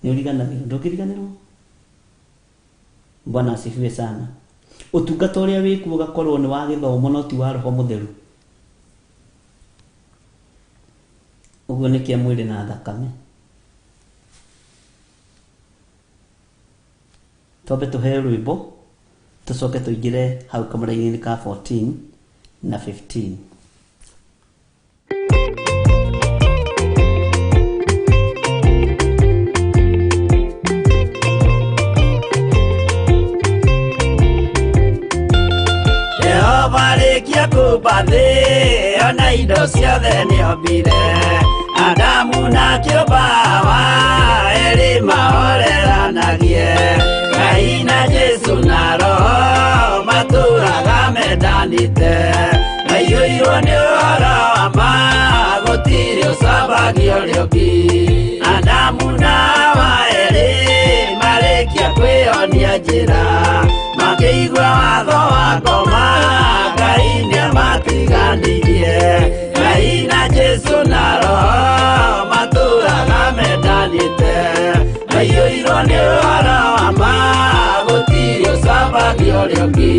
nĩ ũriganagĩrwo ndũkĩriganĩrwo. Bwana asifiwe sana. Ũtungata ũrĩa wĩkuo gakorwo nĩ wa gĩthomo no ti wa Roho Mũtheru. Ũguo nĩ kĩa mwĩrĩ na thakame. Twambe tũheo rwĩmbo tũcoke tũingĩre hau kamũra-inĩ ka 14 na 15. Kia kubathi ona indo ciothe nĩombire Adamu na kĩũmba wa erĩ mahoreranagie Ngai na Jesũ na Roho matũũraga mendanĩte maiyũirwo nĩ ũhoro wa ma gũtirĩ ũcambagio ũrĩa ũngĩ Adamu na wa erĩ marĩkia kwĩonia njĩra makĩigua watho wa ngoma Ngai nĩamatiganirie Ngai na Jesũ na Roho matũũraga mendanĩte maiyũirwo nĩ ũhoro wa ma gũtirĩ ũcambagio ũrĩa ũngĩ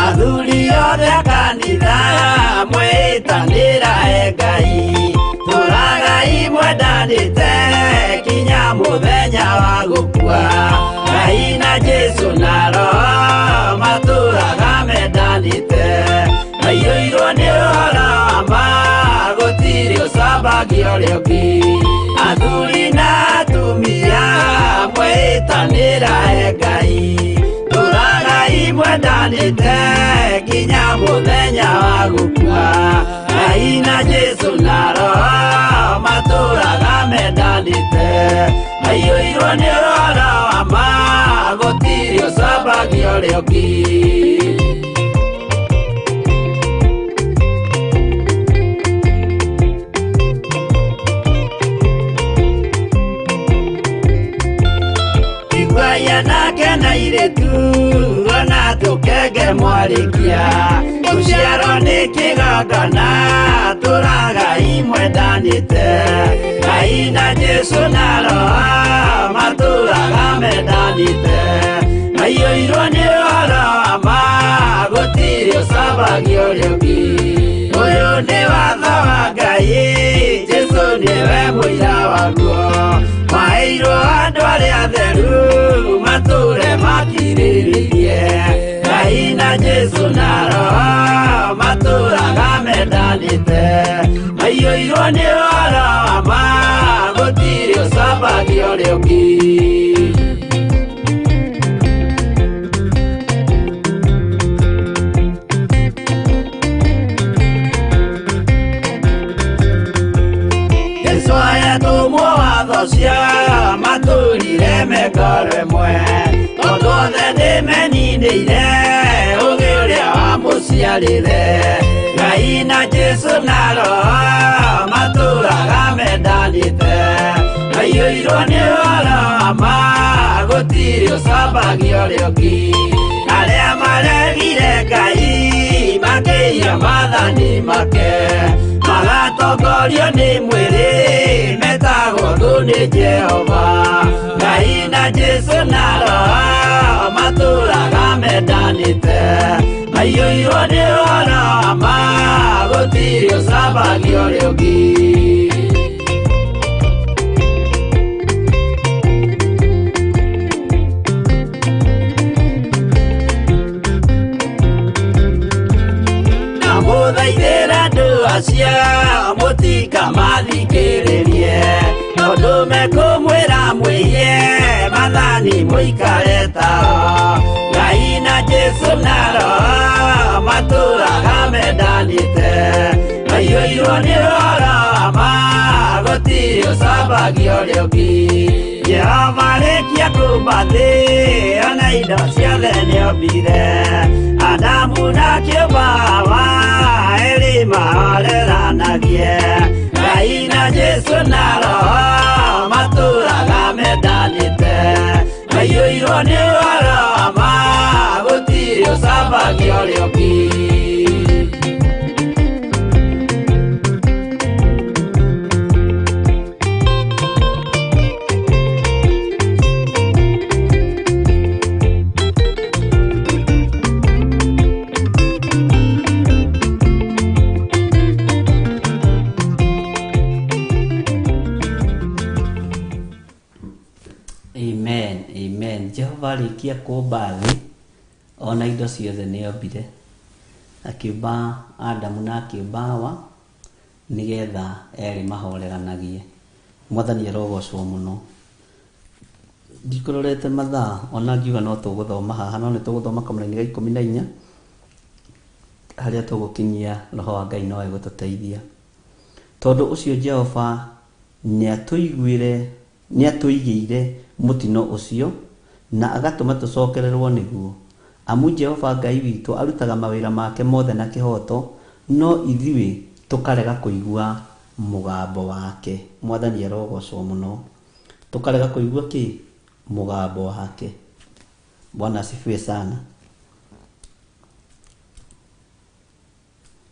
athuri othe a kanitha mwĩtanĩra Ngai tũragai mwendanĩte kinya mũthenya wa gũkua Ngai na Jesũ na Roho matũũraga mendanĩte maiyũirwo nĩ ũhoro wa ma gũtirĩ ũcambagio ũrĩa ũngĩ athuri na atumia mwĩtanĩra Ngai tũragai mwendanĩte kinya mũthenya wa gũkua Ngai na Jesũ na Roho matũũraga mendanĩte maiyũirwo nĩ ũhoro wa ma gũtirĩ ũcambagio ũrĩa ũngĩ Igwaya nake na irĩtu ona tũkenge mwarĩkia tũciarwo nĩ kĩgongona tũragai mwendanĩte Ngai na Jesũ na Roho matũũraga mendanĩte maiyũirwo nĩ ũhoro wa ma gũtirĩ ũcambagio ũrĩa ũngĩ ũyũ nĩ watho wa Ngai Jesũ nĩwe mũira waguo maheirwo andũ arĩa atheru matũũre makirĩrĩirie Ngai na Jesũ na Roho matũũraga mendanĩte maiyũirwo nĩ ũhoro wa ma gũtirĩ ũcambagio ũrĩa ũngĩ Jesũ aya tũ cia matũrire mekore mwe tondũ othe ndĩmeninĩire ũgĩ ũrĩa wa mũciarire Ngai na Jesu na Roho matũraga mendanĩte maiyũirwo nĩ ũhoro wa ma gũtirĩ ũcambagia ũrĩa ũngĩ arĩa maregire Ngai makĩiya maathani make magatongorio nĩ mwĩrĩ metagwo thũ nĩ Jehova Ngai na Jesu na Roho matũraga mendanĩte maiyũirwo nĩ ũhoro wa ma gũtirĩ ũcambagia ũrĩa ũngĩ Mũthaithĩra ndũa cia mũtika mathikĩrĩrie tondũ mekũmwĩra mwĩhie maathani mũikare tao Ngai na Jesu na Roho matũraga mendanĩte maiyũirwo nĩ ũhoro wa ma gũtirĩ ũcambagia ũrĩa ũngĩ Jehova arĩkia kũmba thĩ ona indo ciothe nĩombire Adamu na kĩũmba Hawa erĩ mahoreranagie Ngai na Jesu na Roho matũraga mendanĩte maiyũirwo nĩ ũhoro wa ma gũtirĩ ũcambagia ũrĩa ũngĩ Jehova arĩkia kũmba thĩ ona indo ciothe nĩombire akĩũmba Adamu na akĩũmba Hawa nĩgetha erĩ mahoreranagie Mwathani arogocwo mũno ndikũrorete mathaa ona ngiuga no tũgũthoma haha no nĩ tũgũthoma kamũra-inĩ ga 14 harĩa tũgũkinyia Roho wa Ngai no egũtũteithia tondũ ũcio Jehova nĩatũigĩire mũtino ũcio na agatũma tũcokererwo nĩguo amu Jehova Ngai witũ arutaga mawĩra make mothe na kĩhoto no ithuĩ tũkarega kũigua mũgambo wake Mwathani arogocwo mũno tũkarega kũigua kĩ mũgambo wake Bwana asifiwe sana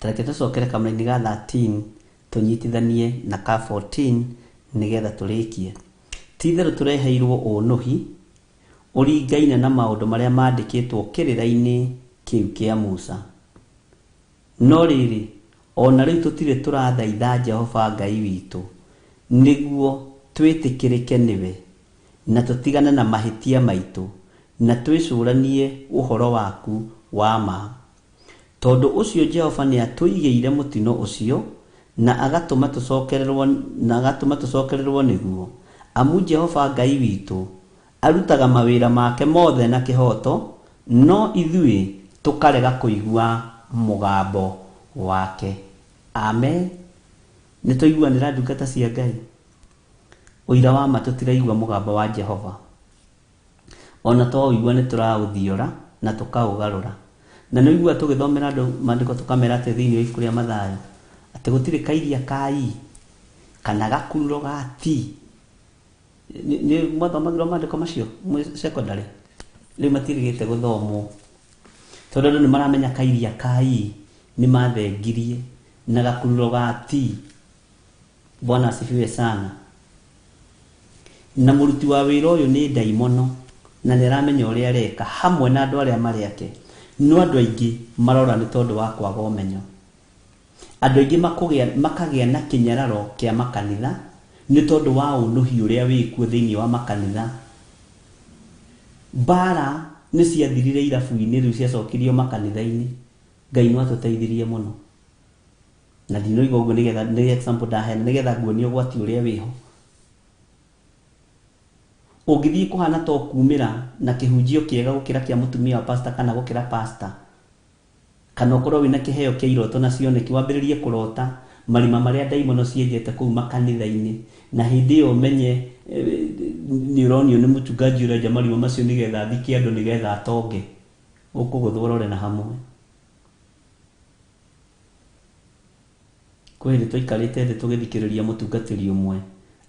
tareke tũcokere kamũra-inĩ ga 13 tũnyitithanie na ka 14 nĩgetha tũrĩkie titherũ tũreheirwo ũnũhi ũringaine na maũndũ marĩa mandĩkĩtwo kĩrĩra-inĩ kĩu kĩa Musa no rĩrĩ ona rĩu tũtirĩ tũrathaitha Jehova Ngai witũ nĩguo twĩtĩkĩrĩke nĩwe na tũtigane na mahĩtia maitũ na twĩcũranie ũhoro waku wa ma tondũ ũcio Jehova nĩatũigĩire mũtino ũcio na agatũma tũcokererwo nĩguo amu Jehova Ngai witũ arutaga mawĩra make mothe na kĩhoto no ithuĩ tũkarega kũigua mũgambo wake amen nĩtũiguanĩra ndungata cia Ngai ũira wa ma tũtiraigua mũgambo wa Jehova ona twaũigua nĩtũraũthiora na tũkaũgarũra na nĩũigua tũgĩthomera andũ maandĩko tũkamera atĩ thĩinĩ wa ibuku rĩa Mathayo atĩ gũtirĩ kairia kai kana gakururo ga ti nĩ mwathomagĩrwo maandĩko macio secondary rĩu matirigĩte gũthomwo tondũ andũ nĩmaramenya kairia kai nĩ mathengirie na gakururo ga ti Bwana asifiwe sana na mũruti wa wĩra ũyũ nĩ ndaimono na nĩaramenya ũrĩa areka hamwe na andũ arĩa marĩ ake no andũ aingĩ marora nĩ tondũ wa kwaga ũmenyo andũ aingĩ makagĩa na kĩnyararo kĩa makanitha nĩ tondũ wa ũnũhi ũrĩa wĩkuo thĩinĩ wa makanitha bara nĩ ciathirire irabu-inĩ rĩu ciacokirio makanitha-inĩ Ngai no atũteithirie mũno na ndinoiga ũguo nĩ example ndahena nĩgetha nguonie ũgwati ũrĩa wĩho ũngĩthiĩ kũhana to kumĩra na kĩhunjio kĩega gũkĩra kĩa mũtumia wa pastor kana gũkĩra pastor kana ũkorwo wĩna kĩheo kĩa iroto na cioneki wambĩrĩrie kũrota marima marĩa ndaimono cienjete kũu makanitha-inĩ na hĩndĩ ĩyo ũmenye neuronio nĩ mũtungaji ũrenja marima macio nĩgetha athike andũ nĩgetha atonge ũkũgũthwo rore na hamwe. Kwĩrĩ tũikarĩte thĩ tũgĩthikĩrĩria mũtungatĩri ũmwe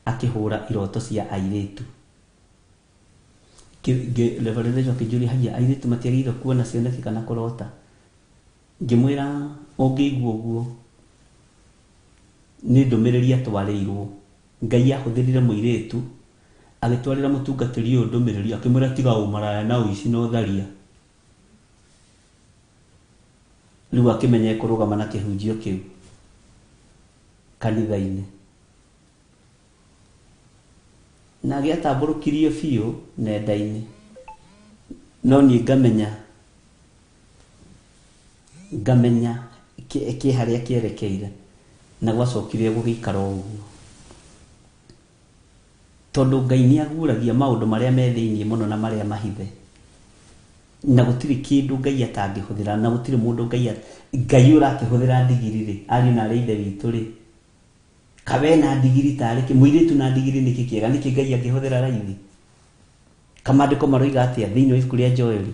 akĩhũra iroto cia airĩtu. Revelation akĩnjũria hagia airĩtu matiagĩrĩirwo kuona cioneki kana kũrota. Ngĩmwĩra ũngĩigua ũguo nĩ ndũmĩrĩri atwarĩirwo. Ngai ahũthĩrire mũirĩtu agĩtwarĩra mũtungatĩri ũyũ ndũmĩrĩri akĩmwĩra tiga ũmaraya na ũici na ũtharia. Rĩu akĩmenya kũrũgama na kĩhunjio kĩu kanitha-inĩ. Na agĩatambũrũkirio biũ nenda-inĩ. No niĩ ngamenya harĩa kĩerekeire na gwacokire gũgĩikara ũguo. Tondũ Ngai nĩ aguragia maũndũ marĩa me thĩinĩ mũno na marĩa mahithe. Na gũtirĩ kĩndũ Ngai atangĩhũthĩra na gũtirĩ mũndũ Ngai ũrakĩhũthĩra ndigiri rĩ, ariũ na ithe witũ rĩ. Kabe na ndigiri tarĩ kĩ mũirĩtu na ndigiri nĩkĩ kĩega nĩkĩ Ngai angĩhũthĩra raithi. Kamandĩko maroiga atĩa thĩinĩ wa ibuku rĩa Joeli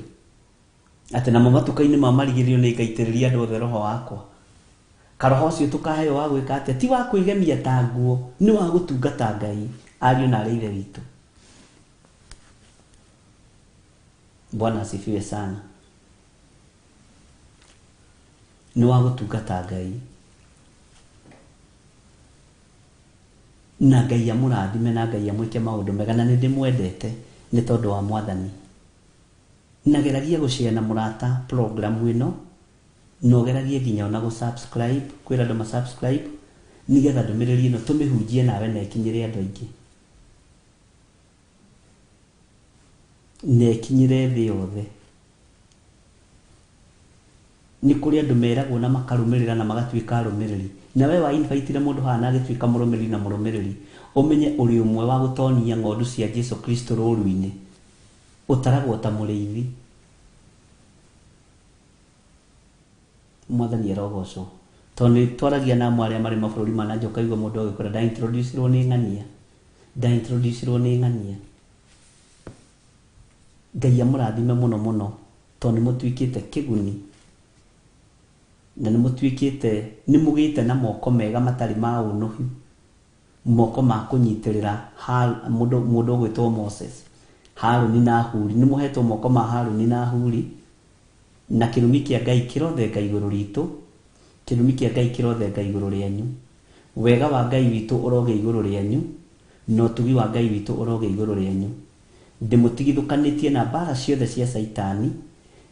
atĩ namo matuka-inĩ ma marigĩrĩrio nĩ ngaitĩrĩria andũ othe roho wakwa. Karoho ũcio tũkaheo wa gwĩka atĩa? Ti wa kwĩgemia ta nguo, nĩ wa gũtungata Ngai, ariũ na ithe witũ. Bwana asifiwe sana. Nĩ wa gũtungata Ngai. Na Ngai amũrathime na Ngai amwĩke maũndũ mega na nĩ ndĩmwendete nĩ tondũ wa Mwathani. Nageragia gũshare na mũrata program ĩno, no geragie nginya ona gũ-subscribe, kwĩra andũ ma-subscribe nĩgetha ndũmĩrĩri ĩno tũmĩhunjie nawe na ĩkinyĩre andũ aingĩ. Na ĩkinyĩre thĩ yothe. Nĩ kũrĩ andũ meragwo na makarũmĩrĩra na magatuĩka arũmĩrĩri. Na we wa-invite mũndũ haha na agĩtuĩka mũrũmĩrĩri na mũrũmĩrĩri, ũmenye ũrĩ ũmwe wa gũtonia ng'ondu cia Jesũ Kristo rũũru-inĩ. Ũtaragwo ta mũrĩithi. Mwathani arogocwo. Tondũ twaragia na arĩa marĩ mabũrũri ma nanja ũkaigua mũndũ agĩkwĩra ndaintroducirwo nĩ ng'ania. Ngai amũrathime mũno mũno tondũ nĩ mũtuĩkĩte kĩguni na nĩ mũgĩte na moko mega matarĩ ma ũnũhi, moko ma kũnyitĩrĩra mũndũ ũgwĩtwo Moses, Harũni na Huri. Nĩ mũhetwo moko ma Harũni na Huri na kĩrumi kĩa Ngai kĩrothe Ngai igũrũ ritũ, kĩrumi kĩa Ngai kĩrothe Ngai igũrũ rĩanyu, wega wa Ngai witũ ũroge igũrũ rĩanyu, na ũtugi wa Ngai witũ ũroge igũrũ rĩanyu. Ndĩmũtigithũkanĩtie na mbara ciothe cia Saitani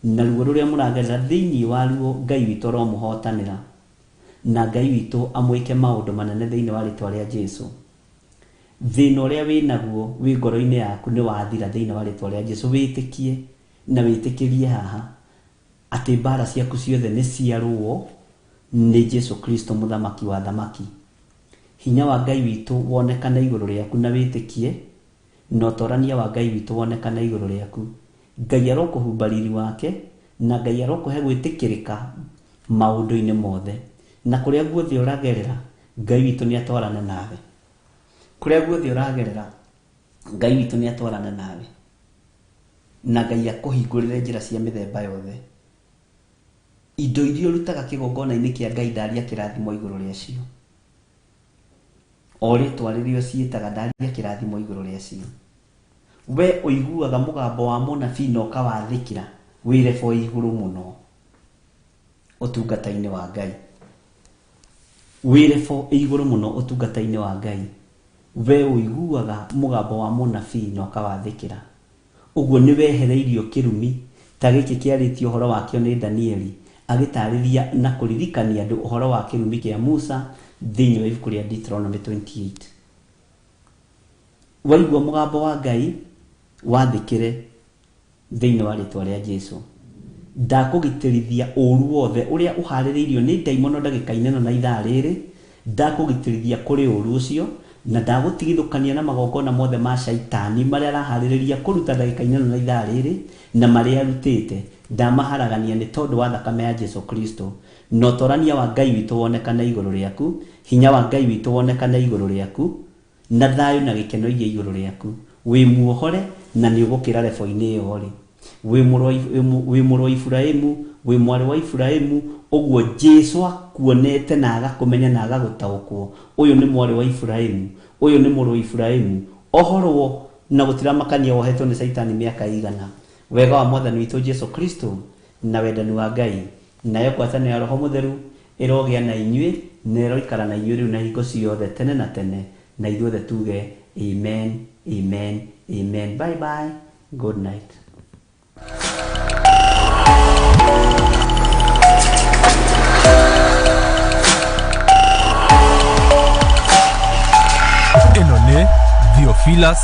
na ruo rũrĩa mũragerera thĩinĩ waruo Ngai witũ aromũhotanĩra na Ngai witũ amwĩke maũndũ manene thĩinĩ wa rĩtwa rĩa Jesũ. Thĩna ũrĩa wĩnaguo wĩ ngoro-inĩ yaku nĩ wathira thĩinĩ wa rĩtwa rĩa Jesũ. Wĩtĩkie na wĩtĩkĩrie haha atĩ mbara ciaku ciothe nĩ ciarũo nĩ Jesũ Kristo mũthamaki wa thamaki. Hinya wa Ngai witũ wonekana igũrũ rĩaku na wĩtĩkie, na ũtorania wa Ngai witũ wonekana igũrũ rĩaku. Ngai arokũhumba riri wake na Ngai arokũhe gwĩtĩkĩrĩka maũndũ-inĩ mothe. Na kũrĩa guothe ũragerera Ngai witũ nĩ atwarane nawe. Kũrĩa guothe ũragerera Ngai witũ nĩ atwarane nawe. Na Ngai akũhingũrĩre njĩra cia mĩthemba yothe. Indo iria ũrutaga kĩgongona-inĩ kĩa Ngai ndaria kĩrathimo igũrũ rĩacio. O rĩtwa rĩrĩa ũciĩtaga ndaria kĩrathimo igũrũ rĩacio. We ũiguaga mũgambo wa mũnabii na ũkawathĩkĩra, wĩrebo igũrũ mũno ũtungata-inĩ wa Ngai. Wĩrebo igũrũ mũno ũtungata-inĩ wa Ngai. We ũiguaga mũgambo wa mũnabii na ũkawathĩkĩra. Ũguo nĩ wehereirio kĩrumi ta gĩkĩ kĩarĩtio ũhoro wakĩo nĩ Danieli, agĩtarĩria na kũririkania andũ ũhoro wa kĩrumi kĩa Musa thĩinĩ wa ibuku rĩa Deuteronomy 28. Waigua mũgambo wa Ngai wathĩkĩre thĩinĩ wa rĩtwa rĩa Jesũ. Ndakũgitĩrithia ũũru wothe ũrĩa ũharĩrĩirio nĩ ndaimono ndagĩka-inĩ na ithaa rĩrĩ. Ndakũgitĩrithia kũrĩ ũũru ũcio na ndagũtigithũkania na magongona mothe ma Shaitani marĩa araharĩrĩria kũruta ndagĩka-inĩ na ithaa rĩrĩ na marĩa arutĩte. Ndamaharagania nĩ tondũ wa thakame ya Jesũ Kristo. Na ũtorania wa Ngai witũ wonekana igũrũ rĩaku, hinya wa Ngai witũ wonekana igũrũ rĩaku, na thayo na gikeno iria iguru riaku wi muohore na ni ugukira lebo-ini iyo ri wi muru wa Ibrahimu wi mwari wa Ibrahimu ogwo Jesu akuonete na agakumenya na agagutaukwo uyu ni mwari wa Ibrahimu uyu ni muru wa Ibrahimu ohorwo na gutira makania wohetwo ni Saitani miaka igana wega wa mwathani witu Jesu Kristo na wendani wa Ngai nayo kwatana ya Roho Mutheru irogia na inyue nero ikara na inyue na hingo ciothe tene na tene na ithuothe tuge amen amen amen. Bye bye, good night. Ino ni Theophilus